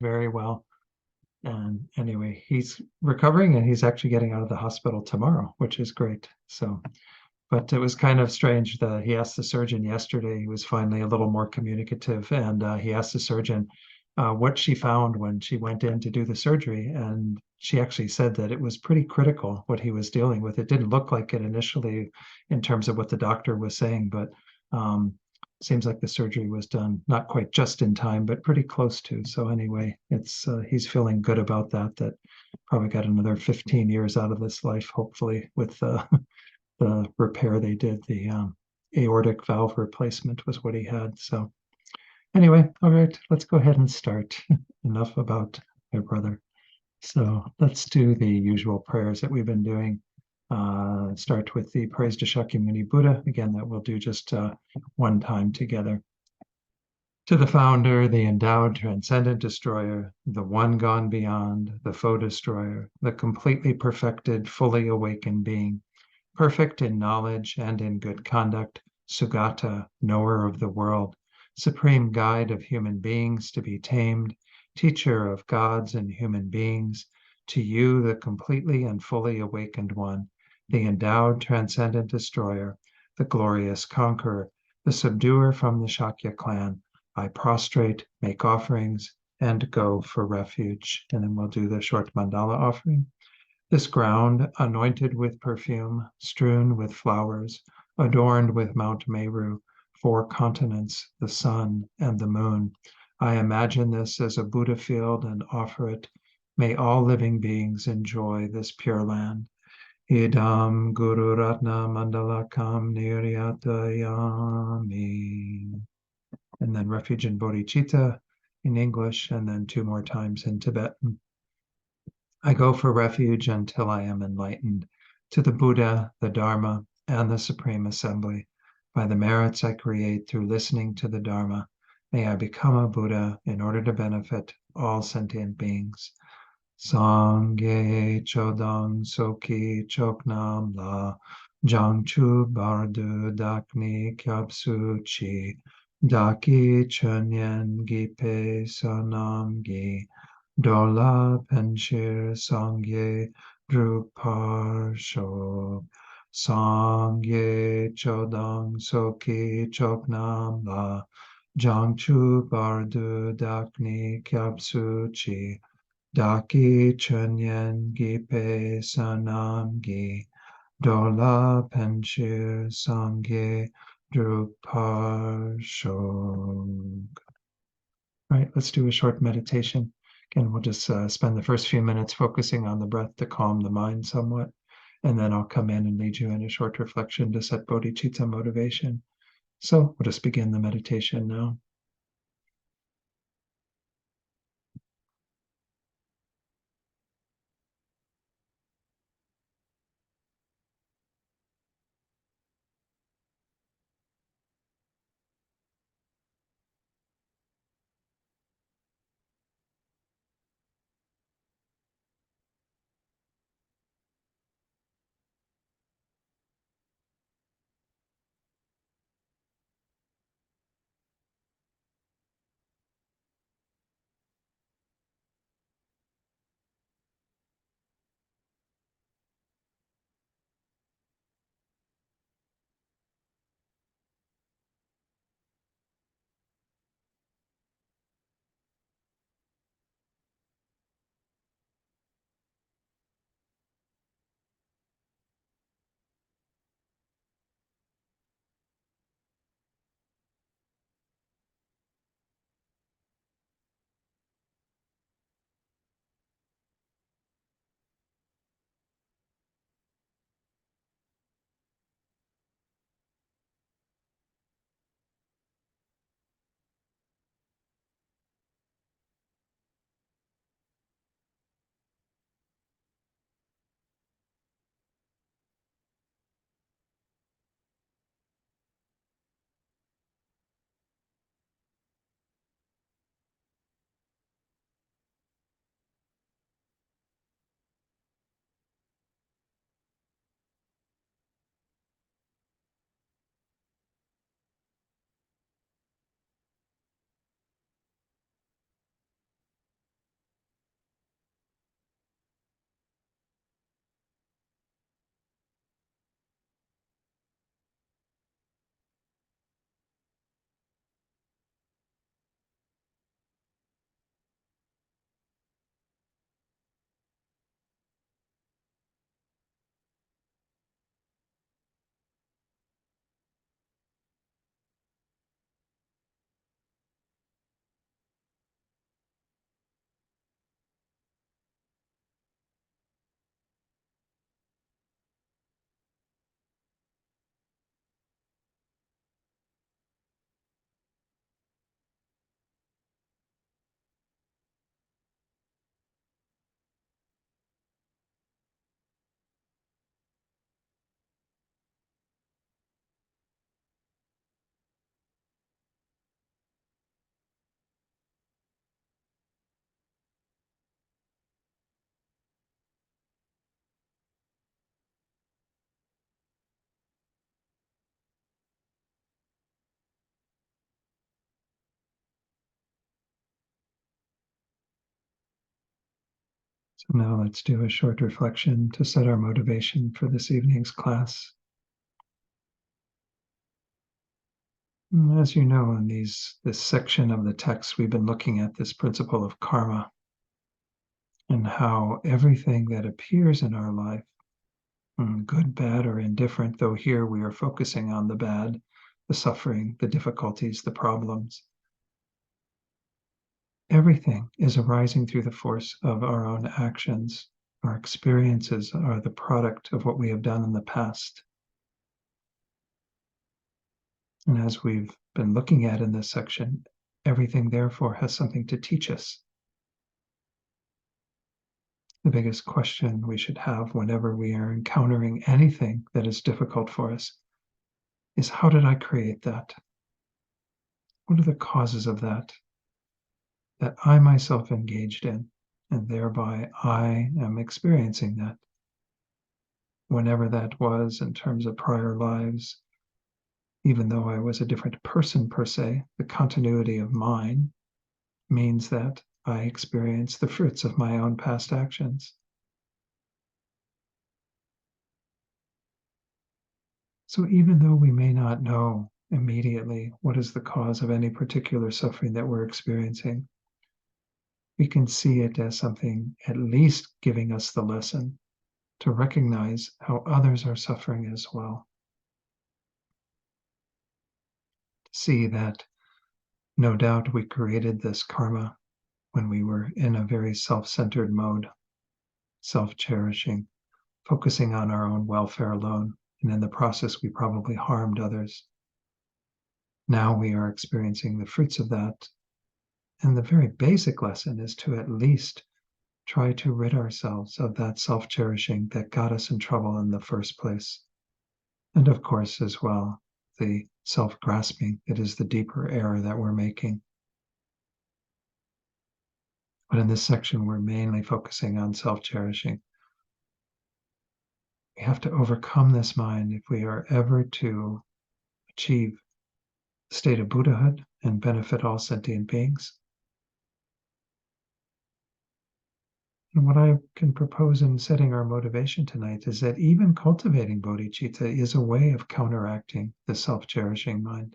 very well. And anyway, he's recovering and he's actually getting out of the hospital tomorrow, which is great. So, but it was kind of strange that he asked the surgeon yesterday. He was finally a little more communicative, and he asked the surgeon what she found when she went in to do the surgery. And she actually said that it was pretty critical what he was dealing with. It didn't look like it initially in terms of what the doctor was saying, but um, seems like the surgery was done not quite just in time, but pretty close to. So anyway, it's he's feeling good about that. That probably got another 15 years out of this life, hopefully, with the repair they did. The aortic valve replacement was what he had. So anyway, all right, let's go ahead and start. Enough about my brother. So let's do the usual prayers that we've been doing. Start with the praise to Shakyamuni Buddha. Again, that we'll do just one time together. To the founder, the endowed transcendent destroyer, the one gone beyond, the foe destroyer, the completely perfected, fully awakened being, perfect in knowledge and in good conduct, Sugata, knower of the world, supreme guide of human beings to be tamed, teacher of gods and human beings, to you, the completely and fully awakened one, the endowed transcendent destroyer, the glorious conqueror, the subduer from the Shakya clan, I prostrate, make offerings, and go for refuge. And then we'll do the short mandala offering. This ground, anointed with perfume, strewn with flowers, adorned with Mount Meru, four continents, the sun and the moon. I imagine this as a Buddha field and offer it. May all living beings enjoy this pure land. Idam Guru Ratna Mandalakam Niryatayami. And then refuge in bodhicitta in English, and then two more times in Tibetan. I go for refuge until I am enlightened to the Buddha, the Dharma, and the Supreme Assembly. By the merits I create through listening to the Dharma, may I become a Buddha in order to benefit all sentient beings. Sangye Chodang Soki Choknam La Jangchu Bardu Dakni Kyabsu Chi Daki Chunyen Gipe Sanam Gi Dola Penshir Sangye Drupar Shok Sangye Chodang Soki Choknam La Jangchu Bardu Dakni Kyabsu Chi Daki Chunyen Gipe Sanam Gi Dola Penshir Sangye Drupar Shok. All right, let's do a short meditation. Again, we'll just spend the first few minutes focusing on the breath to calm the mind somewhat. And then I'll come in and lead you in a short reflection to set bodhicitta motivation. So we'll just begin the meditation now. So now let's do a short reflection to set our motivation for this evening's class. As you know, in this section of the text, we've been looking at this principle of karma and how everything that appears in our life, good, bad, or indifferent, though here we are focusing on the bad, the suffering, the difficulties, the problems, everything is arising through the force of our own actions. Our experiences are the product of what we have done in the past. And as we've been looking at in this section, everything therefore has something to teach us. The biggest question we should have whenever we are encountering anything that is difficult for us is, how did I create that? What are the causes of that I myself engaged in, and thereby I am experiencing that? Whenever that was in terms of prior lives, even though I was a different person per se, the continuity of mine means that I experience the fruits of my own past actions. So even though we may not know immediately what is the cause of any particular suffering that we're experiencing, we can see it as something at least giving us the lesson to recognize how others are suffering as well. See that no doubt we created this karma when we were in a very self-centered mode, self-cherishing, focusing on our own welfare alone, and in the process we probably harmed others. Now we are experiencing the fruits of that, and the very basic lesson is to at least try to rid ourselves of that self-cherishing that got us in trouble in the first place. And of course, as well, the self-grasping that is the deeper error that we're making. But in this section, we're mainly focusing on self-cherishing. We have to overcome this mind if we are ever to achieve the state of Buddhahood and benefit all sentient beings. And what I can propose in setting our motivation tonight is that even cultivating bodhicitta is a way of counteracting the self-cherishing mind.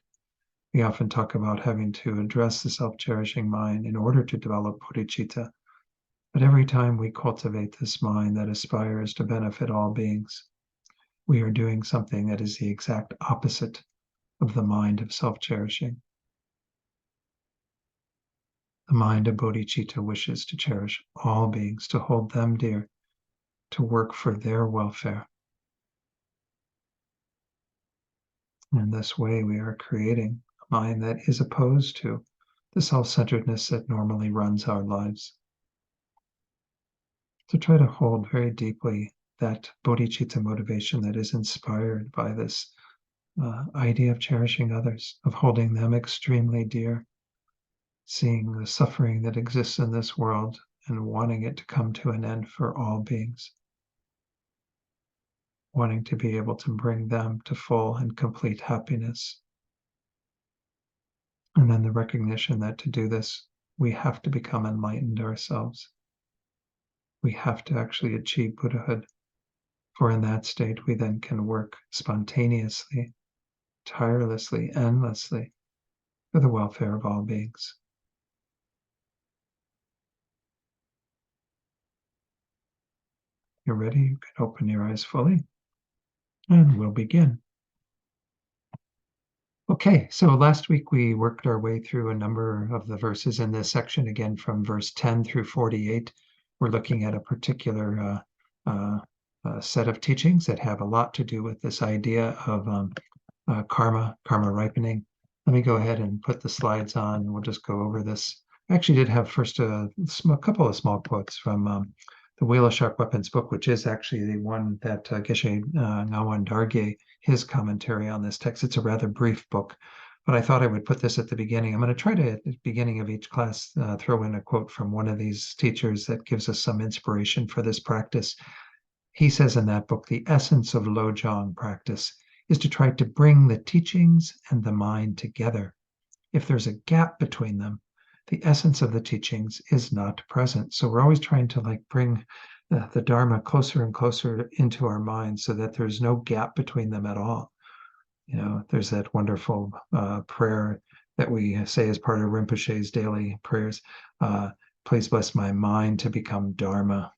We often talk about having to address the self-cherishing mind in order to develop bodhicitta. But every time we cultivate this mind that aspires to benefit all beings, we are doing something that is the exact opposite of the mind of self-cherishing. The mind of bodhicitta wishes to cherish all beings, to hold them dear, to work for their welfare. In this way, we are creating a mind that is opposed to the self-centeredness that normally runs our lives. To try to hold very deeply that bodhicitta motivation that is inspired by this idea of cherishing others, of holding them extremely dear, seeing the suffering that exists in this world and wanting it to come to an end for all beings, wanting to be able to bring them to full and complete happiness. And then the recognition that to do this, we have to become enlightened ourselves. We have to actually achieve Buddhahood, for in that state we then can work spontaneously, tirelessly, endlessly for the welfare of all beings. You're ready, you can open your eyes fully, and we'll begin. Okay, so last week we worked our way through a number of the verses in this section, again from verse 10 through 48. We're looking at a particular set of teachings that have a lot to do with this idea of karma ripening. Let me go ahead and put the slides on, and we'll just go over this. I actually did have first a couple of small quotes from the Wheel of Sharp Weapons book, which is actually the one that Geshe Ngawan Dargye, his commentary on this text. It's a rather brief book, but I thought I would put this at the beginning. I'm going to try to, at the beginning of each class, throw in a quote from one of these teachers that gives us some inspiration for this practice. He says in that book, the essence of Lojong practice is to try to bring the teachings and the mind together. If there's a gap between them, the essence of the teachings is not present. So we're always trying to like bring the Dharma closer and closer into our minds so that there's no gap between them at all. You know, there's that wonderful prayer that we say as part of Rinpoche's daily prayers. Please bless my mind to become Dharma,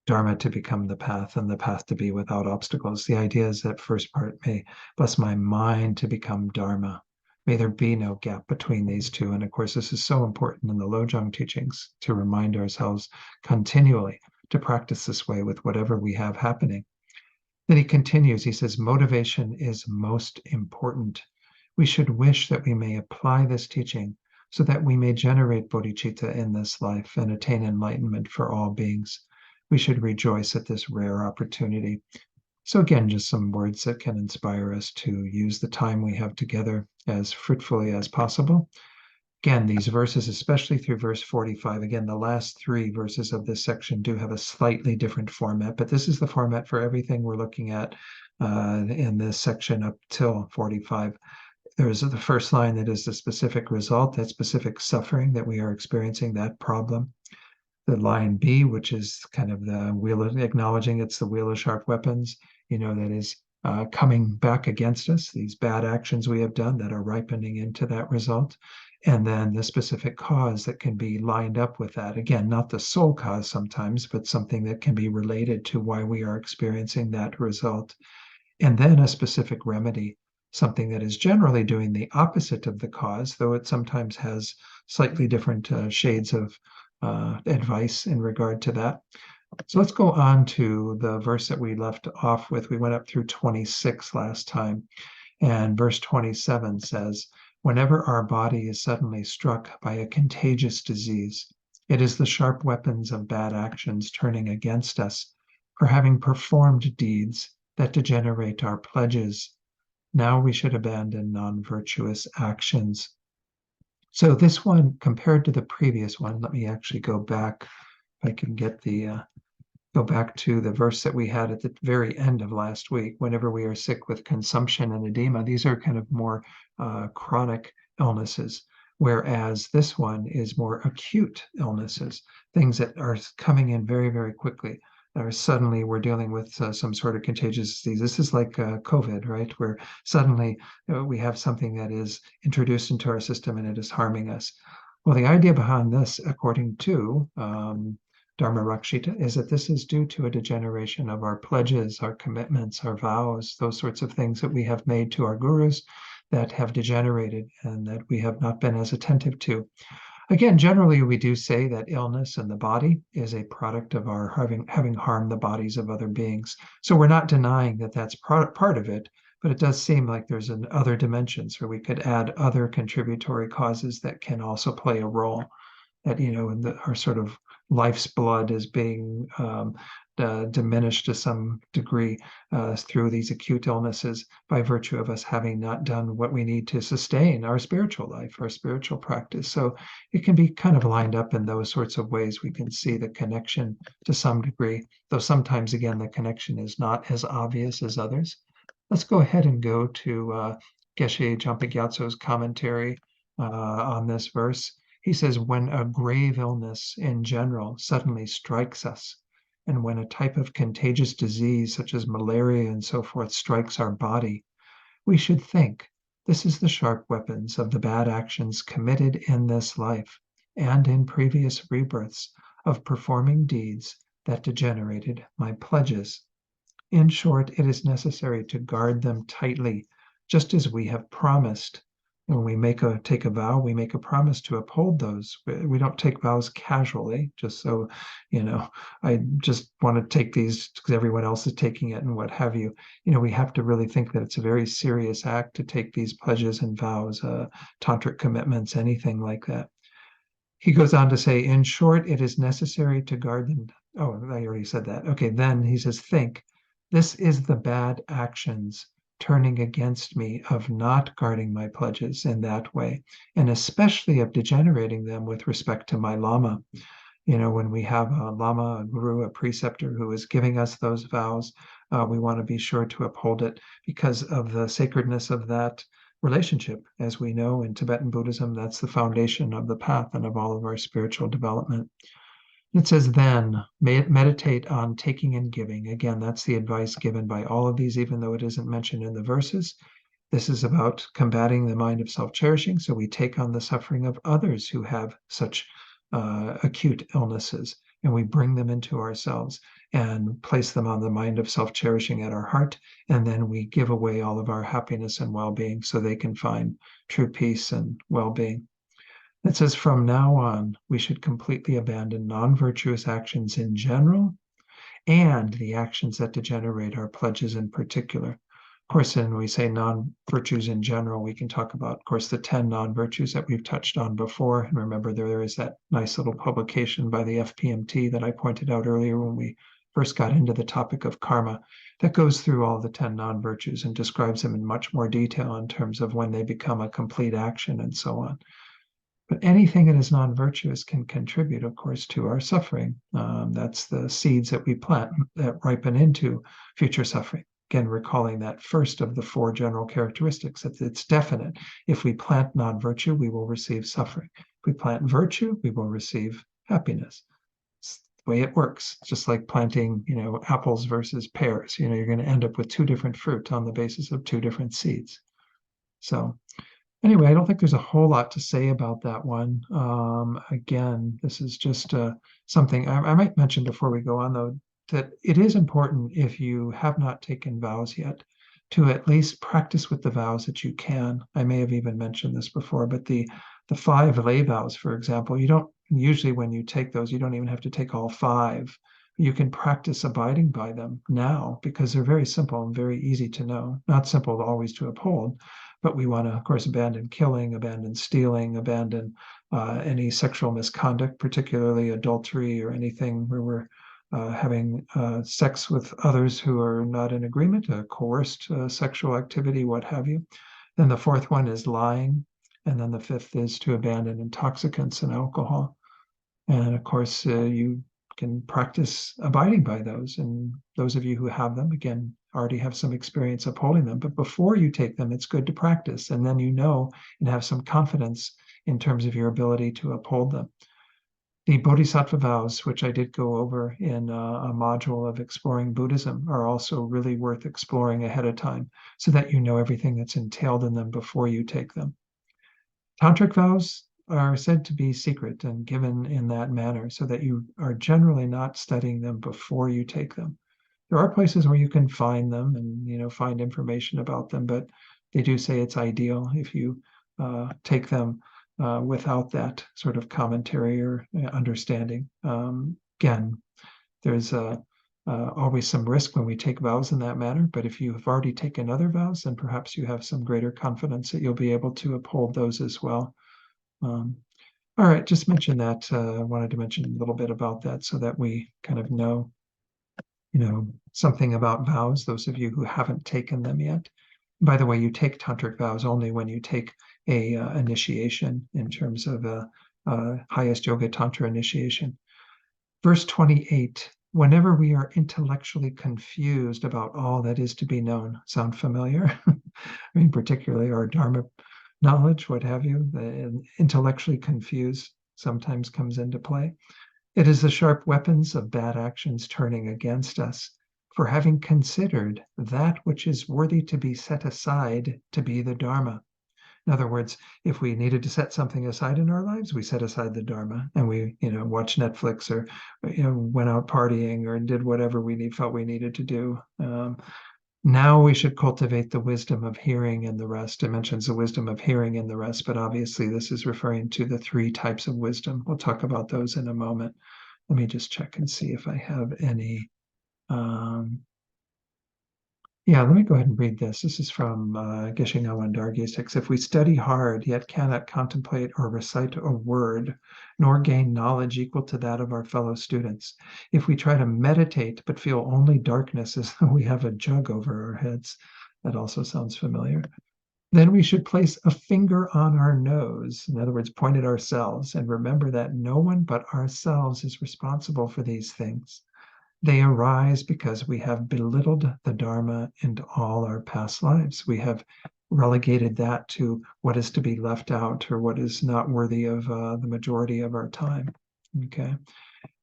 Dharma to become the path, and the path to be without obstacles. The idea is that first part, may bless my mind to become Dharma. May there be no gap between these two. And of course, this is so important in the Lojong teachings to remind ourselves continually to practice this way with whatever we have happening. Then he continues, he says, motivation is most important. We should wish that we may apply this teaching so that we may generate bodhicitta in this life and attain enlightenment for all beings. We should rejoice at this rare opportunity. So again, just some words that can inspire us to use the time we have together as fruitfully as possible. Again, these verses, especially through verse 45, again, the last three verses of this section do have a slightly different format, but this is the format for everything we're looking at in this section up till 45. There's the first line that is the specific result, that specific suffering that we are experiencing, that problem. The line B, which is kind of the wheel, acknowledging it's the wheel of sharp weapons, you know, that is coming back against us, these bad actions we have done that are ripening into that result. And then the specific cause that can be lined up with that. Again, not the sole cause sometimes, but something that can be related to why we are experiencing that result. And then a specific remedy, something that is generally doing the opposite of the cause, though it sometimes has slightly different shades of advice in regard to that. So let's go on to the verse that we left off with. We went up through 26 last time, and verse 27 says, whenever our body is suddenly struck by a contagious disease, it is the sharp weapons of bad actions turning against us for having performed deeds that degenerate our pledges. Now we should abandon non-virtuous actions. So this one, compared to the previous one, let me actually go back. If I can get the, go back to the verse that we had at the very end of last week. Whenever we are sick with consumption and edema, these are kind of more chronic illnesses, whereas this one is more acute illnesses, things that are coming in very, very quickly. Or suddenly we're dealing with some sort of contagious disease. This is like COVID, right? Where suddenly we have something that is introduced into our system and it is harming us. Well, the idea behind this, according to Dharma-Rakshita, is that this is due to a degeneration of our pledges, our commitments, our vows, those sorts of things that we have made to our gurus that have degenerated and that we have not been as attentive to. Again, generally, we do say that illness in the body is a product of our having harmed the bodies of other beings. So we're not denying that that's part of it, but it does seem like there's other dimensions where we could add other contributory causes that can also play a role. That, you know, our sort of life's blood is being diminished to some degree through these acute illnesses by virtue of us having not done what we need to sustain our spiritual life, our spiritual practice. So it can be kind of lined up in those sorts of ways. We can see the connection to some degree, though sometimes, again, the connection is not as obvious as others. Let's go ahead and go to Geshe Jampa Gyatso's commentary on this verse. He says, when a grave illness in general suddenly strikes us, and when a type of contagious disease such as malaria and so forth strikes our body, we should think this is the sharp weapons of the bad actions committed in this life and in previous rebirths of performing deeds that degenerated my pledges. In short, it is necessary to guard them tightly, just as we have promised. When we take a vow, we make a promise to uphold those. We don't take vows casually, just so, you know, I just want to take these because everyone else is taking it and what have you. You know, we have to really think that it's a very serious act to take these pledges and vows, tantric commitments, anything like that. He goes on to say, in short, it is necessary to guard them. Oh, I already said that. Okay, then he says, think, this is the bad actions turning against me of not guarding my pledges in that way, and especially of degenerating them with respect to my Lama. You know, when we have a Lama, a Guru, a preceptor who is giving us those vows, we want to be sure to uphold it because of the sacredness of that relationship. As we know in Tibetan Buddhism, that's the foundation of the path and of all of our spiritual development. It says, then meditate on taking and giving. Again, that's the advice given by all of these, even though it isn't mentioned in the verses. This is about combating the mind of self-cherishing. So we take on the suffering of others who have such acute illnesses, and we bring them into ourselves and place them on the mind of self-cherishing at our heart. And then we give away all of our happiness and well-being so they can find true peace and well-being. It says, from now on, we should completely abandon non-virtuous actions in general and the actions that degenerate our pledges in particular. Of course, when we say non-virtues in general, we can talk about, of course, the 10 non-virtues that we've touched on before. And remember, there is that nice little publication by the FPMT that I pointed out earlier when we first got into the topic of karma that goes through all the 10 non-virtues and describes them in much more detail in terms of when they become a complete action and so on. But anything that is non-virtuous can contribute, of course, to our suffering. That's the seeds that we plant that ripen into future suffering. Again, recalling that first of the 4 general characteristics, that it's definite. If we plant non-virtue, we will receive suffering. If we plant virtue, we will receive happiness. It's the way it works. It's just like planting, apples versus pears. You're going to end up with 2 different fruit on the basis of 2 different seeds. So anyway, I don't think there's a whole lot to say about that one. Again, this is just something I might mention before we go on, though, that it is important, if you have not taken vows yet, to at least practice with the vows that you can. I may have even mentioned this before, but the 5 lay vows, for example, you don't usually, when you take those, you don't even have to take all 5. You can practice abiding by them now because they're very simple and very easy to know. Not simple always to uphold, but we want to, of course, abandon killing, abandon stealing, abandon any sexual misconduct, particularly adultery or anything where we're having sex with others who are not in agreement, coerced sexual activity, what have you. Then the 4th one is lying. And then the 5th is to abandon intoxicants and alcohol. And of course, you can practice abiding by those. And those of you who have them, again, already have some experience upholding them. But before you take them, it's good to practice. And then and have some confidence in terms of your ability to uphold them. The Bodhisattva vows, which I did go over in a module of Exploring Buddhism, are also really worth exploring ahead of time so that you know everything that's entailed in them before you take them. Tantric vows are said to be secret and given in that manner so that you are generally not studying them before you take them. There are places where you can find them and find information about them, but they do say it's ideal if you take them without that sort of commentary or understanding. Again, there's always some risk when we take vows in that manner, but if you have already taken other vows, then perhaps you have some greater confidence that you'll be able to uphold those as well. All right, just mention that. I wanted to mention a little bit about that so that we kind of know something about vows, those of you who haven't taken them yet. By the way, you take tantric vows only when you take a initiation in terms of a highest yoga tantra initiation. Verse 28, whenever we are intellectually confused about all that is to be known. Sound familiar? I mean, particularly our Dharma knowledge, what have you, the intellectually confused sometimes comes into play. It is the sharp weapons of bad actions turning against us for having considered that which is worthy to be set aside to be the Dharma. In other words, if we needed to set something aside in our lives, we set aside the Dharma and we, watched Netflix or, went out partying or did whatever felt we needed to do. Now we should cultivate the wisdom of hearing and the rest. It mentions the wisdom of hearing and the rest, but obviously this is referring to the 3 types of wisdom. We'll talk about those in a moment. Let me just check and see if I have any. Let me go ahead and read this. This is from Geshe Nawang Dargye's text. If we study hard, yet cannot contemplate or recite a word, nor gain knowledge equal to that of our fellow students, if we try to meditate but feel only darkness as though we have a jug over our heads, that also sounds familiar, then we should place a finger on our nose, in other words, point at ourselves, and remember that no one but ourselves is responsible for these things. They arise because we have belittled the Dharma in all our past lives. We have relegated that to what is to be left out or what is not worthy of the majority of our time. Okay.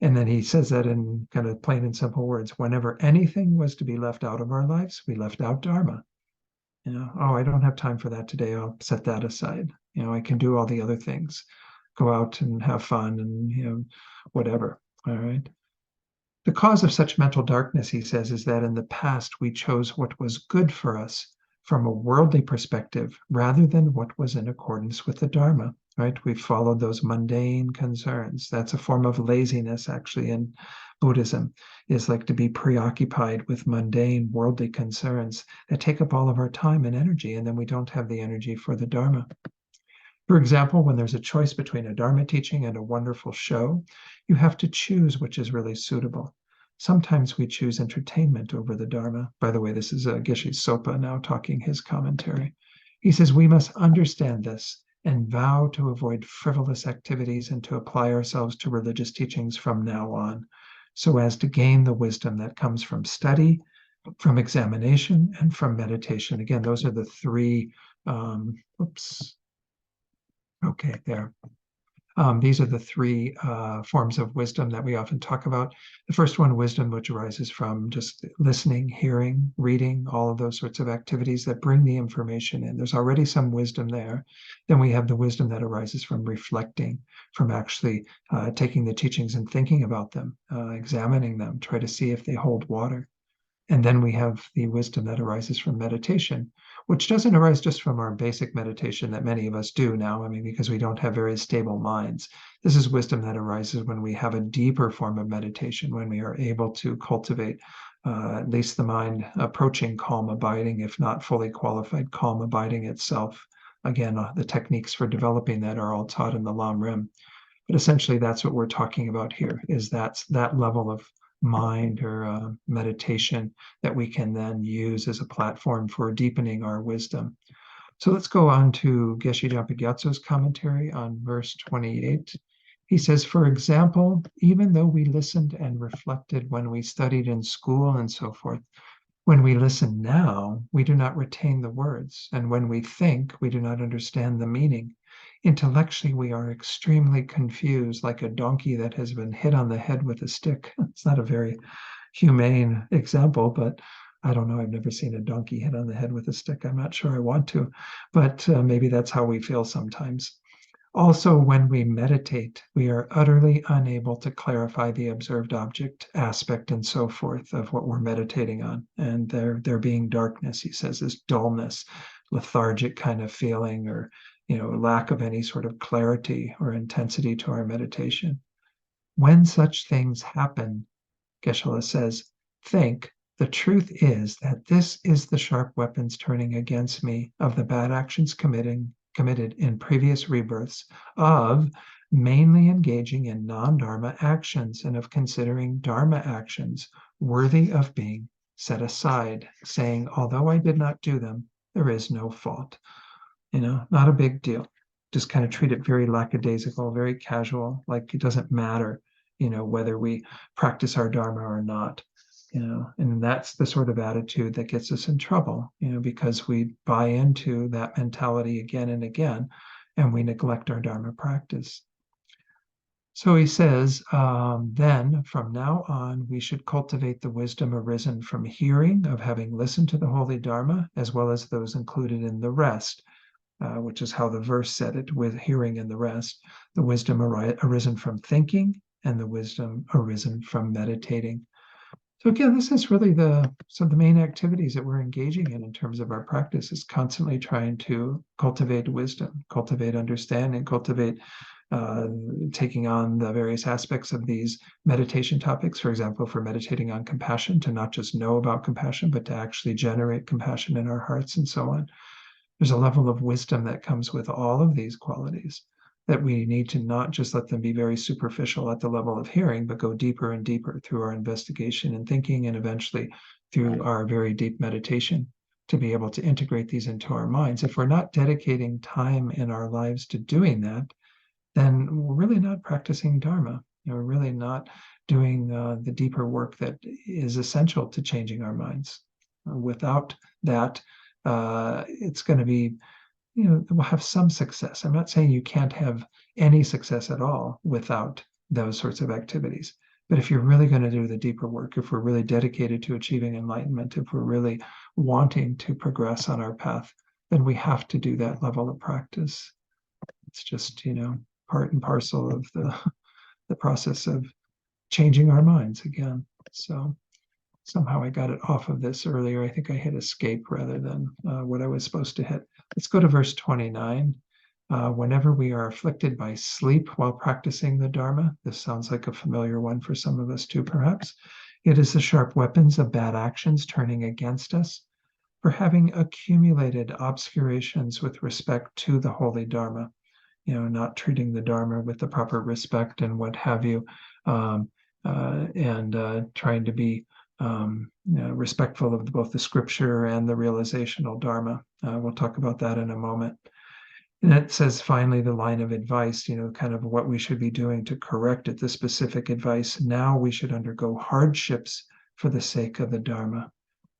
And then he says that in kind of plain and simple words: whenever anything was to be left out of our lives, we left out Dharma. Oh, I don't have time for that today. I'll set that aside. I can do all the other things, go out and have fun and, whatever. All right. The cause of such mental darkness, he says, is that in the past we chose what was good for us from a worldly perspective rather than what was in accordance with the Dharma, right? We followed those mundane concerns. That's a form of laziness, actually, in Buddhism, is like to be preoccupied with mundane worldly concerns that take up all of our time and energy, and then we don't have the energy for the Dharma. For example, when there's a choice between a Dharma teaching and a wonderful show, you have to choose which is really suitable. Sometimes we choose entertainment over the Dharma. By the way, this is Geshe Sopa now talking his commentary. He says, we must understand this and vow to avoid frivolous activities and to apply ourselves to religious teachings from now on, so as to gain the wisdom that comes from study, from examination, and from meditation. Again, those are the three, okay, there. These are the three forms of wisdom that we often talk about. The first one, wisdom, which arises from just listening, hearing, reading, all of those sorts of activities that bring the information in. There's already some wisdom there. Then we have the wisdom that arises from reflecting, from actually taking the teachings and thinking about them, examining them, try to see if they hold water. And then we have the wisdom that arises from meditation, which doesn't arise just from our basic meditation that many of us do now, because we don't have very stable minds. This is wisdom that arises when we have a deeper form of meditation, when we are able to cultivate at least the mind approaching calm abiding, if not fully qualified calm abiding itself. Again, the techniques for developing that are all taught in the Lam Rim. But essentially, that's what we're talking about here, is that level of mind or meditation that we can then use as a platform for deepening our wisdom. So let's go on to Geshe Jampa Gyatso's commentary on verse 28. He says, for example, even though we listened and reflected when we studied in school and so forth, when we listen now, we do not retain the words, and when we think, we do not understand the meaning. Intellectually, we are extremely confused, like a donkey that has been hit on the head with a stick. It's not a very humane example, but I don't know. I've never seen a donkey hit on the head with a stick. I'm not sure I want to, but maybe that's how we feel sometimes. Also, when we meditate, we are utterly unable to clarify the observed object, aspect, and so forth of what we're meditating on. And there being darkness, he says, is dullness, lethargic kind of feeling, or lack of any sort of clarity or intensity to our meditation. When such things happen, Geshe-la says, think, the truth is that this is the sharp weapons turning against me of the bad actions committed in previous rebirths, of mainly engaging in non-Dharma actions and of considering Dharma actions worthy of being set aside, saying, although I did not do them, there is no fault. Not a big deal. Just kind of treat it very lackadaisical, very casual, like it doesn't matter, whether we practice our Dharma or not. And that's the sort of attitude that gets us in trouble, because we buy into that mentality again and again, and we neglect our Dharma practice. So he says, then from now on, we should cultivate the wisdom arisen from hearing, of having listened to the holy Dharma, as well as those included in the rest, which is how the verse said it, with hearing and the rest, the wisdom arisen from thinking, and the wisdom arisen from meditating. So again, this is really the main activities that we're engaging in terms of our practice, is constantly trying to cultivate wisdom, cultivate understanding, cultivate taking on the various aspects of these meditation topics. For example, for meditating on compassion, to not just know about compassion, but to actually generate compassion in our hearts and so on. There's a level of wisdom that comes with all of these qualities that we need to not just let them be very superficial at the level of hearing, but go deeper and deeper through our investigation and thinking, and eventually through our very deep meditation, to be able to integrate these into our minds. If we're not dedicating time in our lives to doing that, then we're really not practicing Dharma. We're really not doing the deeper work that is essential to changing our minds. Without that, it's going to be, we'll have some success. I'm not saying you can't have any success at all without those sorts of activities. But if you're really going to do the deeper work, if we're really dedicated to achieving enlightenment, if we're really wanting to progress on our path, then we have to do that level of practice. It's just, part and parcel of the process of changing our minds again. So somehow I got it off of this earlier. I think I hit escape rather than what I was supposed to hit. Let's go to verse 29. Whenever we are afflicted by sleep while practicing the Dharma, this sounds like a familiar one for some of us too, perhaps. It is the sharp weapons of bad actions turning against us for having accumulated obscurations with respect to the holy Dharma, not treating the Dharma with the proper respect and what have you, and trying to be respectful of both the scripture and the realizational Dharma. We'll talk about that in a moment. And it says finally the line of advice, kind of what we should be doing to correct it, the specific advice. Now we should undergo hardships for the sake of the Dharma.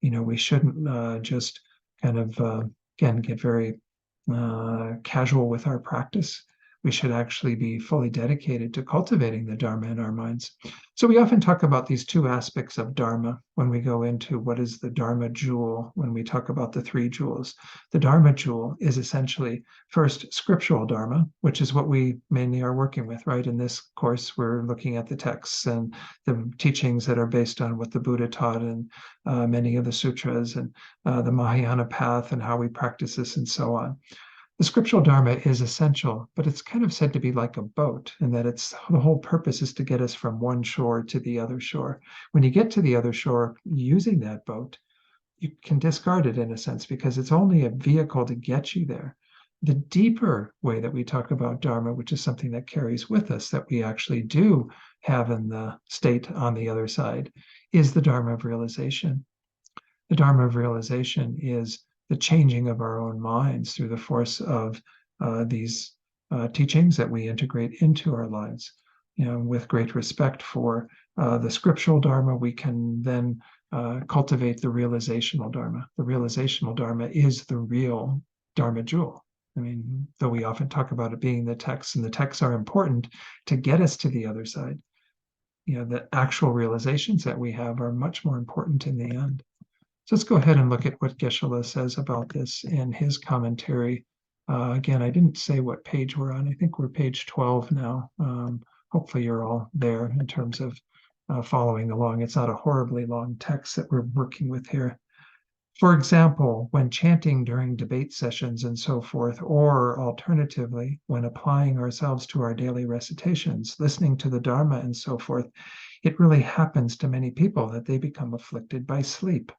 We shouldn't just kind of, again, get very casual with our practice. We should actually be fully dedicated to cultivating the Dharma in our minds. So we often talk about these two aspects of Dharma when we go into what is the Dharma jewel, when we talk about the three jewels. The Dharma jewel is essentially first scriptural Dharma, which is what we mainly are working with, right? In this course, we're looking at the texts and the teachings that are based on what the Buddha taught and many of the sutras and the Mahayana path and how we practice this and so on. The scriptural Dharma is essential, but it's kind of said to be like a boat, in that the whole purpose is to get us from one shore to the other shore. When you get to the other shore using that boat, you can discard it in a sense because it's only a vehicle to get you there. The deeper way that we talk about Dharma, which is something that carries with us, that we actually do have in the state on the other side, is the Dharma of realization. The Dharma of realization is the changing of our own minds through the force of these teachings that we integrate into our lives. With great respect for the scriptural Dharma, we can then cultivate the realizational Dharma. The realizational Dharma is the real Dharma jewel. I mean, though we often talk about it being the texts, and the texts are important to get us to the other side, the actual realizations that we have are much more important in the end. So let's go ahead and look at what Geshe-la says about this in his commentary. Again, I didn't say what page we're on. I think we're page 12 now. Hopefully you're all there in terms of following along. It's not a horribly long text that we're working with here. For example, when chanting during debate sessions and so forth, or alternatively, when applying ourselves to our daily recitations, listening to the Dharma and so forth, it really happens to many people that they become afflicted by sleep.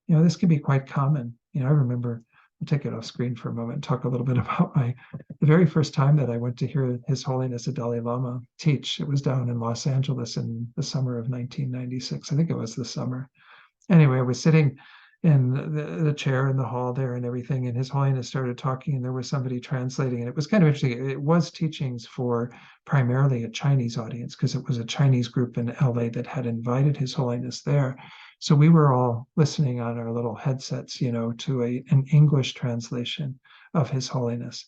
This can be quite common. I remember, I'll take it off screen for a moment and talk a little bit about the very first time that I went to hear His Holiness the Dalai Lama teach. It was down in Los Angeles in the summer of 1996. I think it was the summer. Anyway, I was sitting in the chair in the hall there and everything, and His Holiness started talking, and there was somebody translating, and it was kind of interesting. It was teachings for primarily a Chinese audience, because it was a Chinese group in LA that had invited His Holiness there. So we were all listening on our little headsets, to an English translation of His Holiness.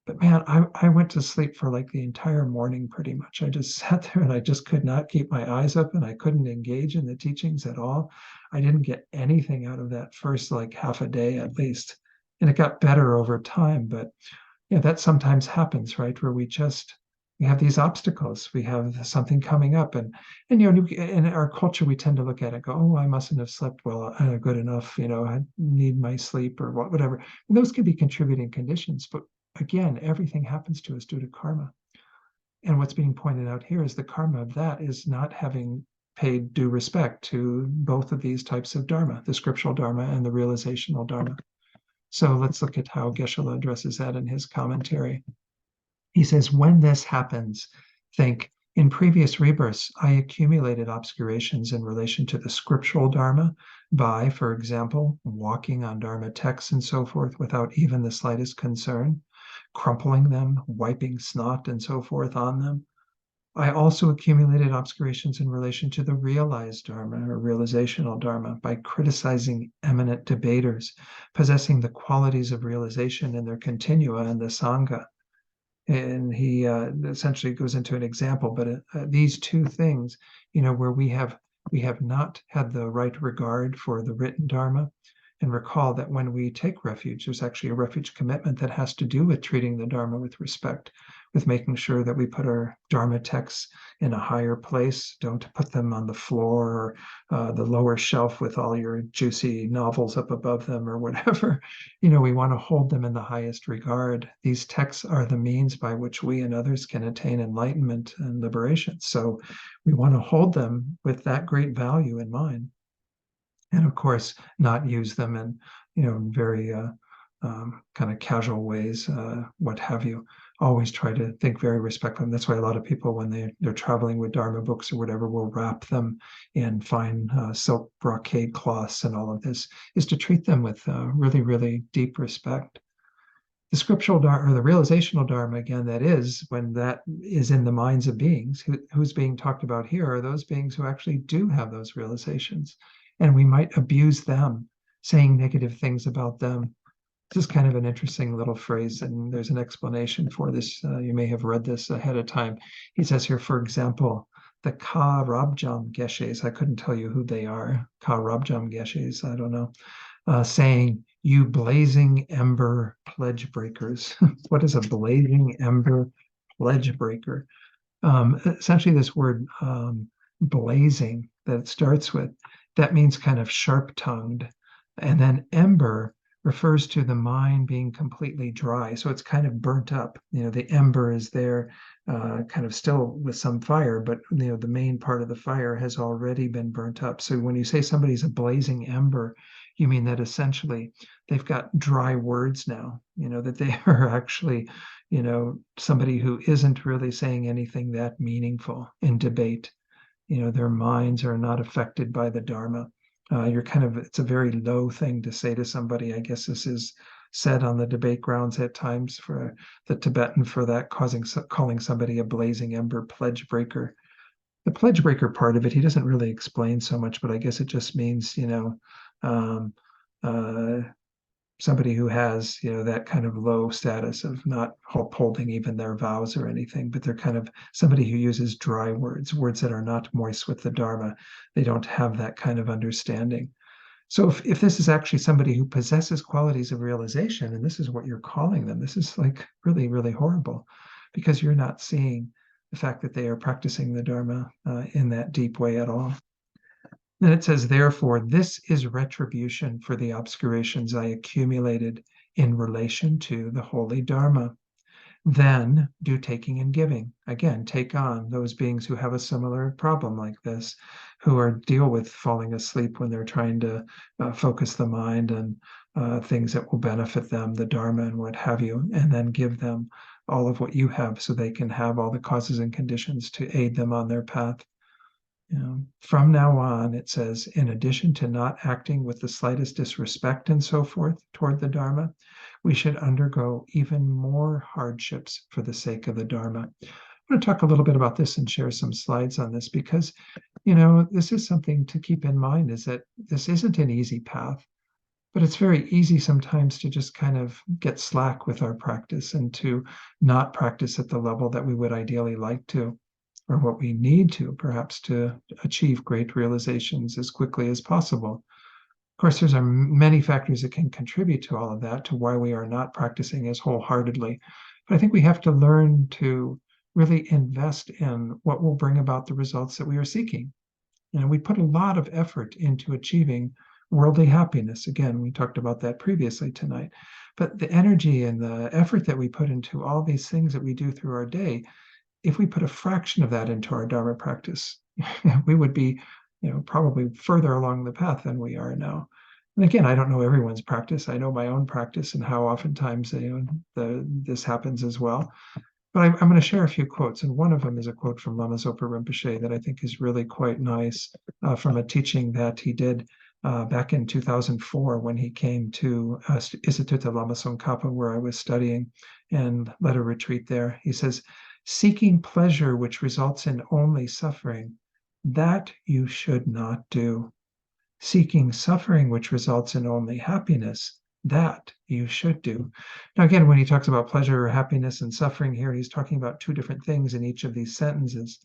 But man, I went to sleep for like the entire morning pretty much. I just sat there and I just could not keep my eyes open. I couldn't engage in the teachings at all. I didn't get anything out of that first like half a day at least. And it got better over time. But that sometimes happens, right? Where we have these obstacles. We have something coming up, and in our culture we tend to look at it and go, oh, I mustn't have slept well, good enough, I need my sleep or whatever. And those can be contributing conditions, but again, everything happens to us due to karma. And what's being pointed out here is the karma of that is not having paid due respect to both of these types of Dharma, the scriptural Dharma and the realizational Dharma. So let's look at how Geshe-la addresses that in his commentary. He says, when this happens, think, in previous rebirths, I accumulated obscurations in relation to the scriptural Dharma by, for example, walking on Dharma texts and so forth without even the slightest concern, crumpling them, wiping snot and so forth on them. I also accumulated obscurations in relation to the realized Dharma or realizational Dharma by criticizing eminent debaters possessing the qualities of realization in their continua in the Sangha. And he essentially goes into an example, but these two things, where we have not had the right regard for the written Dharma. And recall that when we take refuge, there's actually a refuge commitment that has to do with treating the Dharma with respect, with making sure that we put our Dharma texts in a higher place. Don't put them on the floor or the lower shelf with all your juicy novels up above them or whatever. We want to hold them in the highest regard. These texts are the means by which we and others can attain enlightenment and liberation. So we want to hold them with that great value in mind. And of course, not use them in, very kind of casual ways, what have you. Always try to think very respectfully. That's why a lot of people, when they're traveling with Dharma books or whatever, will wrap them in fine silk brocade cloths and all of this, is to treat them with really, really deep respect. The scriptural Dharma, or the realizational Dharma, again, that is when that is in the minds of beings. Who's being talked about here are those beings who actually do have those realizations. And we might abuse them, saying negative things about them. This is kind of an interesting little phrase, and there's an explanation for this. You may have read this ahead of time. He says here, for example, the Ka Rabjam Geshes, I couldn't tell you who they are. Ka Rabjam Geshes, I don't know. Saying, "You blazing ember pledge breakers." What is a blazing ember pledge breaker? Essentially, this word blazing that it starts with, that means kind of sharp tongued. And then ember refers to the mind being completely dry. So it's kind of burnt up. The ember is there, kind of still with some fire, but the main part of the fire has already been burnt up. So when you say somebody's a blazing ember, you mean that essentially they've got dry words now, that they are actually, somebody who isn't really saying anything that meaningful in debate. Their minds are not affected by the Dharma. It's a very low thing to say to somebody. I guess this is said on the debate grounds at times for the Tibetan for that, calling somebody a blazing ember pledge breaker. The pledge breaker part of it, he doesn't really explain so much, but I guess it just means, um, uh, somebody who has, that kind of low status of not upholding even their vows or anything, but they're kind of somebody who uses dry words that are not moist with the Dharma. They don't have that kind of understanding. So if this is actually somebody who possesses qualities of realization, and this is what you're calling them, this is like really, really horrible, because you're not seeing the fact that they are practicing the Dharma in that deep way at all. Then it says, therefore, this is retribution for the obscurations I accumulated in relation to the holy Dharma. Then do taking and giving. Again, take on those beings who have a similar problem like this, who deal with falling asleep when they're trying to focus the mind and things that will benefit them, the Dharma and what have you, and then give them all of what you have so they can have all the causes and conditions to aid them on their path. From now on, it says, in addition to not acting with the slightest disrespect and so forth toward the Dharma, we should undergo even more hardships for the sake of the Dharma. I'm going to talk a little bit about this and share some slides on this because, this is something to keep in mind, is that this isn't an easy path, but it's very easy sometimes to just kind of get slack with our practice and to not practice at the level that we would ideally like to, or what we need to, perhaps, to achieve great realizations as quickly as possible. Of course, there's many factors that can contribute to all of that, to why we are not practicing as wholeheartedly. But I think we have to learn to really invest in what will bring about the results that we are seeking. We put a lot of effort into achieving worldly happiness. Again, we talked about that previously tonight. But the energy and the effort that we put into all these things that we do through our day, if we put a fraction of that into our Dharma practice, we would be, probably further along the path than we are now. And again, I don't know everyone's practice. I know my own practice and how oftentimes this happens as well. But I'm going to share a few quotes, and one of them is a quote from Lama Zopa Rinpoche that I think is really quite nice, from a teaching that he did back in 2004 when he came to Isatuta Lama Tsongkhapa, where I was studying, and led a retreat there. He says, Seeking pleasure which results in only suffering, that you should not do. Seeking suffering which results in only happiness, that you should do. Now, again, when he talks about pleasure or happiness and suffering here, he's talking about two different things in each of these sentences.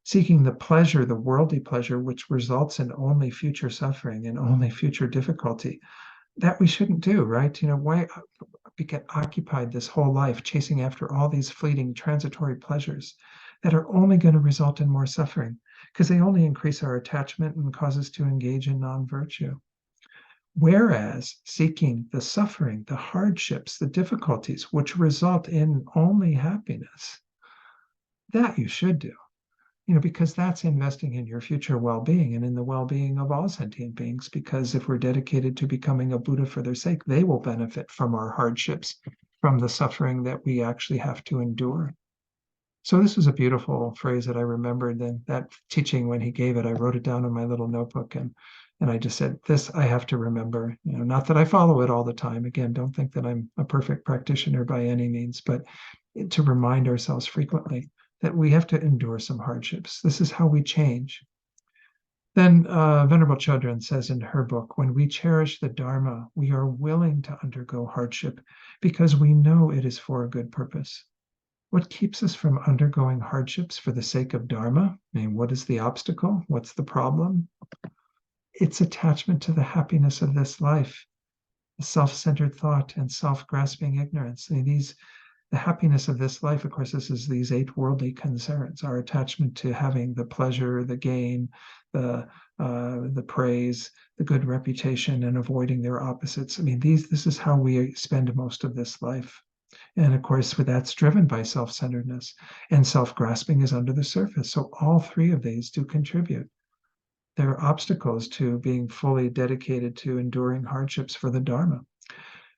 Seeking the pleasure, the worldly pleasure, which results in only future suffering and only future difficulty, that we shouldn't do, right? Why we get occupied this whole life chasing after all these fleeting transitory pleasures that are only going to result in more suffering because they only increase our attachment and cause us to engage in non-virtue. Whereas seeking the suffering, the hardships, the difficulties, which result in only happiness, that you should do, because that's investing in your future well-being and in the well-being of all sentient beings. Because if we're dedicated to becoming a Buddha for their sake, they will benefit from our hardships, from the suffering that we actually have to endure. So this was a beautiful phrase that I remembered. And that teaching, when he gave it, I wrote it down in my little notebook, and I just said, this I have to remember. Not that I follow it all the time. Again, don't think that I'm a perfect practitioner by any means, but to remind ourselves frequently that we have to endure some hardships. This is how we change. Then Venerable Chodron says in her book, when we cherish the Dharma, we are willing to undergo hardship because we know it is for a good purpose. What keeps us from undergoing hardships for the sake of Dharma? I mean, what is the obstacle? What's the problem? It's attachment to the happiness of this life, self-centered thought and self-grasping ignorance. I mean, the happiness of this life, of course, this is these 8 worldly concerns, our attachment to having the pleasure, the gain, the praise, the good reputation, and avoiding their opposites. I mean, this is how we spend most of this life. And of course, that's driven by self-centeredness, and self-grasping is under the surface. So all 3 of these do contribute. They're obstacles to being fully dedicated to enduring hardships for the Dharma.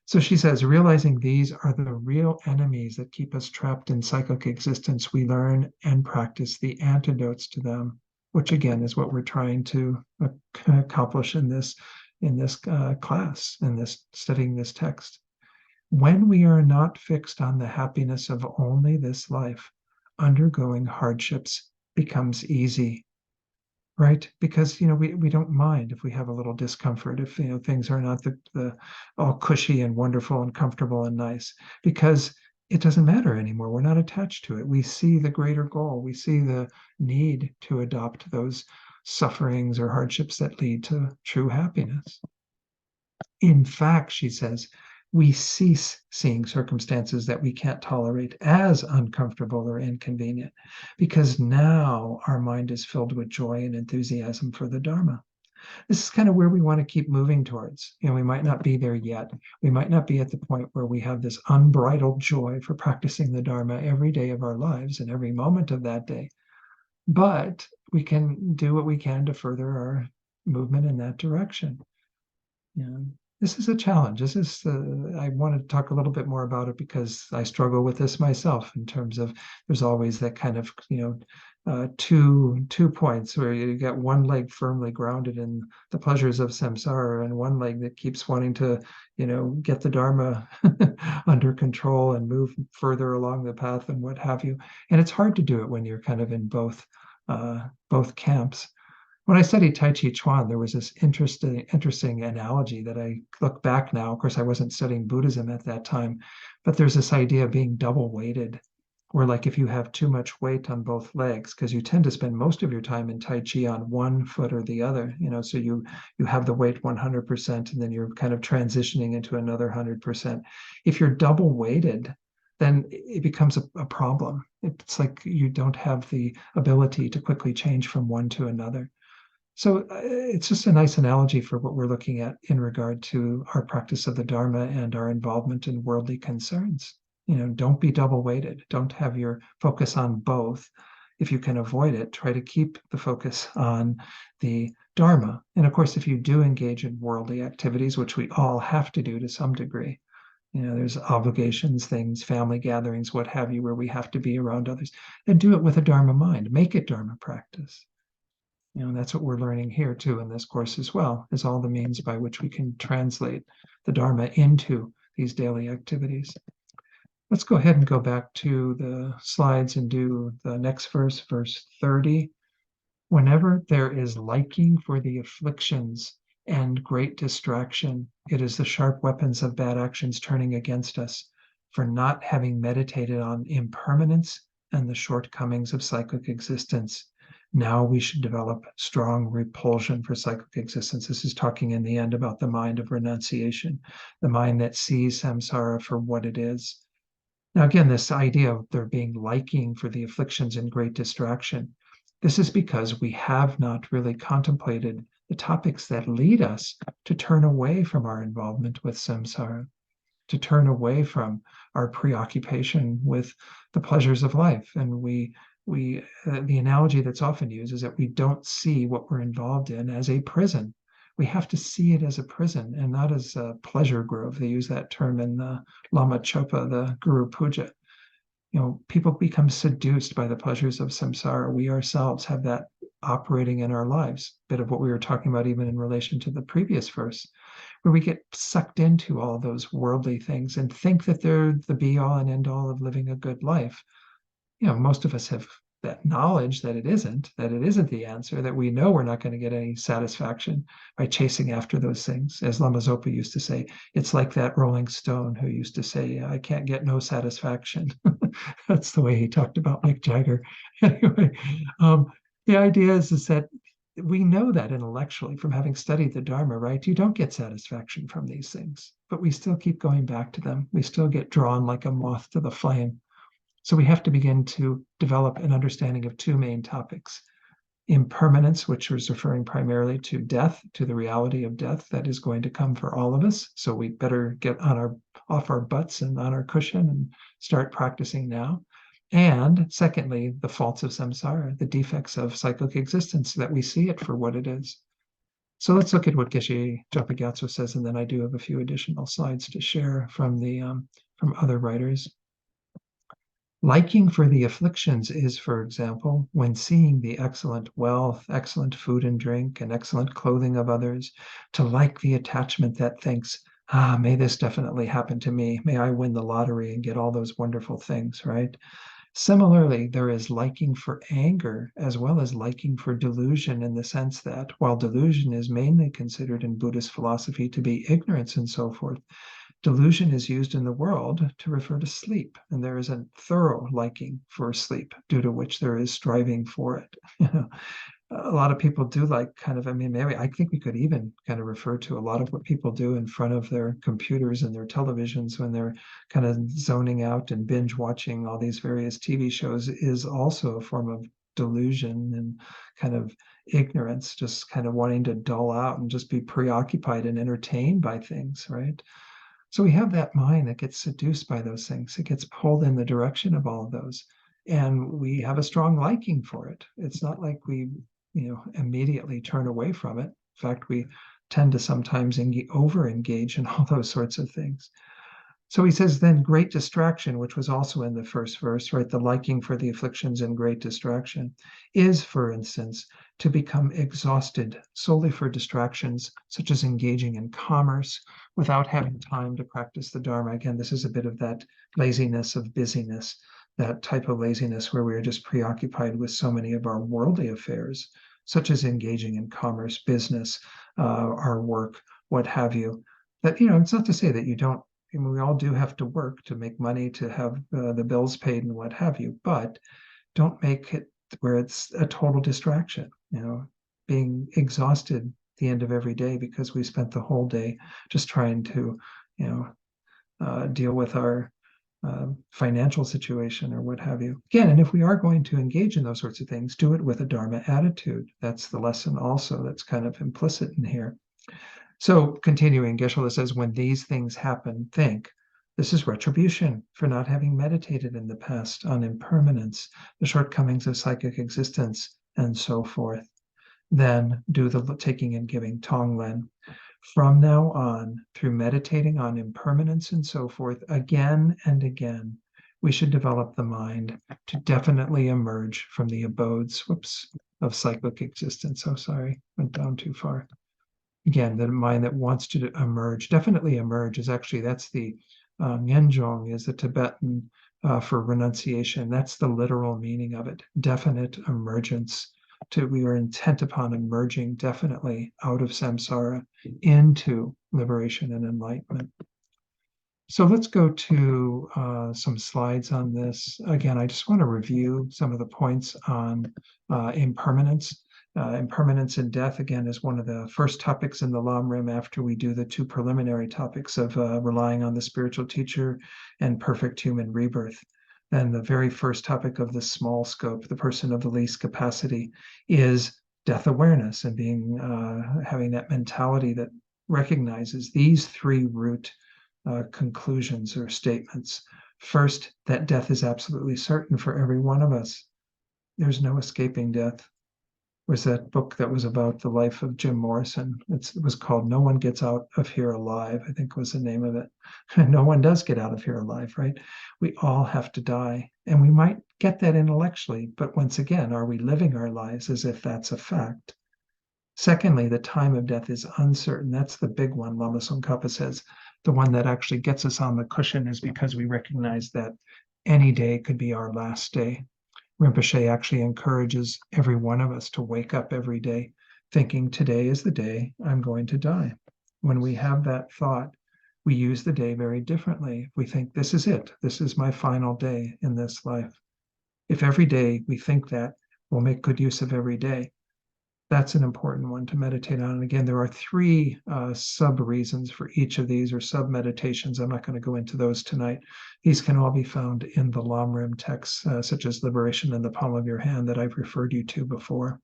So she says, realizing these are the real enemies that keep us trapped in cyclic existence, we learn and practice the antidotes to them, which again is what we're trying to accomplish in this class, in this studying this text. When we are not fixed on the happiness of only this life, undergoing hardships becomes easy, right? Because we don't mind if we have a little discomfort, if things are not the all cushy and wonderful and comfortable and nice, because it doesn't matter anymore. We're not attached to it. We see the greater goal. We see the need to adopt those sufferings or hardships that lead to true happiness. In fact, she says, we cease seeing circumstances that we can't tolerate as uncomfortable or inconvenient, because now our mind is filled with joy and enthusiasm for the Dharma. This is kind of where we want to keep moving towards. We might not be there yet. We might not be at the point where we have this unbridled joy for practicing the Dharma every day of our lives and every moment of that day. But we can do what we can to further our movement in that direction. This is a challenge. I wanted to talk a little bit more about it because I struggle with this myself, in terms of there's always that kind of, two points where you got one leg firmly grounded in the pleasures of samsara and one leg that keeps wanting to, get the Dharma under control and move further along the path and what have you. And it's hard to do it when you're kind of in both camps. When I studied Tai Chi Chuan, there was this interesting analogy that I look back now. Of course, I wasn't studying Buddhism at that time, but there's this idea of being double weighted, where like if you have too much weight on both legs, because you tend to spend most of your time in Tai Chi on one foot or the other, so you have the weight 100%, and then you're kind of transitioning into another 100%. If you're double weighted, then it becomes a problem. It's like you don't have the ability to quickly change from one to another. So it's just a nice analogy for what we're looking at in regard to our practice of the Dharma and our involvement in worldly concerns. Don't be double weighted. Don't have your focus on both. If you can avoid it, try to keep the focus on the Dharma. And of course, if you do engage in worldly activities, which we all have to do to some degree, there's obligations, things, family gatherings, what have you, where we have to be around others, and do it with a Dharma mind. Make it Dharma practice. That's what we're learning here too in this course as well, is all the means by which we can translate the Dharma into these daily activities. Let's go ahead and go back to the slides and do the next verse, verse 30. Whenever there is liking for the afflictions and great distraction, it is the sharp weapons of bad actions turning against us for not having meditated on impermanence and the shortcomings of cyclic existence. Now we should develop strong repulsion for cyclic existence. This is talking in the end about the mind of renunciation, the mind that sees samsara for what it is. Now, again, this idea of there being liking for the afflictions and great distraction, this is because we have not really contemplated the topics that lead us to turn away from our involvement with samsara, to turn away from our preoccupation with the pleasures of life. And the analogy that's often used is that we don't see what we're involved in as a prison. We have to see it as a prison and not as a pleasure grove. They use that term in the Lama Chopa, the Guru Puja. People become seduced by the pleasures of samsara. We ourselves have that operating in our lives. A bit of what we were talking about even in relation to the previous verse, where we get sucked into all those worldly things and think that they're the be all and end all of living a good life. Most of us have that knowledge that it isn't the answer, that we know we're not going to get any satisfaction by chasing after those things. As Lama Zopa used to say, it's like that Rolling Stone who used to say, I can't get no satisfaction. That's the way he talked about Mick Jagger. Anyway, the idea is that we know that intellectually from having studied the Dharma, right? You don't get satisfaction from these things, but we still keep going back to them. We still get drawn like a moth to the flame. So we have to begin to develop an understanding of two main topics: impermanence, which is referring primarily to death, to the reality of death that is going to come for all of us. So we better get off our butts and on our cushion and start practicing now. And secondly, the faults of samsara, the defects of cyclic existence, that we see it for what it is. So let's look at what Geshe Japa Gyatso says, and then I do have a few additional slides to share from other writers. Liking for the afflictions is, for example, when seeing the excellent wealth, excellent food and drink, and excellent clothing of others, to like the attachment that thinks, may this definitely happen to me. May I win the lottery and get all those wonderful things, right? Similarly, there is liking for anger as well as liking for delusion, in the sense that while delusion is mainly considered in Buddhist philosophy to be ignorance and so forth, delusion is used in the world to refer to sleep, and there is a thorough liking for sleep, due to which there is striving for it. A lot of people do like maybe I think we could even kind of refer to a lot of what people do in front of their computers and their televisions when they're kind of zoning out and binge watching all these various TV shows is also a form of delusion and kind of ignorance, just kind of wanting to dull out and just be preoccupied and entertained by things, right? So we have that mind that gets seduced by those things. It gets pulled in the direction of all of those. And we have a strong liking for it. It's not like we, immediately turn away from it. In fact, we tend to sometimes over engage in all those sorts of things. So he says, then great distraction, which was also in the first verse, right? The liking for the afflictions and great distraction is, for instance, to become exhausted solely for distractions, such as engaging in commerce without having time to practice the Dharma. Again, this is a bit of that laziness of busyness, that type of laziness where we are just preoccupied with so many of our worldly affairs, such as engaging in commerce, business, our work, what have you. That, it's not to say that you don't. I mean, we all do have to work to make money, to have the bills paid and what have you, but don't make it where it's a total distraction, being exhausted at the end of every day because we spent the whole day just trying to, deal with our financial situation or what have you. Again, and if we are going to engage in those sorts of things, do it with a Dharma attitude. That's the lesson also that's kind of implicit in here. So continuing, Geshe-la says, when these things happen, think, this is retribution for not having meditated in the past on impermanence, the shortcomings of psychic existence, and so forth. Then do the taking and giving Tonglen. From now on, through meditating on impermanence and so forth, again and again, we should develop the mind to definitely emerge from the abodes, of cyclic existence. Oh, sorry, went down too far. Again, the mind that wants to emerge, definitely emerge, is actually, that's the Ngenjong is a Tibetan for renunciation. That's the literal meaning of it. Definite emergence. We are intent upon emerging definitely out of samsara into liberation and enlightenment. So let's go to some slides on this. Again, I just want to review some of the points on impermanence. Impermanence and death, again, is one of the first topics in the Lamrim after we do the two preliminary topics of relying on the spiritual teacher and perfect human rebirth. And the very first topic of the small scope, the person of the least capacity, is death awareness and having that mentality that recognizes these three root conclusions or statements. First, that death is absolutely certain for every one of us. There's no escaping death. Was that book that was about the life of Jim Morrison? It was called No One Gets Out of Here Alive, I think was the name of it. No one does get out of here alive, right? We all have to die. And we might get that intellectually, but once again, are we living our lives as if that's a fact? Secondly, the time of death is uncertain. That's the big one, Lama Tsongkhapa says. The one that actually gets us on the cushion is because we recognize that any day could be our last day. Rinpoche actually encourages every one of us to wake up every day thinking today is the day I'm going to die. When we have that thought, we use the day very differently. We think this is it. This is my final day in this life. If every day we think that, we'll make good use of every day. That's an important one to meditate on. And again, there are three sub reasons for each of these or sub meditations. I'm not going to go into those tonight. These can all be found in the Lamrim texts, such as Liberation in the Palm of Your Hand that I've referred you to before.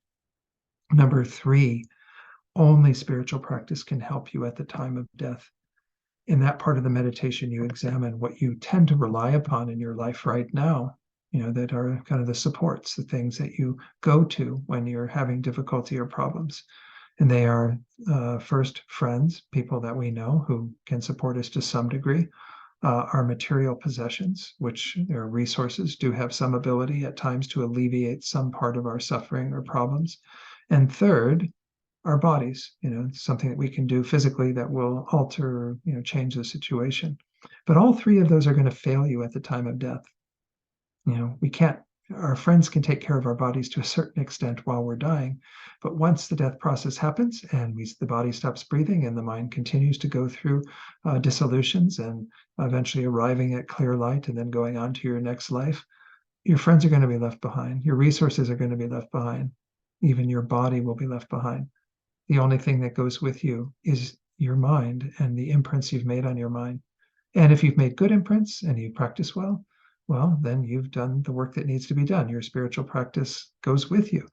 Number three, only spiritual practice can help you at the time of death. In that part of the meditation, you examine what you tend to rely upon in your life right now, that are kind of the supports, the things that you go to when you're having difficulty or problems. And they are first friends, people that we know who can support us to some degree, our material possessions, which their resources do have some ability at times to alleviate some part of our suffering or problems. And third, our bodies, something that we can do physically that will alter, change the situation. But all three of those are going to fail you at the time of death. We can't, our friends can take care of our bodies to a certain extent while we're dying. But once the death process happens and the body stops breathing and the mind continues to go through dissolutions and eventually arriving at clear light and then going on to your next life, your friends are going to be left behind. Your resources are going to be left behind. Even your body will be left behind. The only thing that goes with you is your mind and the imprints you've made on your mind. And if you've made good imprints and you practice well, then you've done the work that needs to be done. Your spiritual practice goes with you.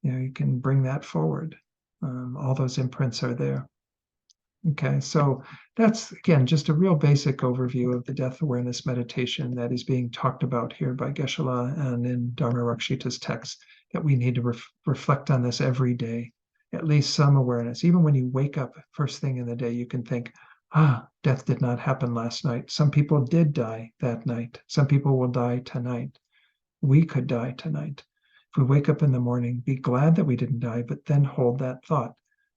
You can bring that forward. All those imprints are there. Okay, so that's, again, just a real basic overview of the death awareness meditation that is being talked about here by Geshe-la and in Dharma-Rakshita's text, that we need to reflect on this every day, at least some awareness. Even when you wake up first thing in the day, you can think, death did not happen last night. Some people did die that night. Some people will die tonight. We could die tonight. If we wake up in the morning, be glad that we didn't die, but then hold that thought.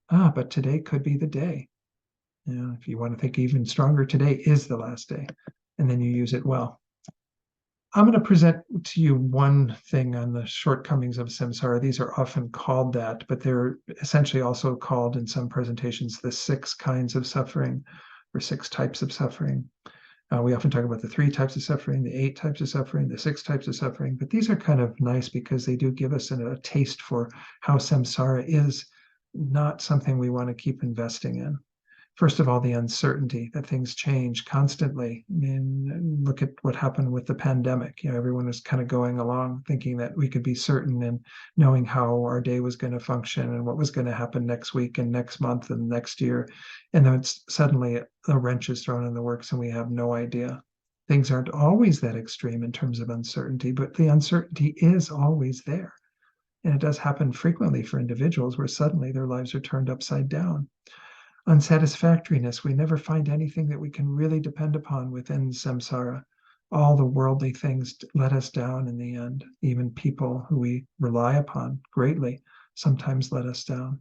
But today could be the day. If you want to think even stronger, today is the last day, and then you use it well. I'm going to present to you one thing on the shortcomings of samsara. These are often called that, but they're essentially also called in some presentations the 6 kinds of suffering or 6 types of suffering. We often talk about the 3 types of suffering, the 8 types of suffering, the 6 types of suffering, but these are kind of nice because they do give us a taste for how samsara is not something we want to keep investing in. First of all, the uncertainty that things change constantly. I mean, look at what happened with the pandemic. Everyone was kind of going along thinking that we could be certain and knowing how our day was going to function and what was going to happen next week and next month and next year. And then suddenly a wrench is thrown in the works and we have no idea. Things aren't always that extreme in terms of uncertainty, but the uncertainty is always there. And it does happen frequently for individuals where suddenly their lives are turned upside down. Unsatisfactoriness, we never find anything that we can really depend upon within samsara. All the worldly things let us down in the end. Even people who we rely upon greatly sometimes let us down.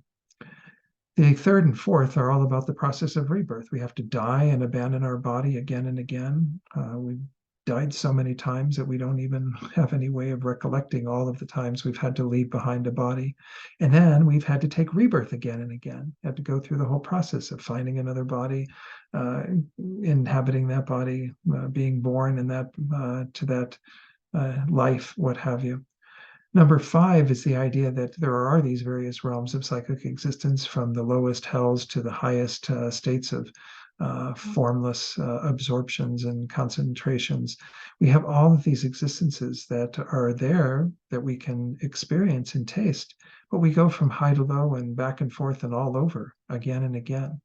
The third and fourth are all about the process of rebirth. We have to die and abandon our body again and again. We've died so many times that we don't even have any way of recollecting all of the times we've had to leave behind a body. And then we've had to take rebirth again and again, had to go through the whole process of finding another body, inhabiting that body, being born in that to that life, what have you. Number five is the idea that there are these various realms of psychic existence, from the lowest hells to the highest states of formless absorptions and concentrations. We have all of these existences that are there that we can experience and taste, but we go from high to low and back and forth and all over again and again.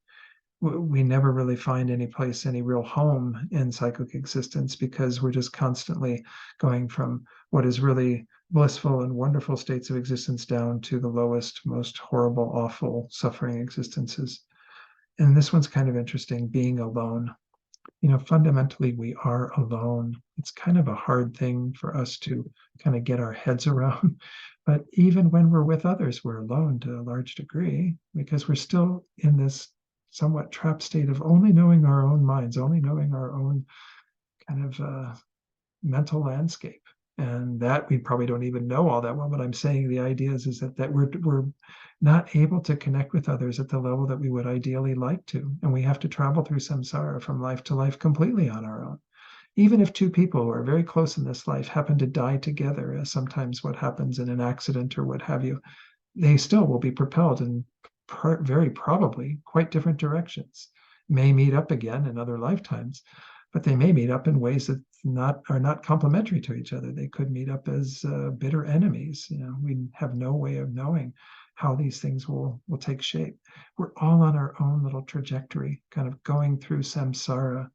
We never really find any place, any real home in psychic existence, because we're just constantly going from what is really blissful and wonderful states of existence down to the lowest, most horrible, awful, suffering existences. And this one's kind of interesting, being alone. Fundamentally, we are alone. It's kind of a hard thing for us to kind of get our heads around. But even when we're with others, we're alone to a large degree, because we're still in this somewhat trapped state of only knowing our own minds, only knowing our own kind of mental landscape. And that we probably don't even know all that well. But I'm saying the idea is that we're not able to connect with others at the level that we would ideally like to. And we have to travel through samsara from life to life completely on our own. Even if two people who are very close in this life happen to die together, as sometimes what happens in an accident or what have you, they still will be propelled in very probably quite different directions. May meet up again in other lifetimes, but they may meet up in ways that are not complementary to each other. They could meet up as bitter enemies. We have no way of knowing how these things will take shape. We're all on our own little trajectory, kind of going through samsara.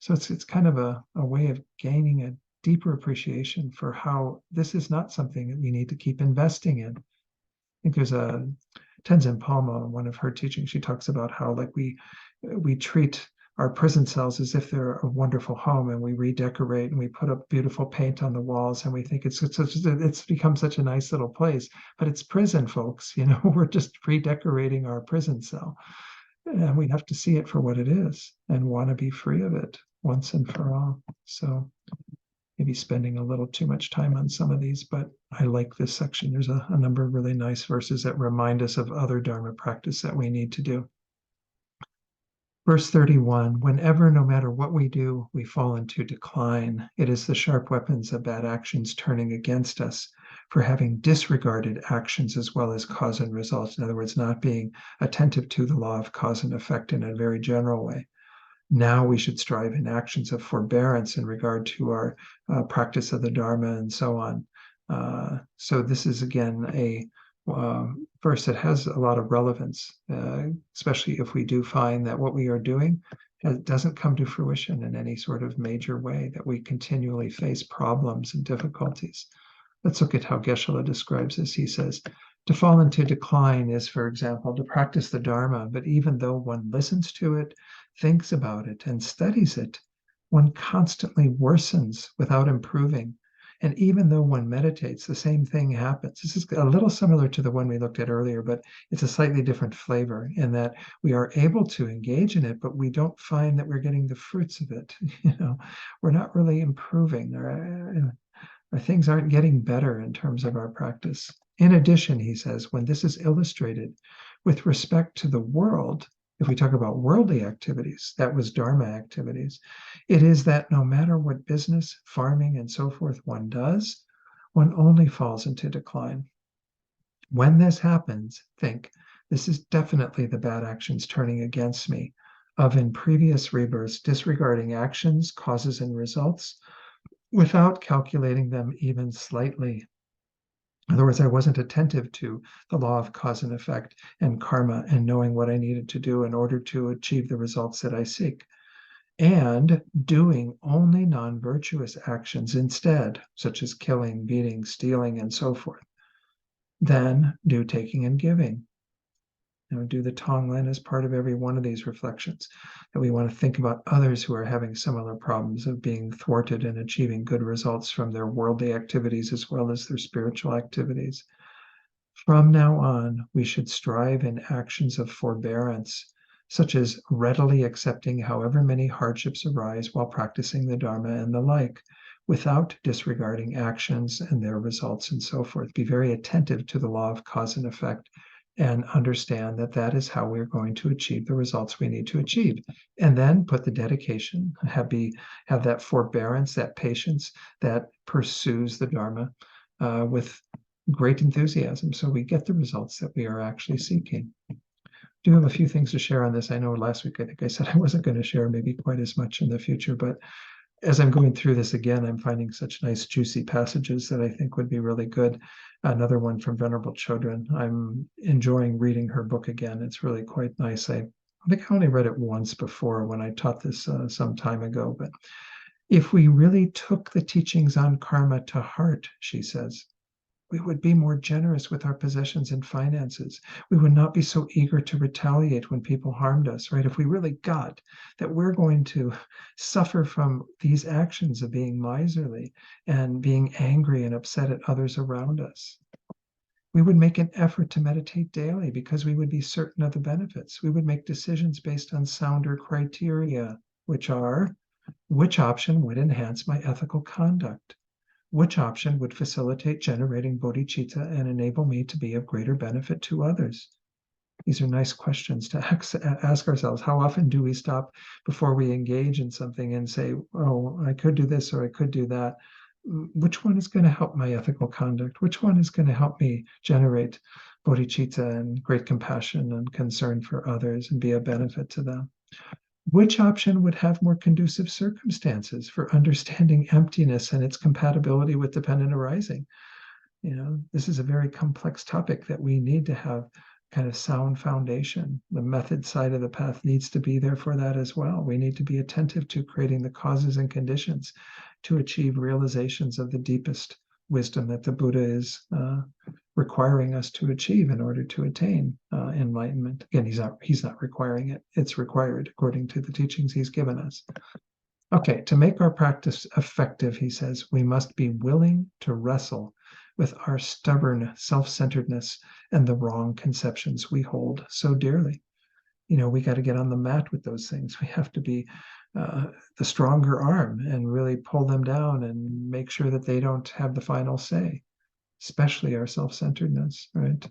So it's kind of a way of gaining a deeper appreciation for how this is not something that we need to keep investing in. I think there's a Tenzin Palmo, in one of her teachings, she talks about how like we treat our prison cells as if they're a wonderful home, and we redecorate and we put up beautiful paint on the walls, and we think it's become such a nice little place, but it's prison, folks. We're just redecorating our prison cell, and we have to see it for what it is and want to be free of it once and for all. So maybe spending a little too much time on some of these, but I like this section. There's a number of really nice verses that remind us of other Dharma practice that we need to do. Verse 31, whenever, no matter what we do, we fall into decline, it is the sharp weapons of bad actions turning against us for having disregarded actions as well as cause and result. In other words, not being attentive to the law of cause and effect in a very general way. Now we should strive in actions of forbearance in regard to our practice of the Dharma and so on. So this is, again, a verse that has a lot of relevance, especially if we do find that what we are doing doesn't come to fruition in any sort of major way, that we continually face problems and difficulties. Let's look at how Geshe-la describes this. He says, to fall into decline is, for example, to practice the Dharma, but even though one listens to it, thinks about it, and studies it, one constantly worsens without improving. And even though one meditates, the same thing happens. This is a little similar to the one we looked at earlier, but it's a slightly different flavor in that we are able to engage in it, but we don't find that we're getting the fruits of it. We're not really improving. Our things aren't getting better in terms of our practice. In addition, he says, when this is illustrated with respect to the world, if we talk about worldly activities, that was Dharma activities, it is that no matter what business, farming, and so forth one does, one only falls into decline. When this happens, think, this is definitely the bad actions turning against me, of in previous rebirths disregarding actions, causes, and results, without calculating them even slightly. In other words, I wasn't attentive to the law of cause and effect and karma and knowing what I needed to do in order to achieve the results that I seek. And doing only non-virtuous actions instead, such as killing, beating, stealing, and so forth. Then do taking and giving. Do the Tonglen as part of every one of these reflections, that we want to think about others who are having similar problems of being thwarted and achieving good results from their worldly activities as well as their spiritual activities. From now on, we should strive in actions of forbearance, such as readily accepting however many hardships arise while practicing the Dharma and the like, without disregarding actions and their results and so forth. Be very attentive to the law of cause and effect and understand that that is how we're going to achieve the results we need to achieve. And then put the dedication, have that forbearance, that patience that pursues the Dharma with great enthusiasm so we get the results that we are actually seeking. Do have a few things to share on this. I know last week I think I said I wasn't going to share maybe quite as much in the future, but as I'm going through this again, I'm finding such nice juicy passages that I think would be really good. Another one from Venerable Chodron. I'm enjoying reading her book again. It's really quite nice. I think I only read it once before when I taught this some time ago, but if we really took the teachings on karma to heart, she says, we would be more generous with our possessions and finances. We would not be so eager to retaliate when people harmed us, right? If we really got that we're going to suffer from these actions of being miserly and being angry and upset at others around us, we would make an effort to meditate daily because we would be certain of the benefits. We would make decisions based on sounder criteria, which are which option would enhance my ethical conduct? Which option would facilitate generating bodhicitta and enable me to be of greater benefit to others? These are nice questions to ask ourselves. How often do we stop before we engage in something and say, oh, I could do this or I could do that? Which one is going to help my ethical conduct? Which one is going to help me generate bodhicitta and great compassion and concern for others and be a benefit to them? Which option would have more conducive circumstances for understanding emptiness and its compatibility with dependent arising? This is a very complex topic that we need to have kind of sound foundation. The method side of the path needs to be there for that as well. We need to be attentive to creating the causes and conditions to achieve realizations of the deepest wisdom that the Buddha is requiring us to achieve in order to attain enlightenment. Again, he's not requiring it. It's required according to the teachings he's given us. Okay, to make our practice effective, he says, we must be willing to wrestle with our stubborn self-centeredness and the wrong conceptions we hold so dearly. We got to get on the mat with those things. We have to be the stronger arm and really pull them down and make sure that they don't have the final say, especially our self-centeredness, right?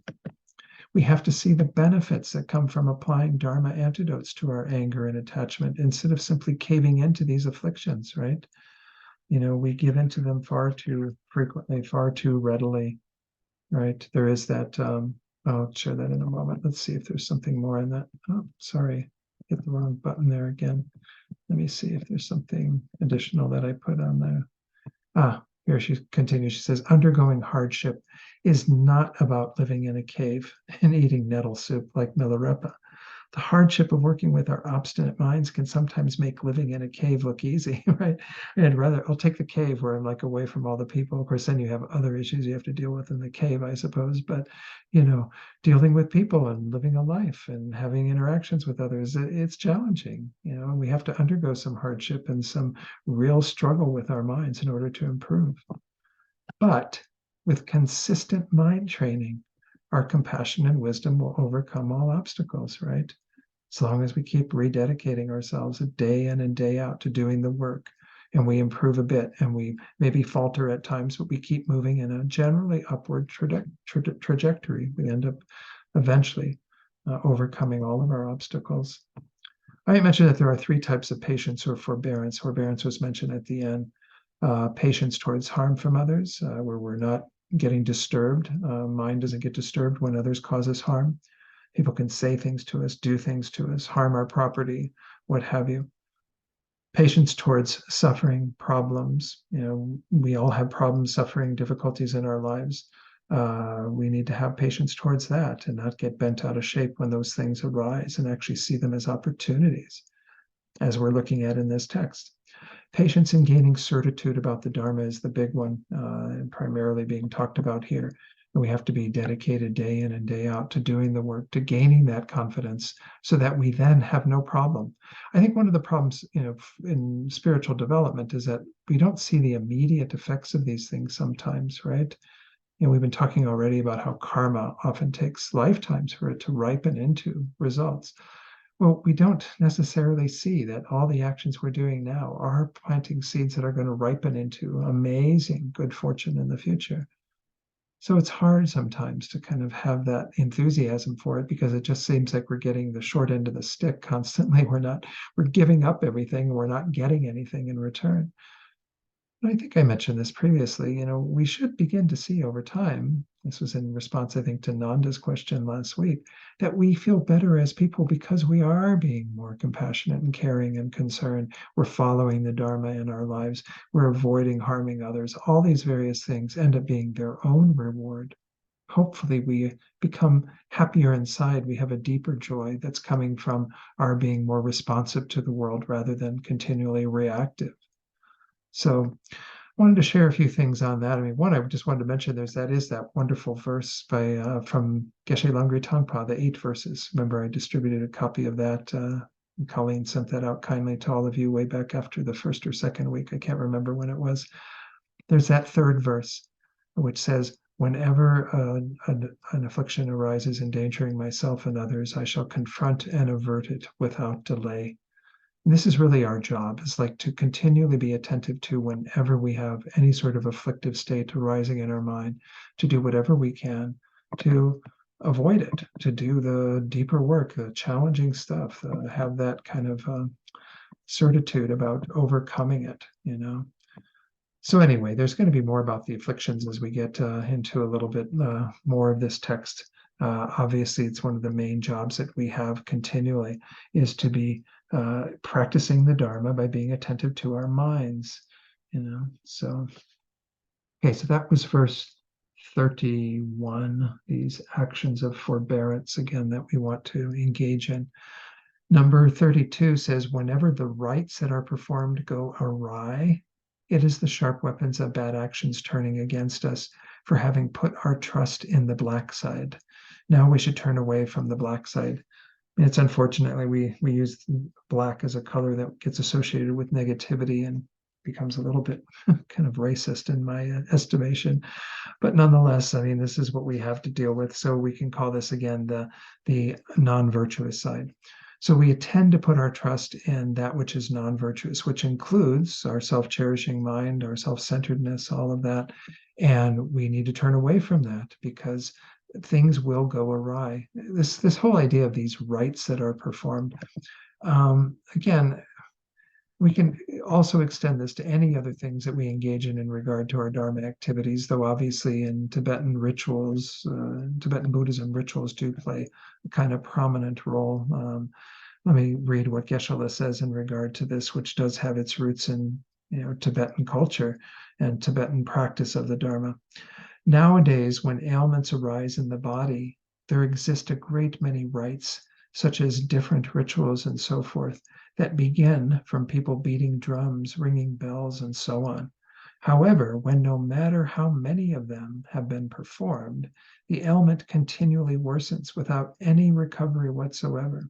We have to see the benefits that come from applying Dharma antidotes to our anger and attachment instead of simply caving into these afflictions, right? We give into them far too frequently, far too readily, right? There is that, I'll share that in a moment. Let's see if there's something more in that. Oh, sorry, hit the wrong button there again. Let me see if there's something additional that I put on there. Here she continues. She says, undergoing hardship is not about living in a cave and eating nettle soup like Milarepa. The hardship of working with our obstinate minds can sometimes make living in a cave look easy, right? And rather, I'll take the cave where I'm like away from all the people. Of course, then you have other issues you have to deal with in the cave, I suppose. But, dealing with people and living a life and having interactions with others, it's challenging, and we have to undergo some hardship and some real struggle with our minds in order to improve. But with consistent mind training, our compassion and wisdom will overcome all obstacles, right? As long as we keep rededicating ourselves day in and day out to doing the work, and we improve a bit, and we maybe falter at times, but we keep moving in a generally upward trajectory, we end up eventually overcoming all of our obstacles. I mentioned that there are three types of patience or forbearance. Forbearance was mentioned at the end. Patience towards harm from others, where we're not getting disturbed. Mind doesn't get disturbed when others cause us harm. People can say things to us, do things to us, harm our property, what have you. Patience towards suffering, problems. We all have problems, suffering, difficulties in our lives. We need to have patience towards that and not get bent out of shape when those things arise and actually see them as opportunities, as we're looking at in this text. Patience in gaining certitude about the Dharma is the big one, and primarily being talked about here. And we have to be dedicated day in and day out to doing the work, to gaining that confidence so that we then have no problem. I think one of the problems, in spiritual development is that we don't see the immediate effects of these things sometimes, right? we've been talking already about how karma often takes lifetimes for it to ripen into results. Well, we don't necessarily see that all the actions we're doing now are planting seeds that are going to ripen into amazing good fortune in the future. So it's hard sometimes to kind of have that enthusiasm for it because it just seems like we're getting the short end of the stick constantly. We're giving up everything. We're not getting anything in return. I think I mentioned this previously. We should begin to see over time, this was in response, I think, to Nanda's question last week, that we feel better as people because we are being more compassionate and caring and concerned. We're following the Dharma in our lives. We're avoiding harming others. All these various things end up being their own reward. Hopefully, we become happier inside. We have a deeper joy that's coming from our being more responsive to the world rather than continually reactive. So I wanted to share a few things on that. I mean, one, I just wanted to mention that wonderful verse by from Geshe Langri Tangpa, the 8 verses. Remember, I distributed a copy of that. Colleen sent that out kindly to all of you way back after the first or second week. I can't remember when it was. There's that 3rd verse, which says, "Whenever an affliction arises endangering myself and others, I shall confront and avert it without delay." This is really our job, is like to continually be attentive to whenever we have any sort of afflictive state arising in our mind, to do whatever we can to avoid it, to do the deeper work, the challenging stuff, have that kind of certitude about overcoming it. So anyway, there's going to be more about the afflictions as we get into a little bit more of this text. Obviously, it's one of the main jobs that we have continually is to be practicing the Dharma by being attentive to our minds. So okay, so that was verse 31. These actions of forbearance again that we want to engage in. Number 32 says, "Whenever the rites that are performed go awry, it is the sharp weapons of bad actions turning against us for having put our trust in the black side. Now we should turn away from the black side." It's unfortunately we use black as a color that gets associated with negativity and becomes a little bit kind of racist in my estimation. But nonetheless, I mean, this is what we have to deal with. So we can call this again the non-virtuous side. So we tend to put our trust in that which is non-virtuous, which includes our self-cherishing mind, our self-centeredness, all of that. And we need to turn away from that because things will go awry. This whole idea of these rites that are performed, again, we can also extend this to any other things that we engage in regard to our Dharma activities, though obviously in Tibetan rituals, Tibetan Buddhism rituals do play a kind of prominent role. Let me read what Geshe-la says in regard to this, which does have its roots in Tibetan culture and Tibetan practice of the Dharma. "Nowadays, when ailments arise in the body, there exist a great many rites, such as different rituals and so forth, that begin from people beating drums, ringing bells, and so on. However, when no matter how many of them have been performed, the ailment continually worsens without any recovery whatsoever.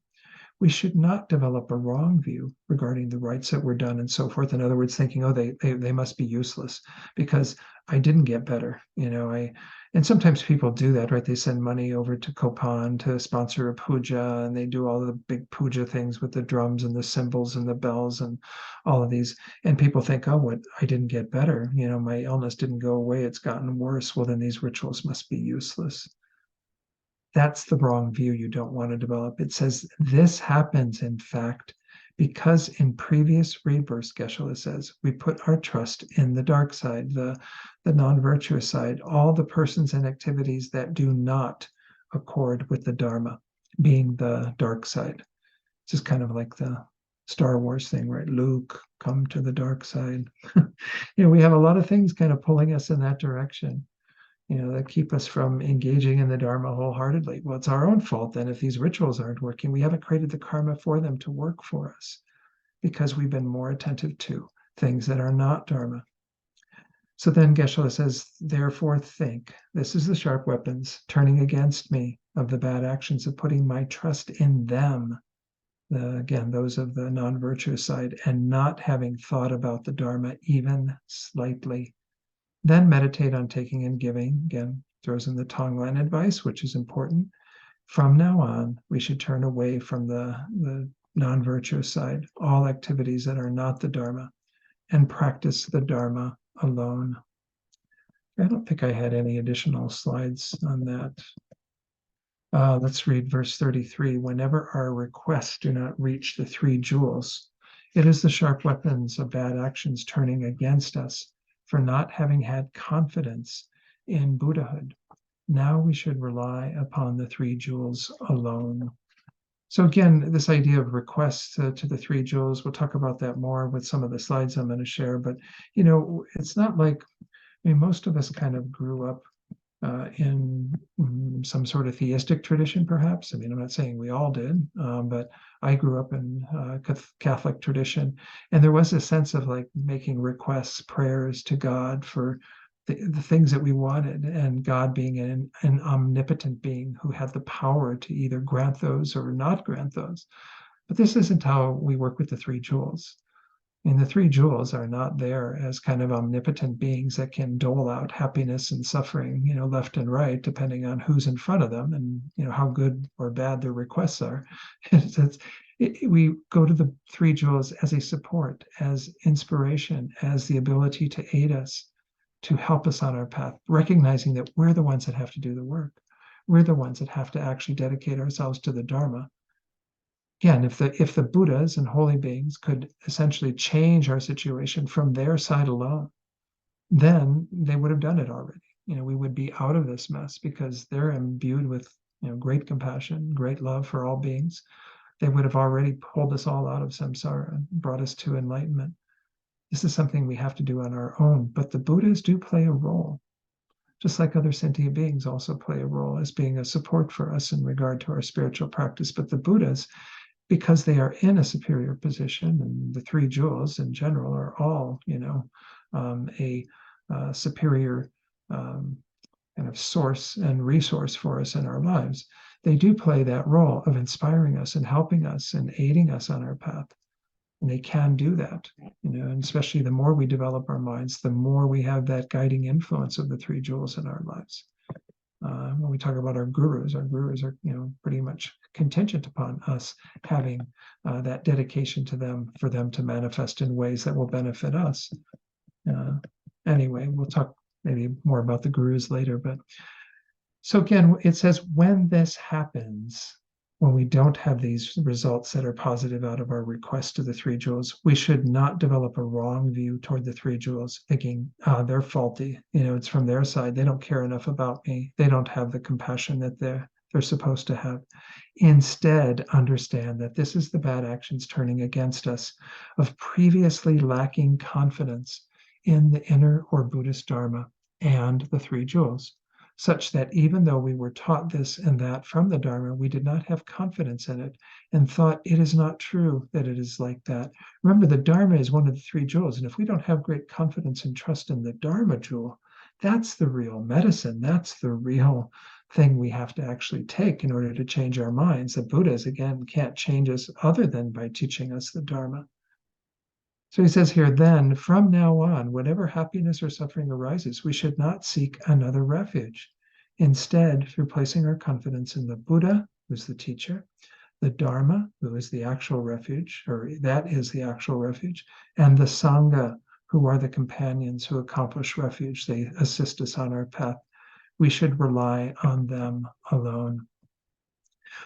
We should not develop a wrong view regarding the rites that were done and so forth. In other words, thinking, oh, they must be useless because I didn't get better. And sometimes people do that, right? They send money over to Kopan to sponsor a puja, and they do all the big puja things with the drums and the cymbals and the bells and all of these. And people think, oh, what? I didn't get better. My illness didn't go away. It's gotten worse. Well, then these rituals must be useless. That's the wrong view you don't want to develop. It says this happens, in fact, because in previous rebirths, Geshe-la says, we put our trust in the dark side, the non-virtuous side, all the persons and activities that do not accord with the Dharma, being the dark side. It's just kind of like the Star Wars thing, right? Luke, come to the dark side. We have a lot of things kind of pulling us in that direction. That keep us from engaging in the Dharma wholeheartedly. Well, it's our own fault then if these rituals aren't working. We haven't created the karma for them to work for us because we've been more attentive to things that are not Dharma. So then Geshe-la says, therefore think, this is the sharp weapons, turning against me of the bad actions of putting my trust in them, again, those of the non-virtuous side, and not having thought about the Dharma even slightly. Then meditate on taking and giving. Again, throws in the Tonglen advice, which is important. From now on, we should turn away from the non-virtuous side, all activities that are not the Dharma, and practice the Dharma alone. I don't think I had any additional slides on that. Let's read verse 33. Whenever our requests do not reach the three jewels, it is the sharp weapons of bad actions turning against us for not having had confidence in Buddhahood. Now we should rely upon the three jewels alone. So again, this idea of requests to the three jewels, we'll talk about that more with some of the slides I'm going to share. But, it's not like, most of us kind of grew up in some sort of theistic tradition, perhaps. I'm not saying we all did, but I grew up in Catholic tradition, and there was a sense of like making requests, prayers to God for the things that we wanted, and God being an omnipotent being who had the power to either grant those or not grant those. But this isn't how we work with the three jewels. The three jewels are not there as kind of omnipotent beings that can dole out happiness and suffering, left and right, depending on who's in front of them and, how good or bad their requests are. We go to the three jewels as a support, as inspiration, as the ability to aid us, to help us on our path, recognizing that we're the ones that have to do the work. We're the ones that have to actually dedicate ourselves to the Dharma. Again, if the Buddhas and holy beings could essentially change our situation from their side alone, then they would have done it already. We would be out of this mess because they're imbued with great compassion, great love for all beings. They would have already pulled us all out of samsara and brought us to enlightenment. This is something we have to do on our own, but the Buddhas do play a role, just like other sentient beings also play a role as being a support for us in regard to our spiritual practice. But the Buddhas, because they are in a superior position, and the three jewels in general are all, a superior kind of source and resource for us in our lives. They do play that role of inspiring us and helping us and aiding us on our path. And they can do that, and especially the more we develop our minds, the more we have that guiding influence of the three jewels in our lives. When we talk about our gurus are, pretty much contingent upon us having that dedication to them for them to manifest in ways that will benefit us. Anyway, we'll talk maybe more about the gurus later. But so again, it says when this happens, when we don't have these results that are positive out of our request to the three jewels, we should not develop a wrong view toward the three jewels, thinking they're faulty. It's from their side. They don't care enough about me. They don't have the compassion that they're supposed to have. Instead, understand that this is the bad actions turning against us of previously lacking confidence in the inner or Buddhist Dharma and the three jewels, such that even though we were taught this and that from the Dharma, we did not have confidence in it and thought it is not true that it is like that. Remember, the Dharma is one of the three jewels. And if we don't have great confidence and trust in the Dharma jewel, that's the real medicine. That's the real thing we have to actually take in order to change our minds. The Buddhas, again, can't change us other than by teaching us the Dharma. So he says here, then from now on, whenever happiness or suffering arises, we should not seek another refuge. Instead, through placing our confidence in the Buddha, who's the teacher, the Dharma, who is the actual refuge, or that is the actual refuge, and the Sangha, who are the companions who accomplish refuge. They assist us on our path. We should rely on them alone.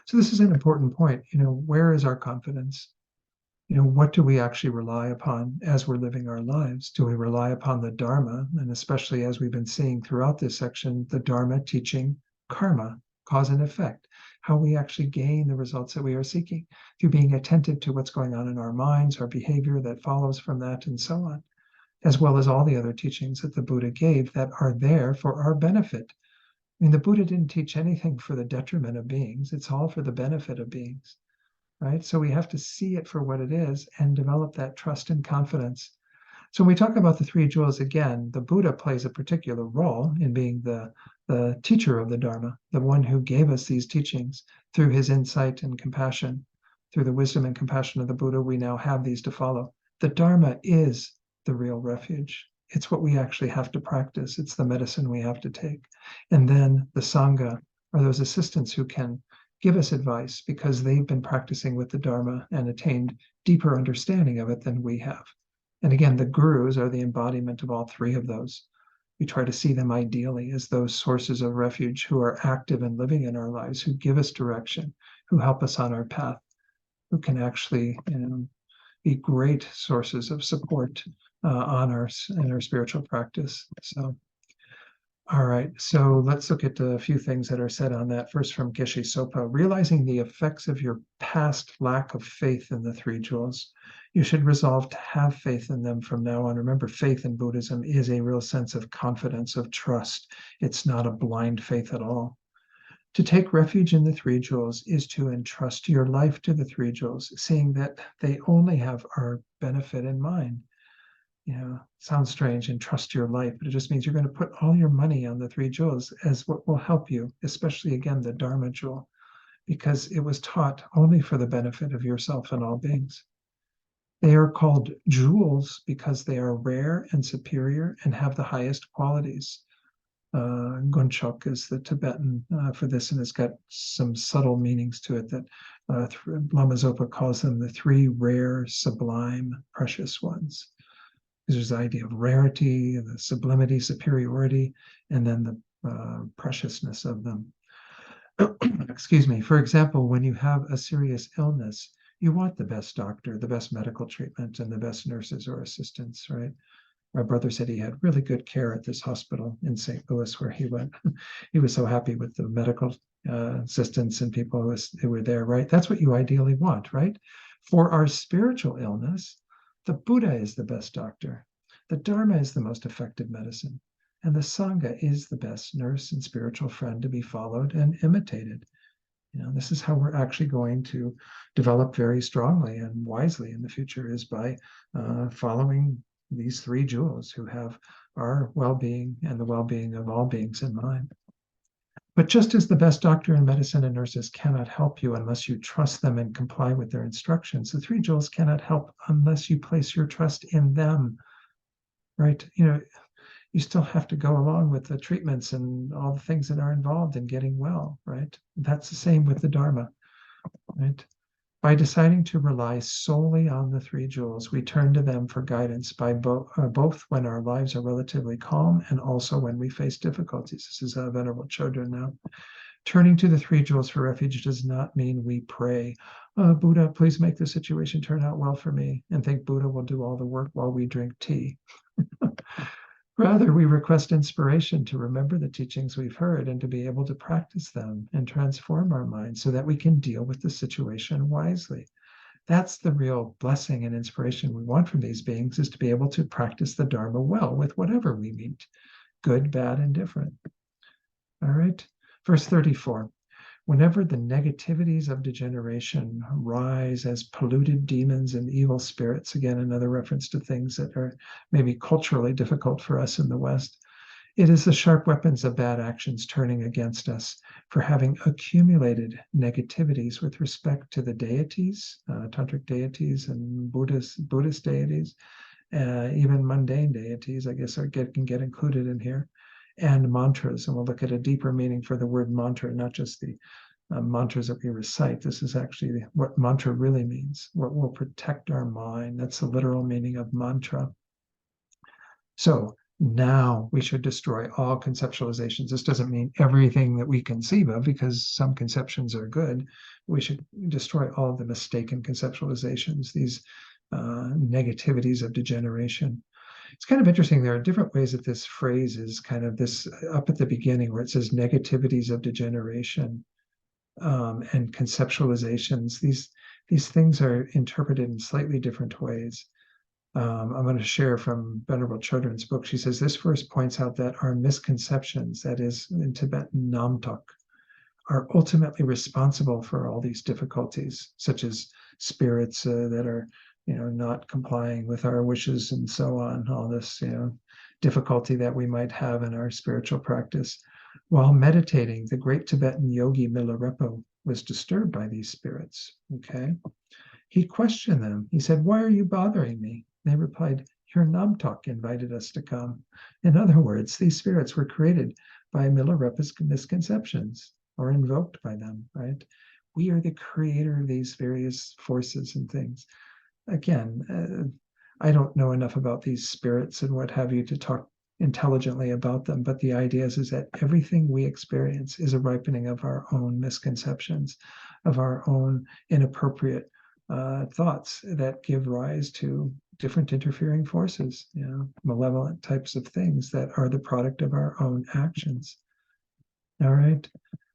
So this is an important point. Where is our confidence? What do we actually rely upon as we're living our lives? Do we rely upon the Dharma? And especially as we've been seeing throughout this section, the Dharma teaching karma, cause and effect, how we actually gain the results that we are seeking through being attentive to what's going on in our minds, our behavior that follows from that, and so on, as well as all the other teachings that the Buddha gave that are there for our benefit. The Buddha didn't teach anything for the detriment of beings. It's all for the benefit of beings. Right? So we have to see it for what it is and develop that trust and confidence. So when we talk about the three jewels, again, the Buddha plays a particular role in being the teacher of the Dharma, the one who gave us these teachings through his insight and compassion. Through the wisdom and compassion of the Buddha, we now have these to follow. The Dharma is the real refuge. It's what we actually have to practice. It's the medicine we have to take. And then the Sangha are those assistants who can give us advice because they've been practicing with the Dharma and attained deeper understanding of it than we have. And again, the gurus are the embodiment of all three of those. We try to see them ideally as those sources of refuge who are active and living in our lives, who give us direction, who help us on our path, who can actually be great sources of support on in our spiritual practice. So, all right, so let's look at a few things that are said on that. First, from Geshe Sopa: realizing the effects of your past lack of faith in the three jewels, you should resolve to have faith in them from now on. Remember, faith in Buddhism is a real sense of confidence, of trust. It's not a blind faith at all. To take refuge in the three jewels is to entrust your life to the three jewels, seeing that they only have our benefit in mind. Sounds strange, and trust your life, but it just means you're going to put all your money on the three jewels as what will help you, especially again, the Dharma jewel, because it was taught only for the benefit of yourself and all beings. They are called jewels because they are rare and superior and have the highest qualities. Gunchok is the Tibetan for this, and it's got some subtle meanings to it that Lama Zopa calls them the three rare, sublime, precious ones. There's the idea of rarity, the sublimity, superiority, and then the preciousness of them. Excuse me. For example, when you have a serious illness, you want the best doctor, the best medical treatment, and the best nurses or assistants, right? My brother said he had really good care at this hospital in St. Louis where he went. He was so happy with the medical assistants and people who were there, right? That's what you ideally want, right? For our spiritual illness, the Buddha is the best doctor. The Dharma is the most effective medicine. And the Sangha is the best nurse and spiritual friend to be followed and imitated. This is how we're actually going to develop very strongly and wisely in the future, is by following these three jewels who have our well-being and the well-being of all beings in mind. But just as the best doctor and medicine and nurses cannot help you unless you trust them and comply with their instructions, the three jewels cannot help unless you place your trust in them, right? You still have to go along with the treatments and all the things that are involved in getting well, right? That's the same with the Dharma, right? By deciding to rely solely on the three jewels, we turn to them for guidance by both when our lives are relatively calm and also when we face difficulties. This is Venerable Chodron now. Turning to the three jewels for refuge does not mean we pray, Buddha, please make the situation turn out well for me, and think Buddha will do all the work while we drink tea. Rather, we request inspiration to remember the teachings we've heard and to be able to practice them and transform our minds so that we can deal with the situation wisely. That's the real blessing and inspiration we want from these beings, is to be able to practice the Dharma well with whatever we meet, good, bad, and different. All right, verse 34. Whenever the negativities of degeneration rise as polluted demons and evil spirits, again, another reference to things that are maybe culturally difficult for us in the West, it is the sharp weapons of bad actions turning against us for having accumulated negativities with respect to the deities, tantric deities and Buddhist deities, even mundane deities, I guess, can get included in here, and mantras. And we'll look at a deeper meaning for the word mantra, not just the mantras that we recite. This is actually what mantra really means, what will protect our mind. That's the literal meaning of mantra. So now we should destroy all conceptualizations. This doesn't mean everything that we conceive of, because some conceptions are good. We should destroy all of the mistaken conceptualizations, these negativities of degeneration. It's kind of interesting. There are different ways that this phrase is kind of this up at the beginning, where it says negativities of degeneration and conceptualizations. These things are interpreted in slightly different ways. I'm going to share from Venerable Chodron's book. She says this verse points out that our misconceptions, that is in Tibetan Namtok, are ultimately responsible for all these difficulties, such as spirits that are not complying with our wishes and so on, all this difficulty that we might have in our spiritual practice. While meditating, the great Tibetan yogi Milarepa was disturbed by these spirits. Okay, he questioned them. He said, "Why are you bothering me?" They replied, Namtok invited us to come. In other words, these spirits were created by Milarepa's misconceptions or invoked by them, right? We are the creator of these various forces and things. Again, I don't know enough about these spirits and what have you to talk intelligently about them, but the idea is that everything we experience is a ripening of our own misconceptions, of our own inappropriate thoughts that give rise to different interfering forces, malevolent types of things that are the product of our own actions. All right.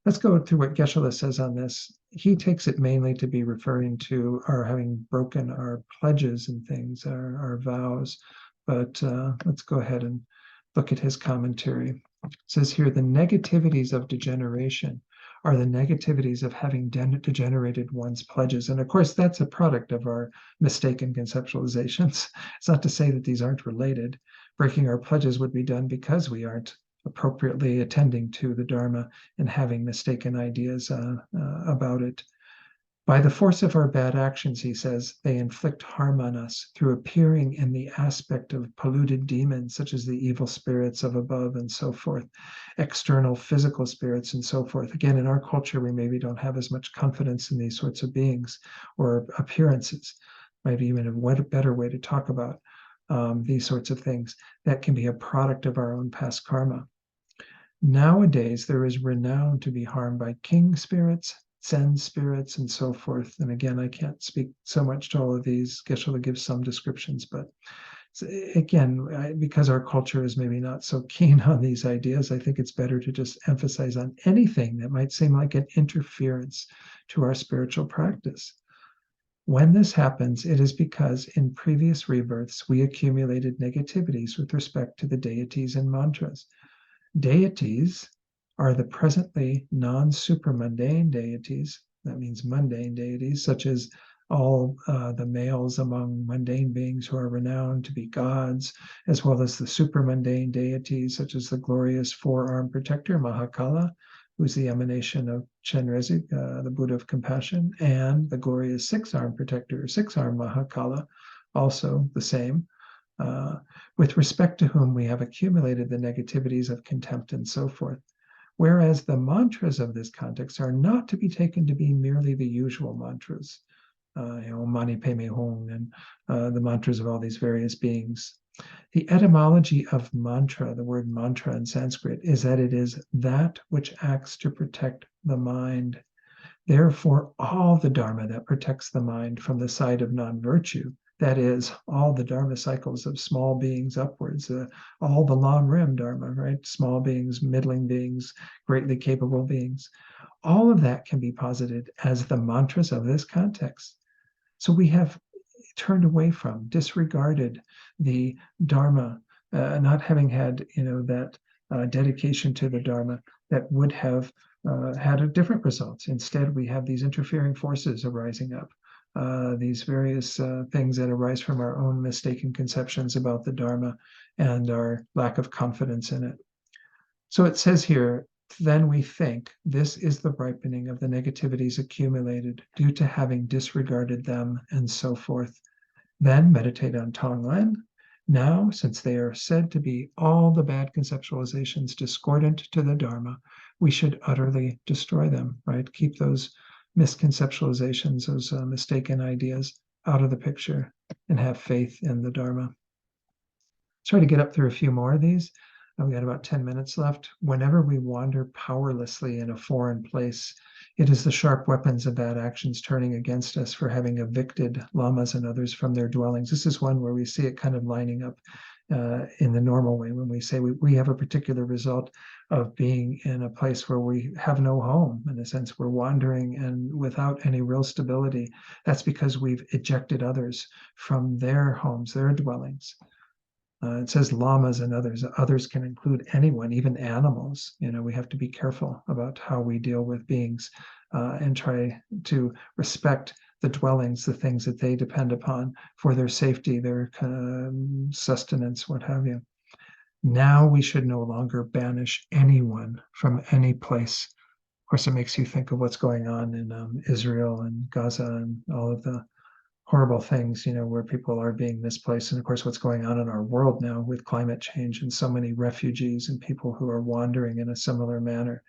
Let's go through what Geshe-la says on this. He takes it mainly to be referring to our having broken our pledges and things, our vows. But let's go ahead and look at his commentary. It says here, the negativities of degeneration are the negativities of having degenerated one's pledges. And of course, that's a product of our mistaken conceptualizations. It's not to say that these aren't related. Breaking our pledges would be done because we aren't appropriately attending to the Dharma and having mistaken ideas about it. By the force of our bad actions, he says, they inflict harm on us through appearing in the aspect of polluted demons, such as the evil spirits of above and so forth, external physical spirits and so forth. Again, in our culture, we maybe don't have as much confidence in these sorts of beings or appearances. Might be even a better way to talk about these sorts of things. That can be a product of our own past karma. Nowadays, there is renown to be harmed by king spirits, Zen spirits, and so forth. And again, I can't speak so much to all of these. Geshe-la gives some descriptions, but again, because our culture is maybe not so keen on these ideas, I think it's better to just emphasize on anything that might seem like an interference to our spiritual practice. When this happens, it is because in previous rebirths, we accumulated negativities with respect to the deities and mantras. Deities are the presently non-supramundane deities, that means mundane deities, such as all the males among mundane beings who are renowned to be gods, as well as the supramundane deities, such as the glorious four-armed protector, Mahakala, who's the emanation of Chenrezig, the Buddha of compassion, and the glorious six-armed protector, six-armed Mahakala, also the same. With respect to whom we have accumulated the negativities of contempt and so forth. Whereas the mantras of this context are not to be taken to be merely the usual mantras, Mani Padme Hum, and the mantras of all these various beings. The etymology of mantra, the word mantra in Sanskrit, is that it is that which acts to protect the mind. Therefore, all the Dharma that protects the mind from the side of non-virtue, that is, all the Dharma cycles of small beings upwards, all the long rim Dharma, right? Small beings, middling beings, greatly capable beings. All of that can be posited as the mantras of this context. So we have turned away from, disregarded the Dharma, not having had, that dedication to the Dharma that would have had a different result. Instead, we have these interfering forces arising up. These various things that arise from our own mistaken conceptions about the Dharma and our lack of confidence in it. So it says here, then we think this is the ripening of the negativities accumulated due to having disregarded them and so forth. Then meditate on Tonglen. Now, since they are said to be all the bad conceptualizations discordant to the Dharma, we should utterly destroy them, right? Keep those misconceptualizations, those mistaken ideas out of the picture and have faith in the Dharma. Try to get up through a few more of these. We got about 10 minutes left. Whenever we wander powerlessly in a foreign place, it is the sharp weapons of bad actions turning against us for having evicted lamas and others from their dwellings. This is one where we see it kind of lining up in the normal way when we say we have a particular result of being in a place where we have no home. In a sense, we're wandering and without any real stability. That's because we've ejected others from their homes, their dwellings. It says lamas and others. Others can include anyone, even animals. We have to be careful about how we deal with beings and try to respect the dwellings, the things that they depend upon for their safety, their sustenance, what have you. Now we should no longer banish anyone from any place. Of course, it makes you think of what's going on in Israel and Gaza and all of the horrible things, where people are being misplaced. And of course, what's going on in our world now with climate change and so many refugees and people who are wandering in a similar manner.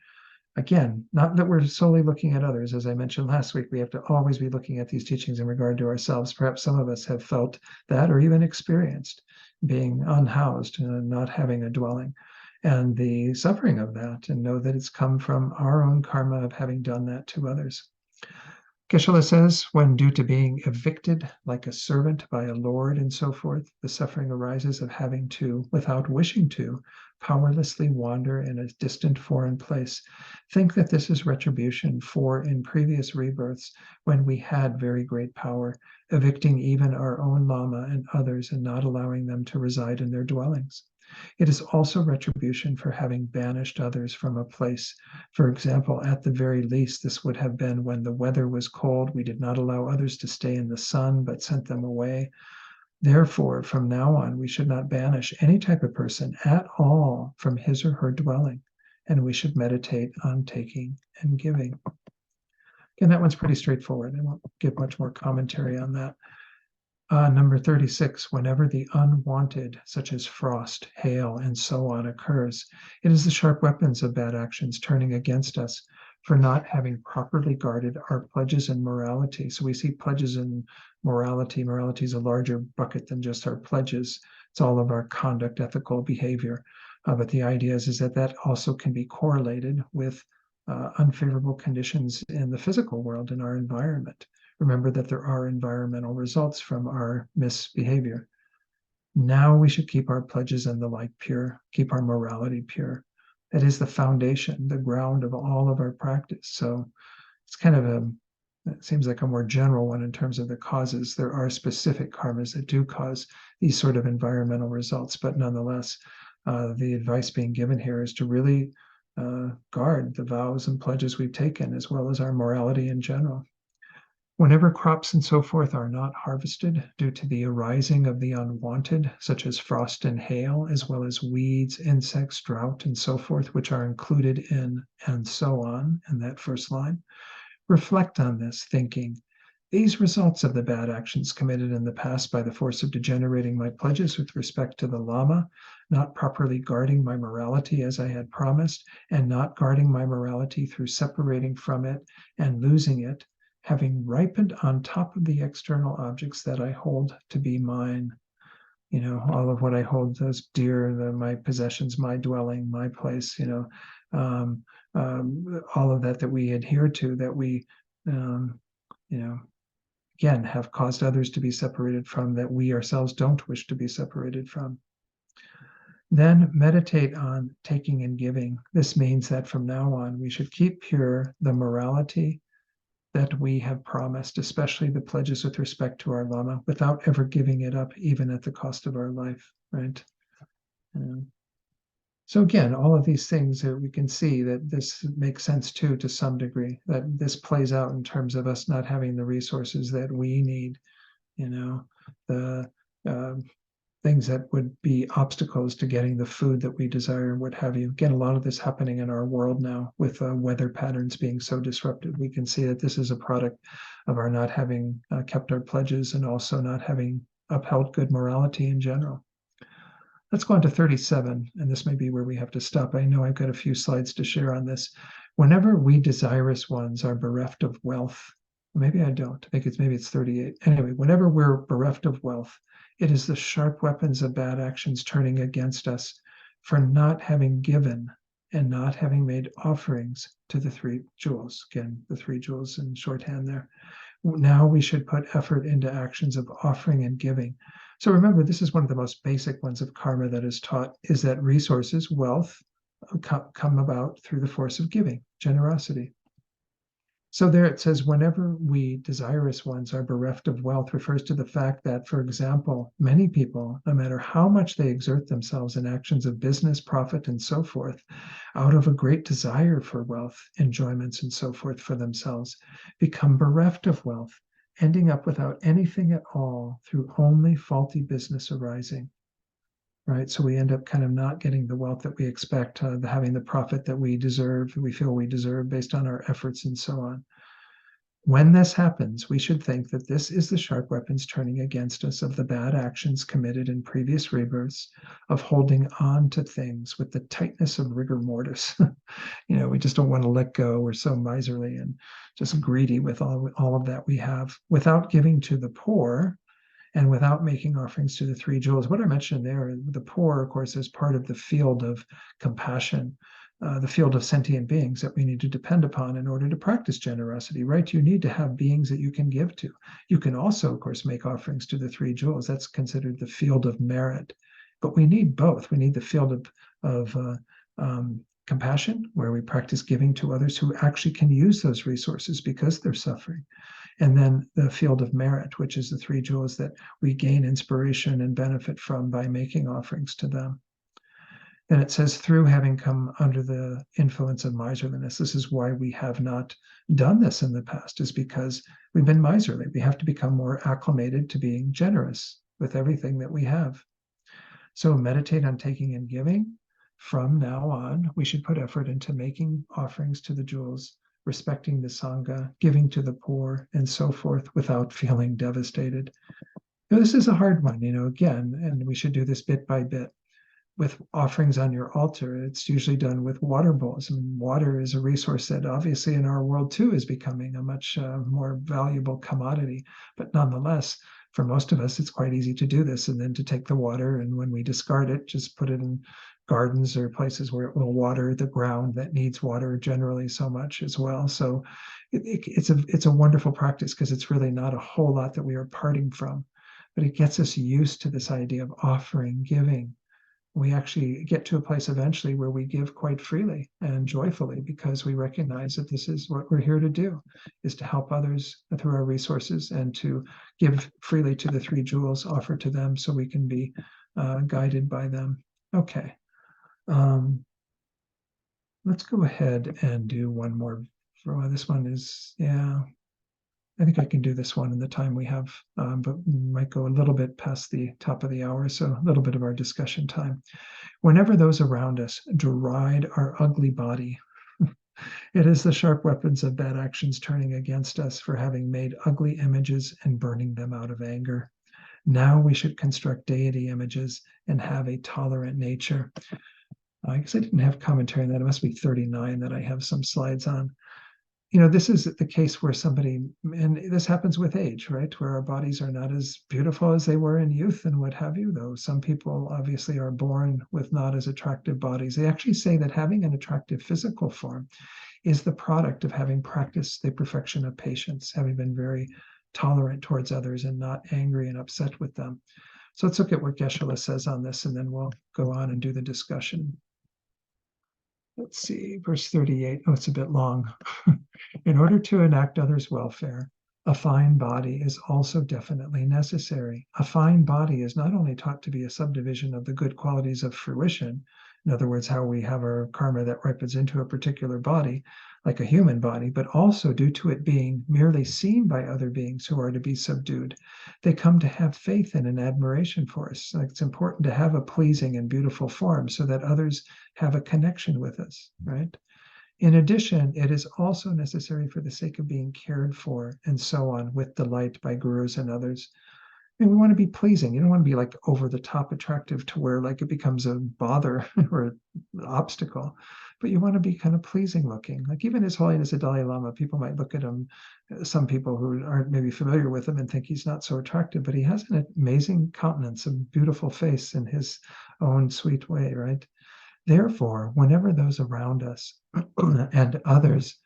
Again, not that we're solely looking at others. As I mentioned last week, we have to always be looking at these teachings in regard to ourselves. Perhaps some of us have felt that or even experienced being unhoused and not having a dwelling and the suffering of that, and know that it's come from our own karma of having done that to others. Geshe-la says, when due to being evicted like a servant by a lord and so forth, the suffering arises of having to, without wishing to, powerlessly wander in a distant foreign place. Think that this is retribution for in previous rebirths when we had very great power, evicting even our own Lama and others and not allowing them to reside in their dwellings. It is also retribution for having banished others from a place. For example, at the very least, this would have been when the weather was cold. We did not allow others to stay in the sun, but sent them away. Therefore, from now on, we should not banish any type of person at all from his or her dwelling, and we should meditate on taking and giving. Again, that one's pretty straightforward. I won't give much more commentary on that. Number 36, whenever the unwanted, such as frost, hail, and so on, occurs, it is the sharp weapons of bad actions turning against us for not having properly guarded our pledges and morality. So we see pledges and morality. Morality is a larger bucket than just our pledges. It's all of our conduct, ethical behavior. But the idea is that that also can be correlated with unfavorable conditions in the physical world, in our environment. Remember that there are environmental results from our misbehavior. Now we should keep our pledges and the like pure, keep our morality pure. That is the foundation, the ground of all of our practice. So it's kind of it seems like a more general one in terms of the causes. There are specific karmas that do cause these sort of environmental results, but nonetheless, the advice being given here is to really guard the vows and pledges we've taken, as well as our morality in general. Whenever crops and so forth are not harvested due to the arising of the unwanted, such as frost and hail, as well as weeds, insects, drought, and so forth, which are included in and so on in that first line, reflect on this, thinking, these results of the bad actions committed in the past by the force of degenerating my pledges with respect to the Lama, not properly guarding my morality as I had promised, and not guarding my morality through separating from it and losing it, having ripened on top of the external objects that I hold to be mine. All of what I hold as dear, my possessions, my dwelling, my place, all of that we adhere to, that we, again, have caused others to be separated from, that we ourselves don't wish to be separated from. Then meditate on taking and giving. This means that from now on, we should keep pure the morality that we have promised, especially the pledges with respect to our Lama, without ever giving it up, even at the cost of our life, right? So again, all of these things that we can see that this makes sense too, to some degree, that this plays out in terms of us not having the resources that we need, the things that would be obstacles to getting the food that we desire and what have you. Again, a lot of this happening in our world now with weather patterns being so disrupted. We can see that this is a product of our not having kept our pledges and also not having upheld good morality in general. Let's go on to 37, and this may be where we have to stop. I know I've got a few slides to share on this. Whenever we desirous ones are bereft of wealth, maybe I don't, maybe it's 38. Anyway, whenever we're bereft of wealth, it is the sharp weapons of bad actions turning against us for not having given and not having made offerings to the three jewels. Again, the three jewels in shorthand there. Now we should put effort into actions of offering and giving. So remember, this is one of the most basic ones of karma that is taught, is that resources, wealth, come about through the force of giving, generosity. So there it says, whenever we desirous ones are bereft of wealth, refers to the fact that, for example, many people, no matter how much they exert themselves in actions of business, profit, and so forth, out of a great desire for wealth, enjoyments, and so forth for themselves, become bereft of wealth, ending up without anything at all through only faulty business arising. Right, so we end up kind of not getting the wealth that we expect, having the profit that we deserve, we feel we deserve based on our efforts and so on. When this happens, we should think that this is the sharp weapons turning against us of the bad actions committed in previous rebirths, of holding on to things with the tightness of rigor mortis. We just don't want to let go. We're so miserly and just greedy with all of that we have without giving to the poor and without making offerings to the three jewels. What I mentioned there, the poor, of course, is part of the field of compassion, the field of sentient beings that we need to depend upon in order to practice generosity, right? You need to have beings that you can give to. You can also, of course, make offerings to the three jewels. That's considered the field of merit. But we need both. We need the field of compassion, where we practice giving to others who actually can use those resources because they're suffering. And then the field of merit, which is the three jewels that we gain inspiration and benefit from by making offerings to them. And it says, through having come under the influence of miserliness, this is why we have not done this in the past, is because we've been miserly. We have to become more acclimated to being generous with everything that we have. So meditate on taking and giving. From now on, we should put effort into making offerings to the jewels, respecting the Sangha, giving to the poor, and so forth without feeling devastated. This is a hard one, again, and we should do this bit by bit. With offerings on your altar, it's usually done with water bowls. And water is a resource that obviously in our world too is becoming a much more valuable commodity. But nonetheless, for most of us, it's quite easy to do this and then to take the water, and when we discard it, just put it in gardens or places where it will water the ground that needs water generally so much as well. So it's a wonderful practice because it's really not a whole lot that we are parting from, but it gets us used to this idea of offering, giving. We actually get to a place eventually where we give quite freely and joyfully because we recognize that this is what we're here to do, is to help others through our resources and to give freely to the three jewels offered to them so we can be guided by them. Okay. Let's go ahead and do one more. This one is, I think I can do this one in the time we have, but we might go a little bit past the top of the hour, so a little bit of our discussion time. Whenever those around us deride our ugly body, it is the sharp weapons of bad actions turning against us for having made ugly images and burning them out of anger. Now we should construct deity images and have a tolerant nature. I guess I didn't have commentary on that. It must be 39 that I have some slides on. This is the case where somebody, and this happens with age, right? Where our bodies are not as beautiful as they were in youth and what have you, though some people obviously are born with not as attractive bodies. They actually say that having an attractive physical form is the product of having practiced the perfection of patience, having been very tolerant towards others and not angry and upset with them. So let's look at what Geshe-la says on this, and then we'll go on and do the discussion. Let's see, verse 38. Oh, it's a bit long. In order to enact others' welfare, a fine body is also definitely necessary. A fine body is not only taught to be a subdivision of the good qualities of fruition, in other words, how we have our karma that ripens into a particular body, like a human body, but also due to it being merely seen by other beings who are to be subdued. They come to have faith in and admiration for us. Like, it's important to have a pleasing and beautiful form so that others have a connection with us, right? In addition, it is also necessary for the sake of being cared for and so on with delight by gurus and others. And we want to be pleasing. You don't want to be like over the top attractive to where like it becomes a bother or an obstacle, but you want to be kind of pleasing looking. Like even His Holiness the Dalai Lama, people might look at him, some people who aren't maybe familiar with him and think he's not so attractive, but he has an amazing countenance, a beautiful face in his own sweet way, right? Therefore, whenever those around us and others,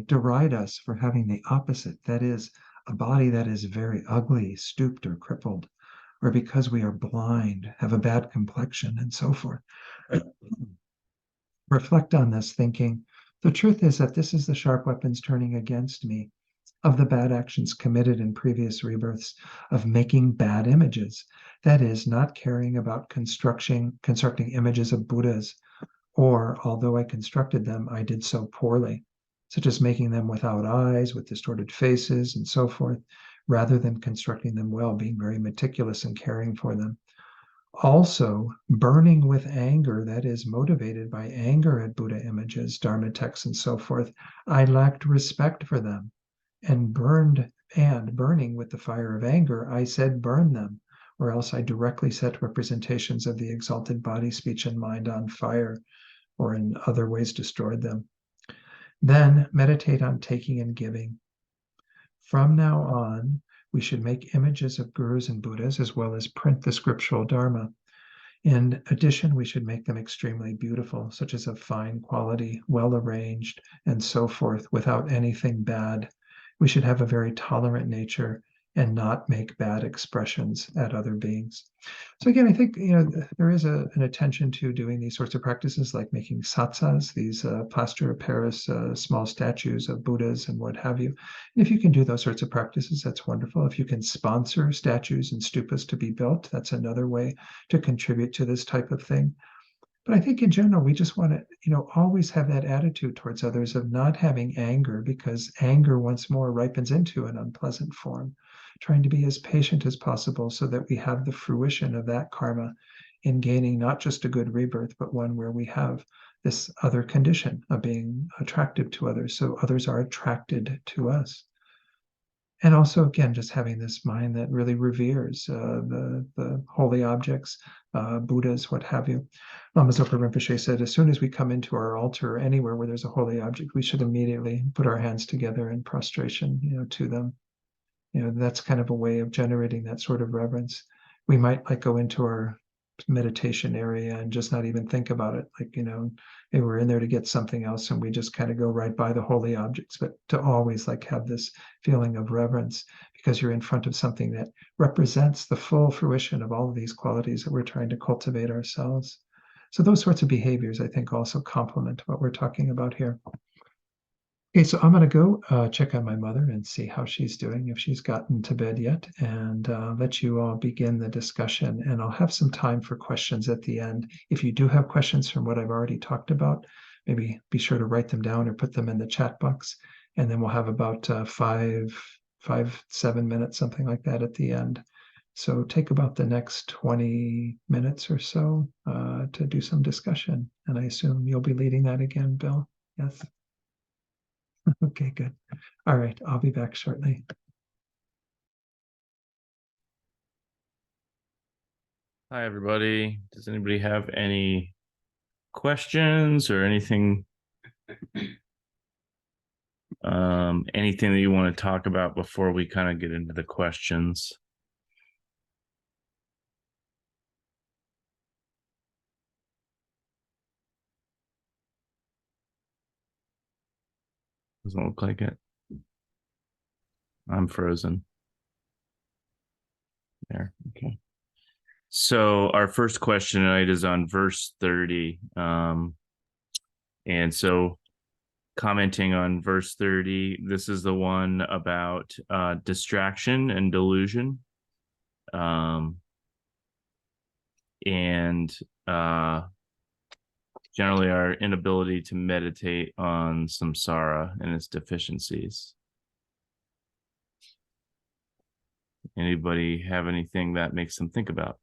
deride us for having the opposite, that is, a body that is very ugly, stooped, or crippled, or because we are blind, have a bad complexion, and so forth. Reflect on this, thinking, the truth is that this is the sharp weapons turning against me, of the bad actions committed in previous rebirths, of making bad images, that is, not caring about constructing images of Buddhas, or although I constructed them, I did so poorly, such as making them without eyes, with distorted faces, and so forth, rather than constructing them well, being very meticulous and caring for them. Also, burning with anger, that is motivated by anger at Buddha images, Dharma texts, and so forth, I lacked respect for them and burning with the fire of anger, I said, burn them, or else I directly set representations of the exalted body, speech, and mind on fire, or in other ways destroyed them. Then meditate on taking and giving. From now on, we should make images of gurus and Buddhas as well as print the scriptural Dharma. In addition, we should make them extremely beautiful, such as of fine quality, well arranged, and so forth, without anything bad. We should have a very tolerant nature and not make bad expressions at other beings. So again, I think there is an attention to doing these sorts of practices, like making satsas, these plaster of Paris small statues of Buddhas and what have you. And if you can do those sorts of practices, that's wonderful. If you can sponsor statues and stupas to be built, that's another way to contribute to this type of thing. But I think in general, we just want to, always have that attitude towards others of not having anger, because anger once more ripens into an unpleasant form. Trying to be as patient as possible so that we have the fruition of that karma in gaining not just a good rebirth, but one where we have this other condition of being attractive to others, so others are attracted to us. And also, again, just having this mind that really reveres the holy objects, Buddhas, what have you. Lama Zopa Rinpoche said, as soon as we come into our altar or anywhere where there's a holy object, we should immediately put our hands together in prostration, to them. That's kind of a way of generating that sort of reverence. We might go into our meditation area and just not even think about it. Maybe we're in there to get something else and we just kind of go right by the holy objects, but to always have this feeling of reverence, because you're in front of something that represents the full fruition of all of these qualities that we're trying to cultivate ourselves. So those sorts of behaviors, I think, also complement what we're talking about here. Okay, so I'm going to go check on my mother and see how she's doing, if she's gotten to bed yet, and let you all begin the discussion. And I'll have some time for questions at the end. If you do have questions from what I've already talked about, maybe be sure to write them down or put them in the chat box. And then we'll have about 7 minutes, something like that at the end. So take about the next 20 minutes or so to do some discussion. And I assume you'll be leading that again, Bill? Yes. Okay, good. All right, I'll be back shortly. Hi, everybody. Does anybody have any questions or anything anything that you want to talk about before we kind of get into the questions? Doesn't look like it. I'm frozen. There. Okay. So our first question tonight is on verse 30. And so commenting on verse 30, this is the one about distraction and delusion. And generally our inability to meditate on samsara and its deficiencies. Anybody have anything that makes them think about?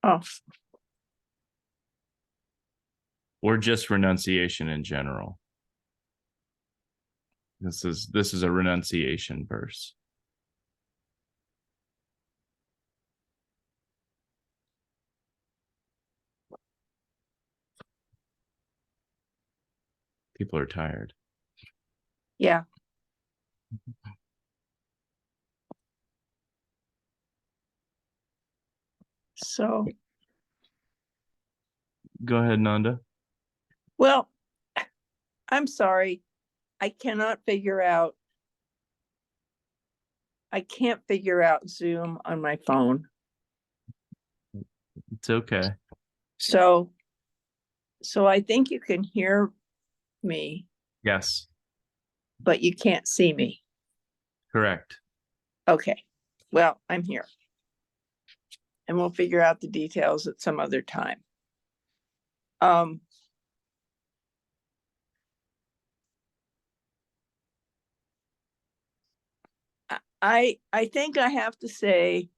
Oh, Or just renunciation in general? This is a renunciation verse. People are tired. yeah. So, Go ahead, Nanda. well, I'm sorry. I can't figure out Zoom on my phone. It's okay. So I think you can hear me, Yes, but you can't see me. correct. Okay. Well, I'm here. And we'll figure out the details at some other time. I think I have to say,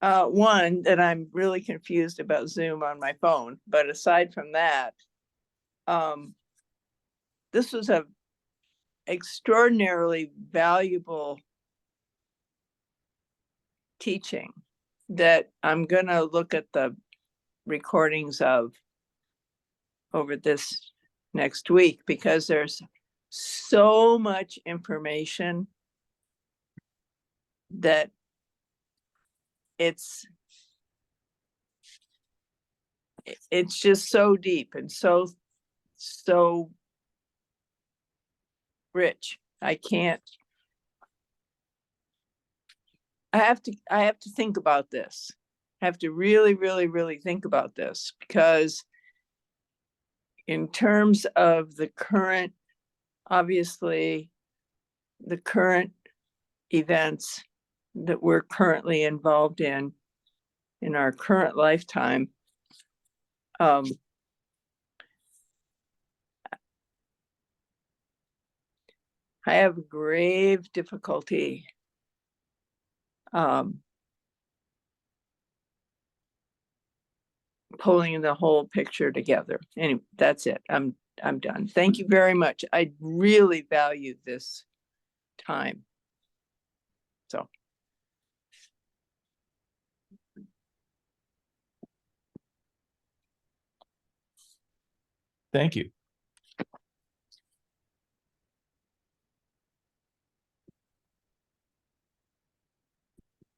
one, that I'm really confused about Zoom on my phone, but aside from that, this was a extraordinarily valuable teaching that I'm gonna look at the recordings of over this next week, because there's so much information that it's just so deep and so rich. I have to think about this. I have to really think about this, because in terms of the current, obviously, the current events that we're currently involved in our current lifetime, I have grave difficulty pulling the whole picture together. Anyway, that's it. I'm done. Thank you very much. I really value this time. So. Thank you.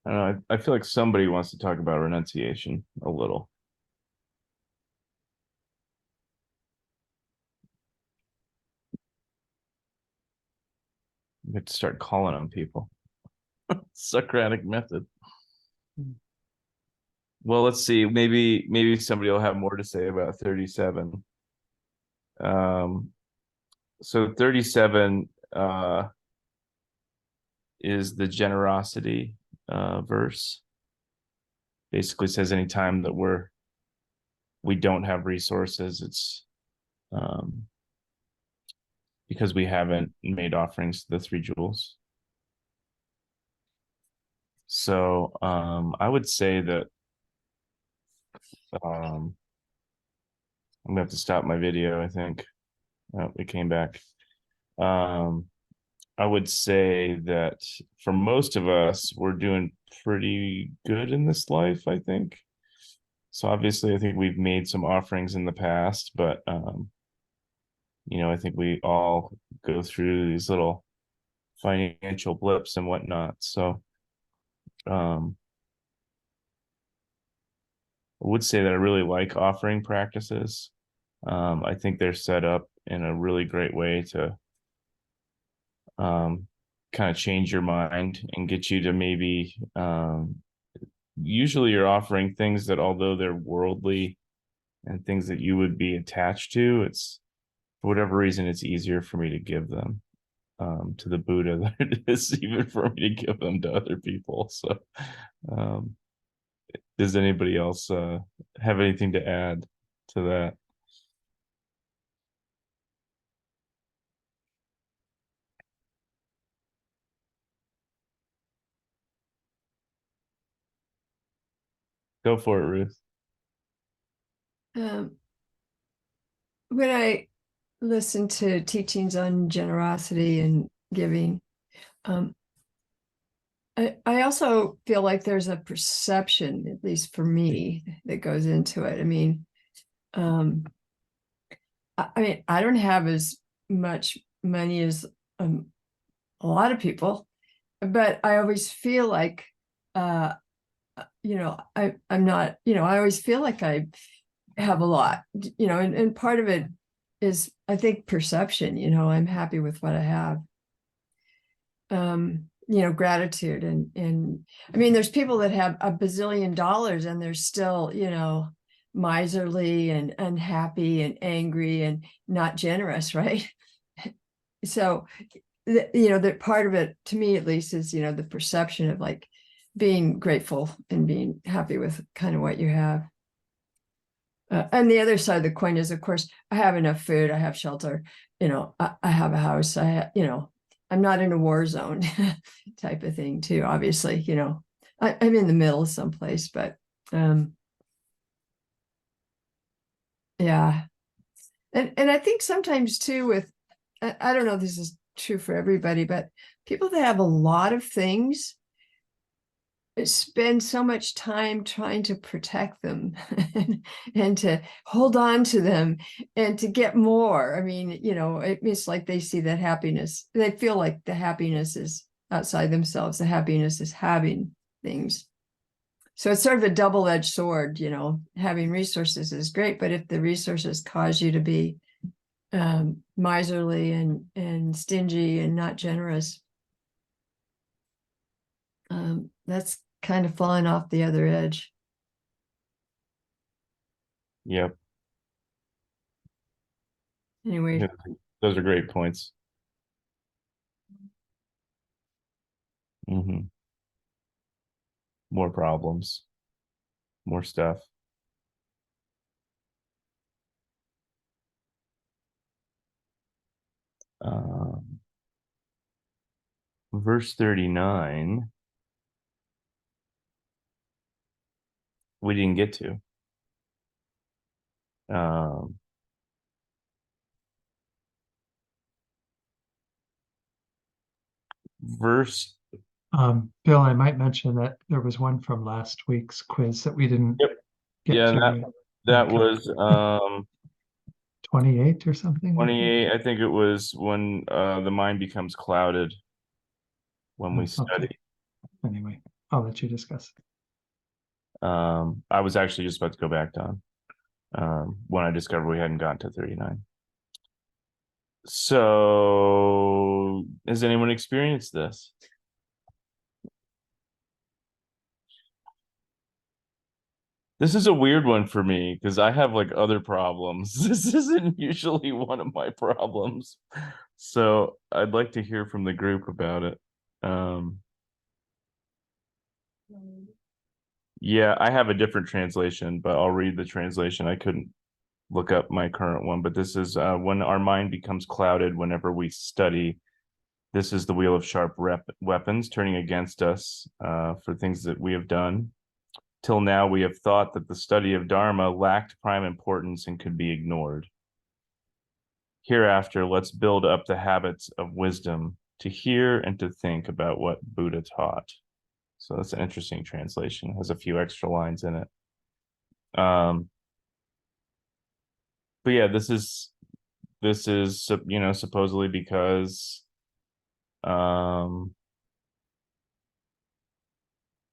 I don't know. I feel like somebody wants to talk about renunciation a little. You have to start calling on people. Socratic method. Well, let's see. Maybe somebody will have more to say about 37. So 37 is the generosity verse. Basically says anytime that we don't have resources, it's because we haven't made offerings to the 3 jewels. So I would say that I'm gonna have to stop my video, I think. Oh, it came back. I would say that for most of us, we're doing pretty good in this life, I think. So obviously, I think we've made some offerings in the past, but I think we all go through these little financial blips and whatnot. So I would say that I really like offering practices. I think they're set up in a really great way to kind of change your mind and get you to maybe usually you're offering things that, although they're worldly and things that you would be attached to, it's for whatever reason it's easier for me to give them to the Buddha than it is even for me to give them to other people. So does anybody else have anything to add to that? Go for it, Ruth. When I listen to teachings on generosity and giving, I also feel like there's a perception, at least for me, that goes into it. I mean, I don't have as much money as a lot of people, but I always feel like, I'm not, I always feel like I have a lot, and part of it is, I think, perception. I'm happy with what I have. Gratitude and I mean, there's people that have $1 bazillion and they're still, miserly and unhappy and angry and not generous, right? So, that part of it, to me at least, is, the perception of like being grateful and being happy with kind of what you have. And the other side of the coin is, of course, I have enough food, I have shelter, I have a house, I'm not in a war zone type of thing too, obviously, I'm in the middle someplace, but yeah. And I think sometimes too with, I don't know if this is true for everybody, but people that have a lot of things spend so much time trying to protect them and to hold on to them and to get more. I mean, it's like they see that happiness, they feel like the happiness is outside themselves, the happiness is having things. So it's sort of a double-edged sword, having resources is great, but if the resources cause you to be miserly and stingy and not generous, that's kind of falling off the other edge. Yep. Anyway, Yeah, those are great points. More problems, more stuff. Verse 39, we didn't get to. Verse Bill, I might mention that there was one from last week's quiz that we didn't Yep. get Yeah, to. that Okay. was 28 or something. 28. I think it was when the mind becomes clouded when we Okay. study. Anyway, I'll let you discuss. I was actually just about to go back down when I discovered we hadn't gotten to 39. So, has anyone experienced this? This is a weird one for me because I have like other problems. This isn't usually one of my problems. So I'd like to hear from the group about it. Yeah, I have a different translation, but I'll read the translation. I couldn't look up my current one, but this is when our mind becomes clouded whenever we study. This is the wheel of sharp weapons turning against us for things that we have done. Till now, we have thought that the study of Dharma lacked prime importance and could be ignored. Hereafter, let's build up the habits of wisdom to hear and to think about what Buddha taught. So that's an interesting translation. It has a few extra lines in it. But yeah, this is supposedly because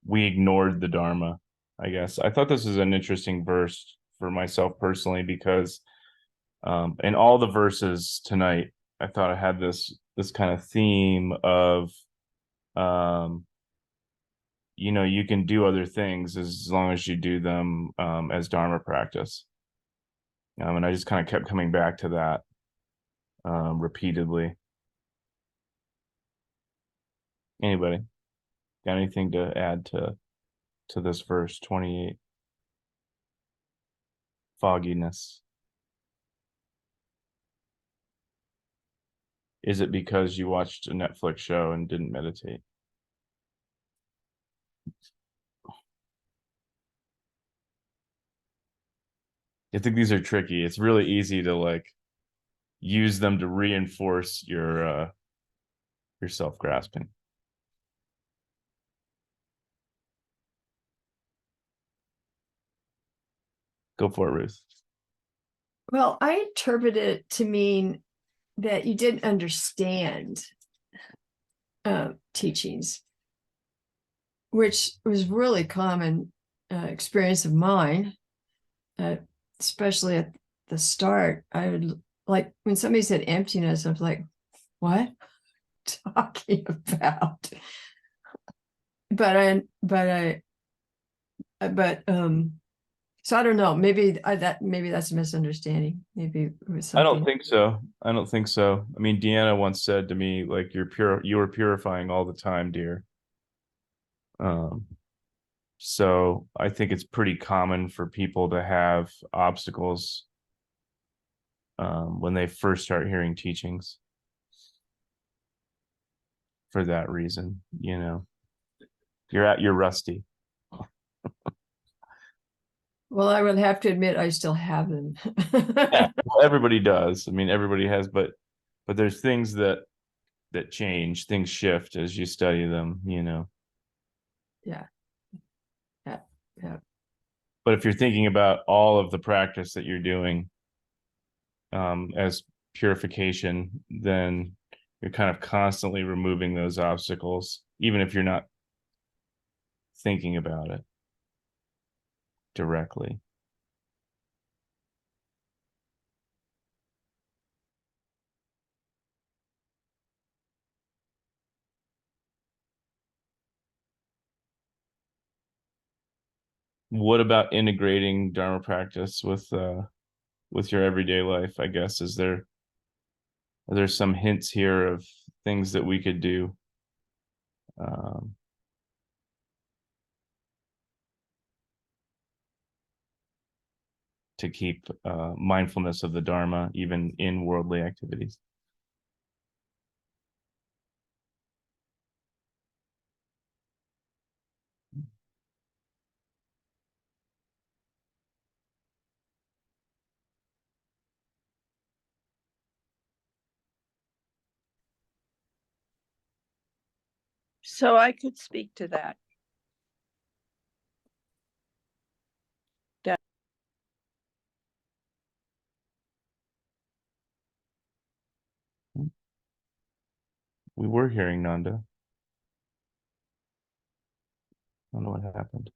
we ignored the Dharma, I guess. I thought this is an interesting verse for myself personally because in all the verses tonight, I thought I had this kind of theme of you can do other things as long as you do them as Dharma practice. And I just kind of kept coming back to that repeatedly. Anybody got anything to add to this verse 28? Fogginess. Is it because you watched a Netflix show and didn't meditate? I think these are tricky. It's really easy to like use them to reinforce your self-grasping. Go for it, Ruth. well, I interpret it to mean that you didn't understand teachings, which was really common experience of mine, especially at the start. I would like when somebody said emptiness, I was like, what talking about? So I don't know, maybe that's a misunderstanding. Maybe it was something. I don't think so. I mean, Deanna once said to me, like, you were purifying all the time, dear. So I think it's pretty common for people to have obstacles when they first start hearing teachings. For that reason, you're rusty. Well, I would have to admit, I still have them. Yeah, well, everybody does. I mean, everybody has, but there's things that change, things shift as you study them, Yeah. Yeah. Yeah. But if you're thinking about all of the practice that you're doing as purification, then you're kind of constantly removing those obstacles, even if you're not thinking about it directly. What about integrating Dharma practice with your everyday life? I guess are there some hints here of things that we could do? To keep mindfulness of the Dharma even in worldly activities. So I could speak to that. We were hearing Nanda. I don't know what happened.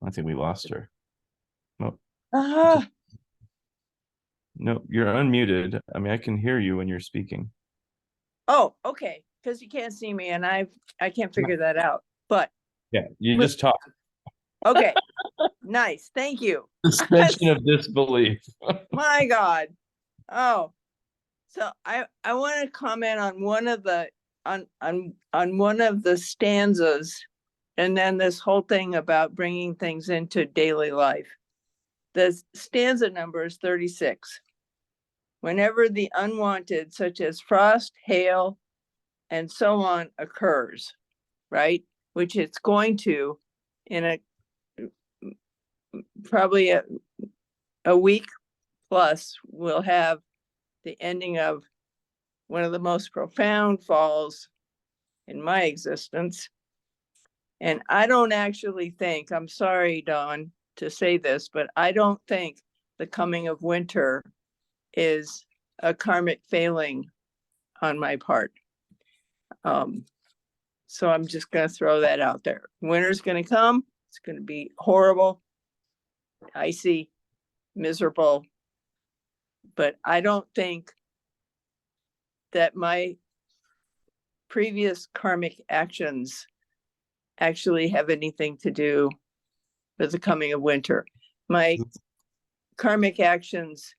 I think we lost her. No, no, you're unmuted. I mean, I can hear you when you're speaking. Oh, okay. Because you can't see me and I can't figure that out. But Yeah, you just talk. okay. Nice. Thank you. Suspension of disbelief. My God. Oh, so I want to comment on one of the on one of the stanzas, and then this whole thing about bringing things into daily life. The stanza number is 36. Whenever the unwanted, such as frost, hail, and so on, occurs, right? Which it's going to in a probably a week plus, we'll have the ending of one of the most profound falls in my existence. And I don't actually think, I'm sorry, Dawn, to say this, but I don't think the coming of winter is a karmic failing on my part. So I'm just going to throw that out there. Winter's going to come. It's going to be horrible, icy, miserable. But I don't think that my previous karmic actions actually have anything to do with the coming of winter. My karmic actions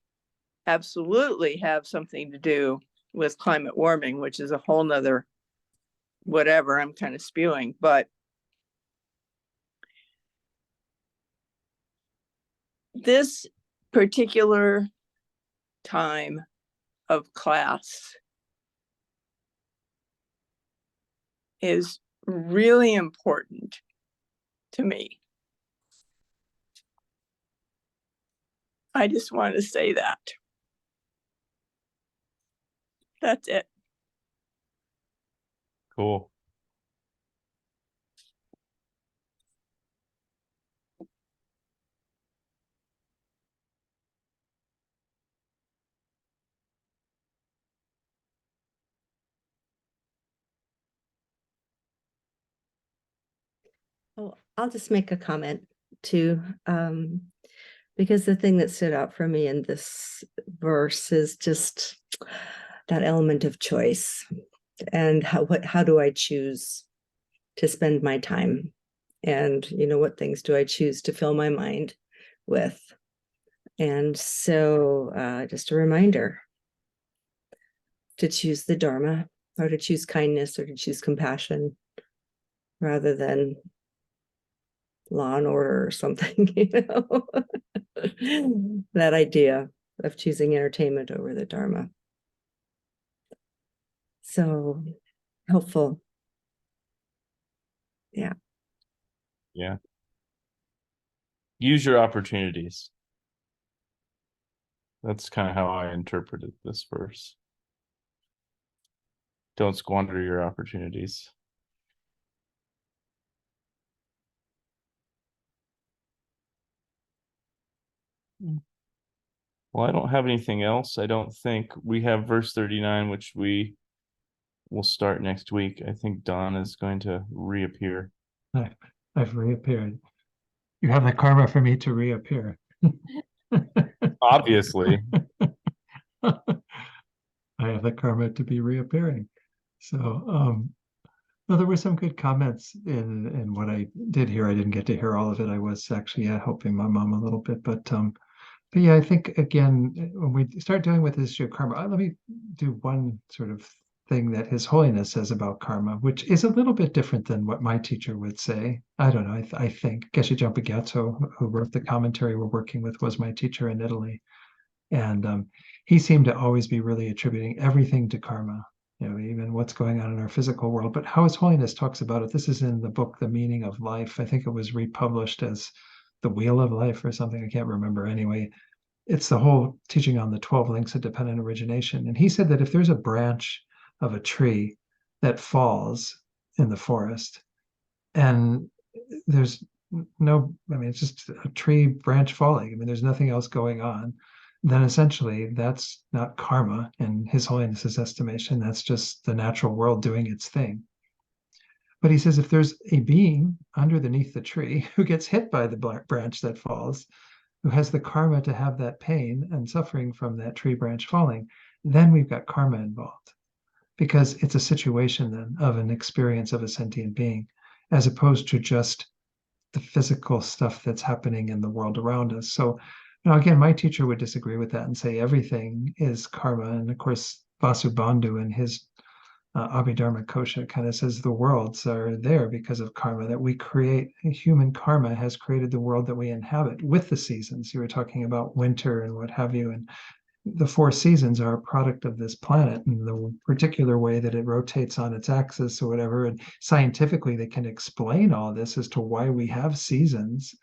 absolutely have something to do with climate warming, which is a whole nother whatever I'm kind of spewing. But this particular time of class is really important to me. I just want to say that. That's it. Cool. Oh, I'll just make a comment too, because the thing that stood out for me in this verse is just that element of choice, and how do I choose to spend my time, and what things do I choose to fill my mind with. And so just a reminder to choose the Dharma, or to choose kindness, or to choose compassion rather than law and order or something, that idea of choosing entertainment over the Dharma. So helpful. Yeah. Yeah. Use your opportunities. That's kind of how I interpreted this verse. Don't squander your opportunities. Well, I don't have anything else. I don't think we have verse 39, which we will start next week. I think Don is going to reappear. I've reappeared. You have the karma for me to reappear. Obviously. I have the karma to be reappearing. So, well, there were some good comments in what I did hear. I didn't get to hear all of it. I was actually helping my mom a little bit, but yeah, I think again, when we start dealing with this issue of karma, let me do one sort of thing that His Holiness says about karma, which is a little bit different than what my teacher would say. I don't know. I think Geshe Jumpa Gyatso, who wrote the commentary we're working with, was my teacher in Italy. And he seemed to always be really attributing everything to karma, even what's going on in our physical world. But how His Holiness talks about it, this is in the book, The Meaning of Life. I think it was republished as The Wheel of Life or something. I can't remember. Anyway, it's the whole teaching on the 12 links of dependent origination. And he said that if there's a branch of a tree that falls in the forest and there's it's just a tree branch falling. I mean, there's nothing else going on. Then essentially that's not karma in His Holiness's estimation. That's just the natural world doing its thing. But he says if there's a being underneath the tree who gets hit by the branch that falls, who has the karma to have that pain and suffering from that tree branch falling, then we've got karma involved. Because it's a situation then of an experience of a sentient being, as opposed to just the physical stuff that's happening in the world around us. So, again, my teacher would disagree with that and say everything is karma. And of course, Vasubandhu in his Abhidharma Kosha kind of says the worlds are there because of karma, that we create. Human karma has created the world that we inhabit with the seasons. You were talking about winter and what have you. And the four seasons are a product of this planet and the particular way that it rotates on its axis or whatever. And scientifically, they can explain all this as to why we have seasons.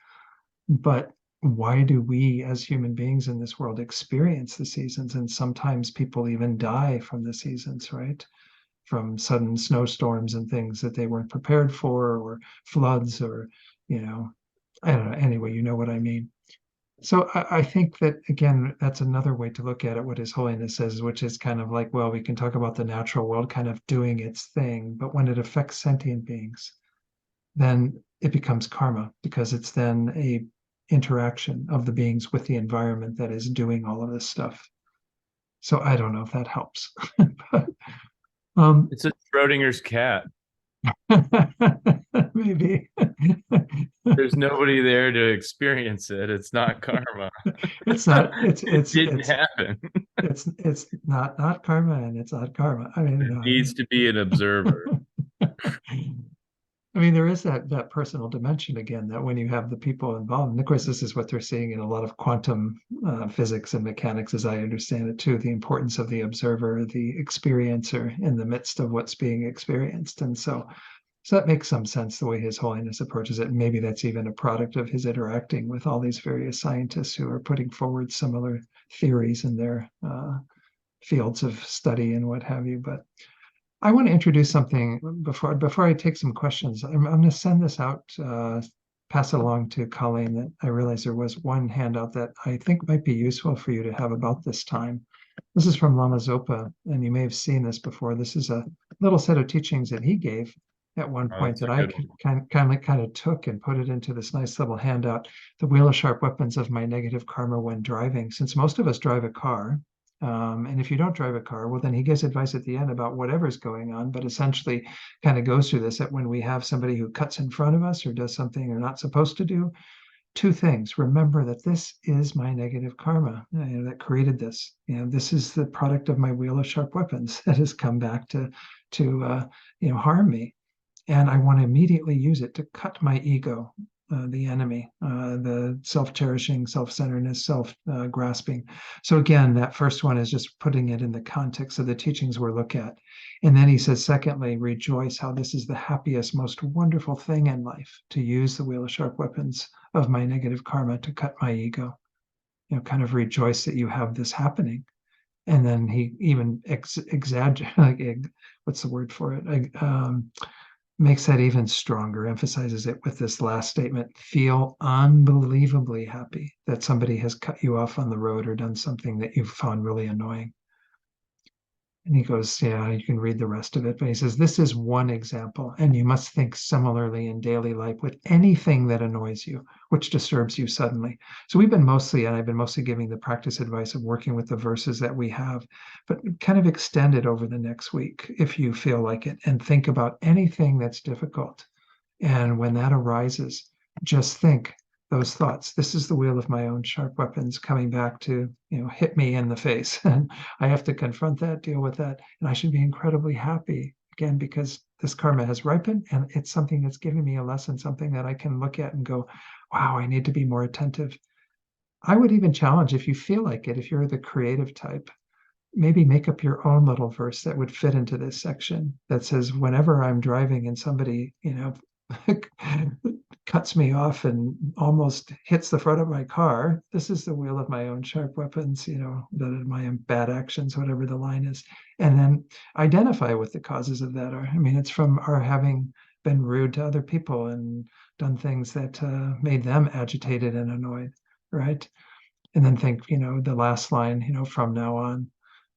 But why do we as human beings in this world experience the seasons? And sometimes people even die from the seasons, right? From sudden snowstorms and things that they weren't prepared for, or floods, or, I don't know. Anyway, you know what I mean. So I think that, again, that's another way to look at it, what His Holiness says, which is kind of like, well, we can talk about the natural world kind of doing its thing, but when it affects sentient beings, then it becomes karma, because it's then a interaction of the beings with the environment that is doing all of this stuff. So I don't know if that helps. But, It's a Schrodinger's cat. maybe. There's nobody there to experience it. It's not karma. It's not. It didn't happen. It's not karma, and it's not karma. I mean, There needs to be an observer. I mean, there is that personal dimension again, that when you have the people involved, and of course, this is what they're seeing in a lot of quantum physics and mechanics, as I understand it too, the importance of the observer, the experiencer in the midst of what's being experienced. And so that makes some sense the way His Holiness approaches it. And maybe that's even a product of his interacting with all these various scientists who are putting forward similar theories in their fields of study and what have you. But I want to introduce something before I take some questions. I'm going to send this out, pass it along to Colleen. That I realize there was one handout that I think might be useful for you to have about this time. This is from Lama Zopa, and you may have seen this before. This is a little set of teachings that he gave at one point that I kind of took and put it into this nice little handout, The Wheel of Sharp Weapons of My Negative Karma When Driving. Since most of us drive a car, and if you don't drive a car, well, then he gives advice at the end about whatever's going on, but essentially kind of goes through this, that when we have somebody who cuts in front of us or does something they're not supposed to do, two things. Remember that this is my negative karma, that created this. This is the product of my wheel of sharp weapons that has come back to harm me. And I want to immediately use it to cut my ego, the enemy, the self-cherishing, self-centeredness, self-grasping. So again, that first one is just putting it in the context of the teachings we're looking at. And then he says, secondly, rejoice how this is the happiest, most wonderful thing in life, to use the wheel of sharp weapons of my negative karma to cut my ego. Kind of rejoice that you have this happening. And then he even exaggerates, what's the word for it? Makes that even stronger, emphasizes it with this last statement: feel unbelievably happy that somebody has cut you off on the road or done something that you found really annoying. And he goes, yeah, you can read the rest of it, but he says, this is one example, and you must think similarly in daily life with anything that annoys you, which disturbs you suddenly. So I've been mostly giving the practice advice of working with the verses that we have, but kind of extend it over the next week if you feel like it, and think about anything that's difficult. And when that arises, just think those thoughts. This is the wheel of my own sharp weapons coming back to, hit me in the face. And I have to confront that, deal with that. And I should be incredibly happy, again, because this karma has ripened and it's something that's giving me a lesson, something that I can look at and go, wow, I need to be more attentive. I would even challenge, if you feel like it, if you're the creative type, maybe make up your own little verse that would fit into this section that says, whenever I'm driving and somebody, cuts me off and almost hits the front of my car, this is the wheel of my own sharp weapons, my bad actions, whatever the line is. And then identify what the causes of that are. I mean, it's from our having been rude to other people and done things that made them agitated and annoyed, right? And then think, the last line, from now on,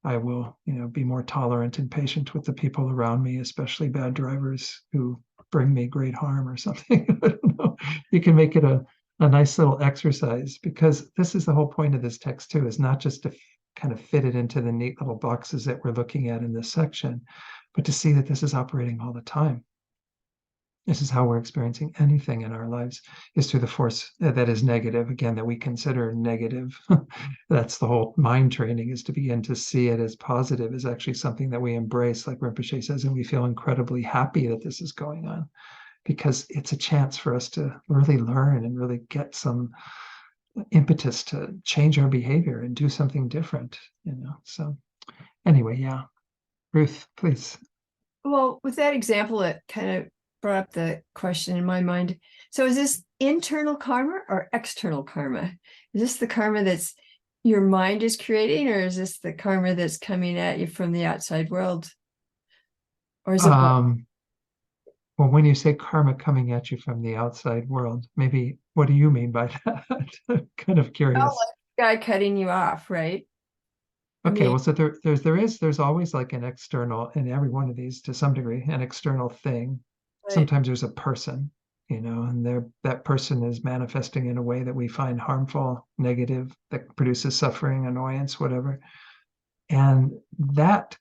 I will, be more tolerant and patient with the people around me, especially bad drivers who bring me great harm or something. I don't know. You can make it a nice little exercise, because this is the whole point of this text too, is not just to kind of fit it into the neat little boxes that we're looking at in this section, but to see that this is operating all the time. This is how we're experiencing anything in our lives, is through the force that is negative, again, that we consider negative. That's the whole mind training, is to begin to see it as positive, is actually something that we embrace, like Rinpoche says, and we feel incredibly happy that this is going on, because it's a chance for us to really learn and really get some impetus to change our behavior and do something different, So anyway, yeah. Ruth, please. Well, with that example, it kind of brought up the question in my mind. So is this internal karma or external karma? Is this the karma that's your mind is creating, or is this the karma that's coming at you from the outside world? Or is it well, when you say karma coming at you from the outside world, maybe what do you mean by that? I'm kind of curious. like guy cutting you off, right? Okay, well, so there's always like an external in every one of these, to some degree, an external thing. Right. Sometimes there's a person, and that person is manifesting in a way that we find harmful, negative, that produces suffering, annoyance, whatever. And that,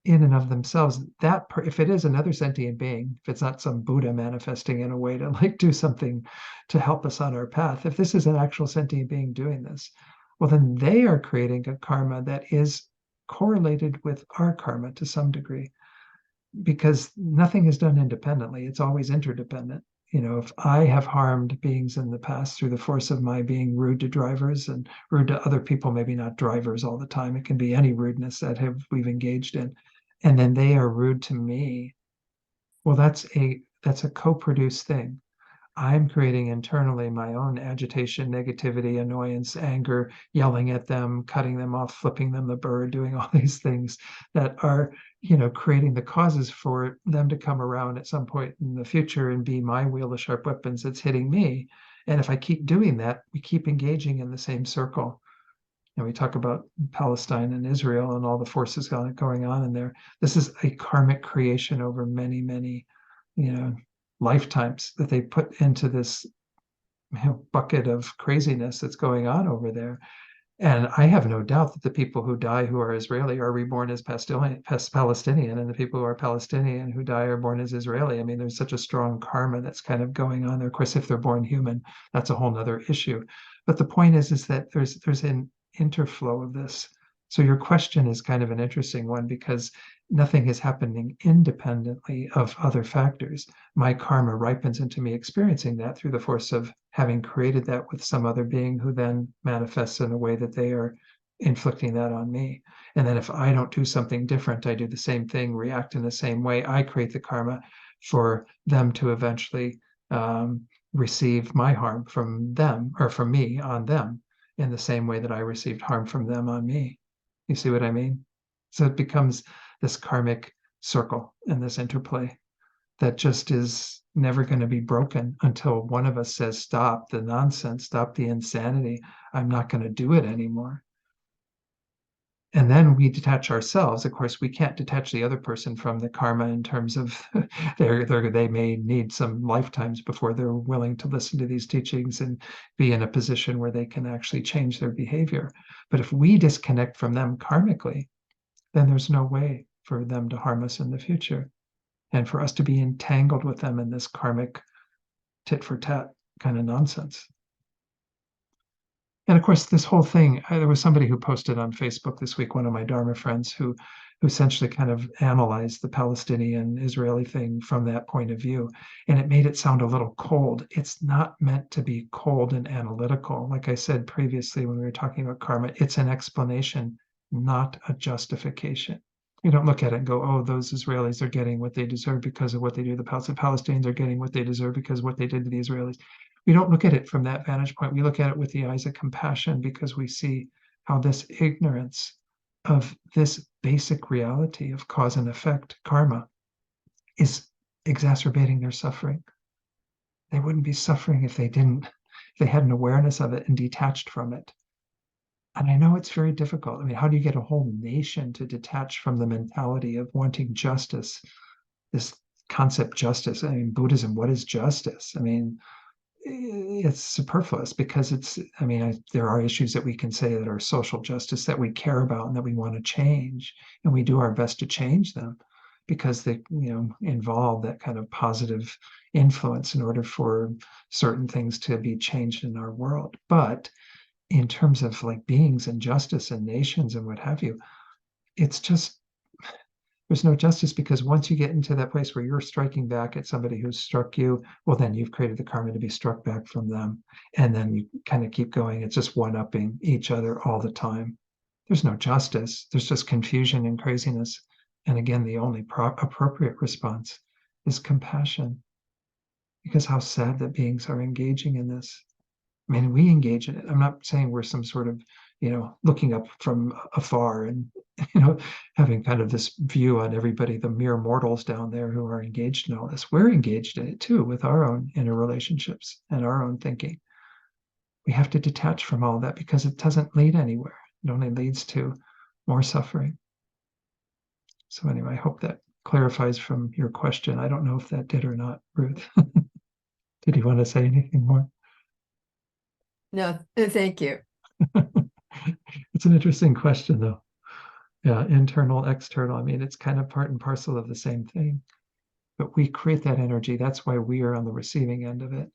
in and of themselves, if it is another sentient being, if it's not some Buddha manifesting in a way to like do something to help us on our path, if this is an actual sentient being doing this, well, then they are creating a karma that is correlated with our karma to some degree, because nothing is done independently. It's always interdependent. If I have harmed beings in the past through the force of my being rude to drivers and rude to other people, maybe not drivers all the time, it can be any rudeness that we've engaged in, and then they are rude to me, well, that's a co-produced thing. I'm creating internally my own agitation, negativity, annoyance, anger, yelling at them, cutting them off, flipping them the bird, doing all these things that are, creating the causes for them to come around at some point in the future and be my wheel of sharp weapons that's hitting me. And if I keep doing that, we keep engaging in the same circle. And we talk about Palestine and Israel and all the forces going on in there. This is a karmic creation over many, many, lifetimes that they put into this bucket of craziness that's going on over there. And I have no doubt that the people who die who are Israeli are reborn as Palestinian, and the people who are Palestinian who die are born as Israeli. I mean, there's such a strong karma that's kind of going on there. Of course, if they're born human, that's a whole nother issue. But the point is that there's an interflow of this. So your question is kind of an interesting one because nothing is happening independently of other factors. My karma ripens into me experiencing that through the force of having created that with some other being who then manifests in a way that they are inflicting that on me. And then if I don't do something different, I do the same thing, react in the same way, I create the karma for them to eventually receive my harm from them or from me on them in the same way that I received harm from them on me. You see what I mean? So it becomes this karmic circle and this interplay that just is never going to be broken until one of us says, stop the nonsense, stop the insanity. I'm not going to do it anymore. And then we detach ourselves. Of course, we can't detach the other person from the karma in terms of they may need some lifetimes before they're willing to listen to these teachings and be in a position where they can actually change their behavior. But if we disconnect from them karmically, then there's no way for them to harm us in the future and for us to be entangled with them in this karmic tit for tat kind of nonsense. And of course, this whole thing, there was somebody who posted on Facebook this week, one of my Dharma friends, who essentially kind of analyzed the Palestinian Israeli thing from that point of view. And it made it sound a little cold. It's not meant to be cold and analytical. Like I said previously, when we were talking about karma, it's an explanation, not a justification. You don't look at it and go, oh, those Israelis are getting what they deserve because of what they do. The Palestinians are getting what they deserve because of what they did to the Israelis. We don't look at it from that vantage point. We look at it with the eyes of compassion because we see how this ignorance of this basic reality of cause and effect, karma, is exacerbating their suffering. They wouldn't be suffering if they had an awareness of it and detached from it. And I know it's very difficult. I mean, how do you get a whole nation to detach from the mentality of wanting justice, this concept justice? I mean, Buddhism, what is justice? I mean, it's superfluous because there are issues that we can say that are social justice that we care about and that we want to change, and we do our best to change them because they involve that kind of positive influence in order for certain things to be changed in our world. But in terms of like beings and justice and nations and what have you, it's just there's no justice because once you get into that place where you're striking back at somebody who's struck you, well, then you've created the karma to be struck back from them. And then you kind of keep going. It's just one-upping each other all the time. There's no justice. There's just confusion and craziness. And again, the only appropriate response is compassion. Because how sad that beings are engaging in this. I mean, we engage in it. I'm not saying we're some sort of, looking up from afar and, having kind of this view on everybody, the mere mortals down there who are engaged in all this. We're engaged in it too with our own inner relationships and our own thinking. We have to detach from all that because it doesn't lead anywhere. It only leads to more suffering. So anyway, I hope that clarifies from your question. I don't know if that did or not, Ruth. Did you want to say anything more? No, thank you. It's an interesting question, though. Yeah, internal, external. I mean, it's kind of part and parcel of the same thing. But we create that energy. That's why we are on the receiving end of it.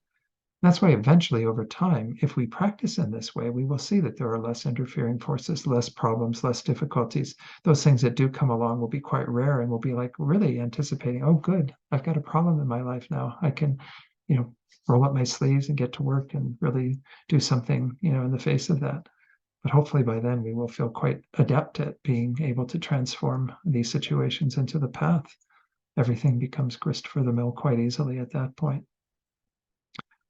That's why eventually, over time, if we practice in this way, we will see that there are less interfering forces, less problems, less difficulties. Those things that do come along will be quite rare, and we'll be like really anticipating, oh, good, I've got a problem in my life now. I can, roll up my sleeves and get to work and really do something, in the face of that. But hopefully by then we will feel quite adept at being able to transform these situations into the path. Everything becomes grist for the mill quite easily at that point.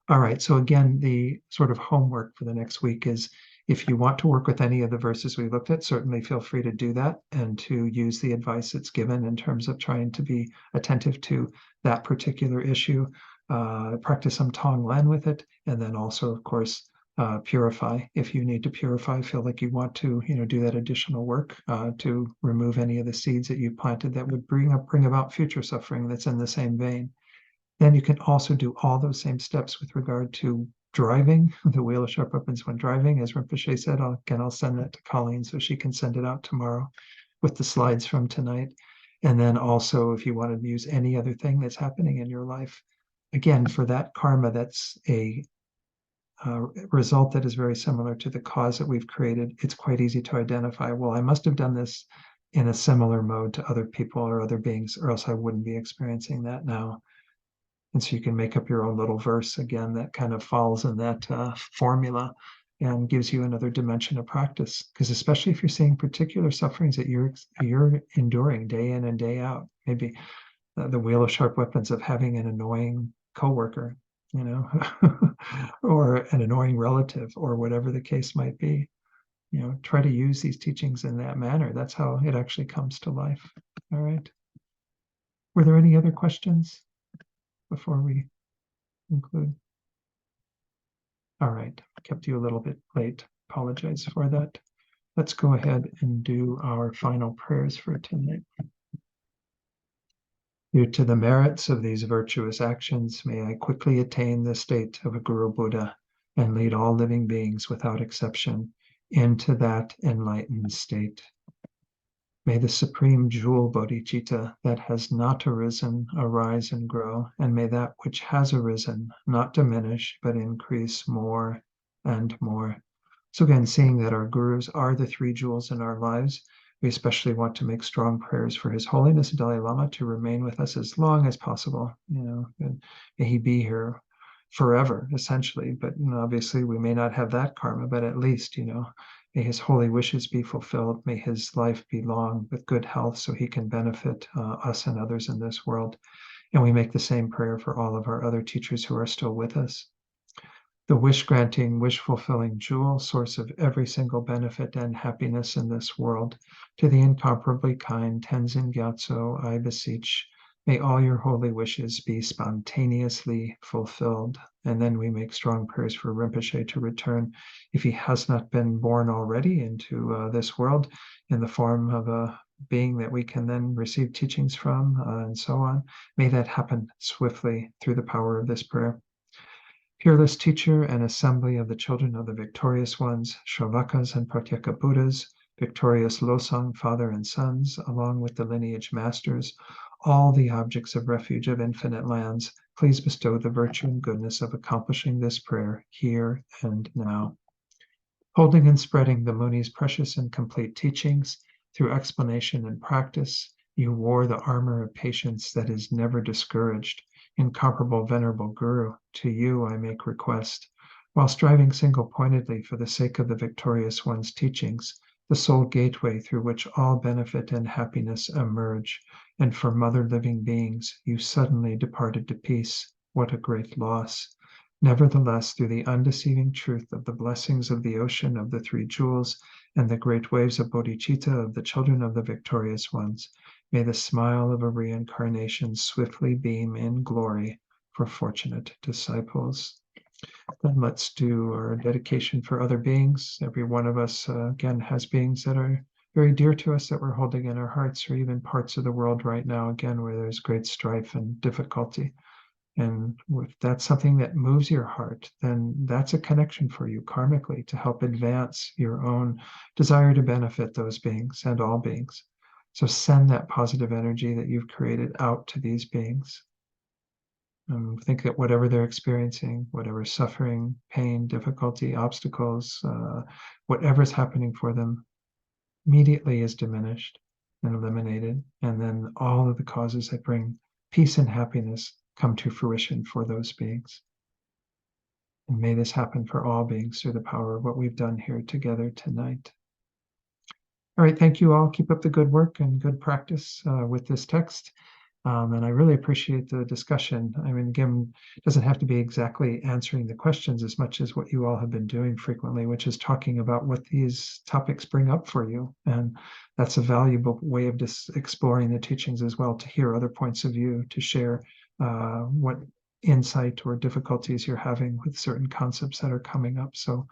All right, so again, the sort of homework for the next week is if you want to work with any of the verses we looked at, certainly feel free to do that and to use the advice that's given in terms of trying to be attentive to that particular issue. Practice some Tonglen with it, and then also, of course, purify. If you need to purify, feel like you want to, do that additional work to remove any of the seeds that you planted that would bring about future suffering that's in the same vein. Then you can also do all those same steps with regard to driving, the wheel of sharp weapons when driving, as Rinpoche said. I'll send that to Colleen so she can send it out tomorrow with the slides from tonight. And then also, if you want to use any other thing that's happening in your life, again, for that karma, that's a result that is very similar to the cause that we've created. It's quite easy to identify, well, I must have done this in a similar mode to other people or other beings, or else I wouldn't be experiencing that now. And so you can make up your own little verse again that kind of falls in that formula and gives you another dimension of practice. Because especially if you're seeing particular sufferings that you're enduring day in and day out, maybe the wheel of sharp weapons of having an annoying coworker, you know, or an annoying relative, or whatever the case might be. You know, try to use these teachings in that manner. That's how it actually comes to life. All right. Were there any other questions before we conclude? All right, kept you a little bit late. Apologize for that. Let's go ahead and do our final prayers for tonight. Due to the merits of these virtuous actions, may I quickly attain the state of a Guru Buddha and lead all living beings without exception into that enlightened state. May the supreme jewel bodhicitta that has not arisen arise and grow, and may that which has arisen not diminish but increase more and more. So again, seeing that our gurus are the three jewels in our lives, we especially want to make strong prayers for His Holiness Dalai Lama to remain with us as long as possible. You know, and may he be here forever, essentially. But obviously, we may not have that karma, but at least, may his holy wishes be fulfilled. May his life be long with good health so he can benefit us and others in this world. And we make the same prayer for all of our other teachers who are still with us. The wish-granting, wish-fulfilling jewel, source of every single benefit and happiness in this world, to the incomparably kind Tenzin Gyatso, I beseech, may all your holy wishes be spontaneously fulfilled. And then we make strong prayers for Rinpoche to return, if he has not been born already, into this world in the form of a being that we can then receive teachings from, and so on. May that happen swiftly through the power of this prayer. Peerless teacher and assembly of the children of the victorious ones, Shravakas and Pratyeka Buddhas, victorious Losang father and sons, along with the lineage masters, all the objects of refuge of infinite lands, please bestow the virtue and goodness of accomplishing this prayer here and now. Holding and spreading the Muni's precious and complete teachings through explanation and practice, you wore the armor of patience that is never discouraged. Incomparable venerable Guru, to you I make request, while striving single-pointedly for the sake of the victorious one's teachings, the sole gateway through which all benefit and happiness emerge, and for mother living beings, you suddenly departed to peace. What a great loss! Nevertheless, through the undeceiving truth of the blessings of the ocean of the three jewels and the great waves of bodhicitta of the children of the victorious ones, may the smile of a reincarnation swiftly beam in glory for fortunate disciples. Then let's do our dedication for other beings. Every one of us, again, has beings that are very dear to us that we're holding in our hearts, or even parts of the world right now, again, where there's great strife and difficulty. And if that's something that moves your heart, then that's a connection for you karmically to help advance your own desire to benefit those beings and all beings. So send that positive energy that you've created out to these beings. Think that whatever they're experiencing, whatever suffering, pain, difficulty, obstacles, whatever's happening for them, immediately is diminished and eliminated. And then all of the causes that bring peace and happiness come to fruition for those beings. And may this happen for all beings through the power of what we've done here together tonight. All right, thank you all. Keep up the good work and good practice with this text. And I really appreciate the discussion. I mean, again, it doesn't have to be exactly answering the questions as much as what you all have been doing frequently, which is talking about what these topics bring up for you. And that's a valuable way of just exploring the teachings as well, to hear other points of view, to share what insight or difficulties you're having with certain concepts that are coming up. So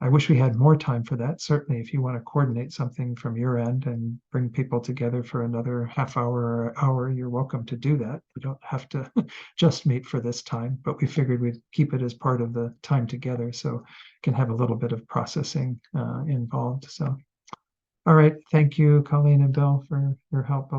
I wish we had more time for that. Certainly, if you want to coordinate something from your end and bring people together for another half hour or hour, you're welcome to do that. You don't have to just meet for this time, but we figured we'd keep it as part of the time together so can have a little bit of processing involved. So, all right. Thank you, Colleen and Bill, for your help.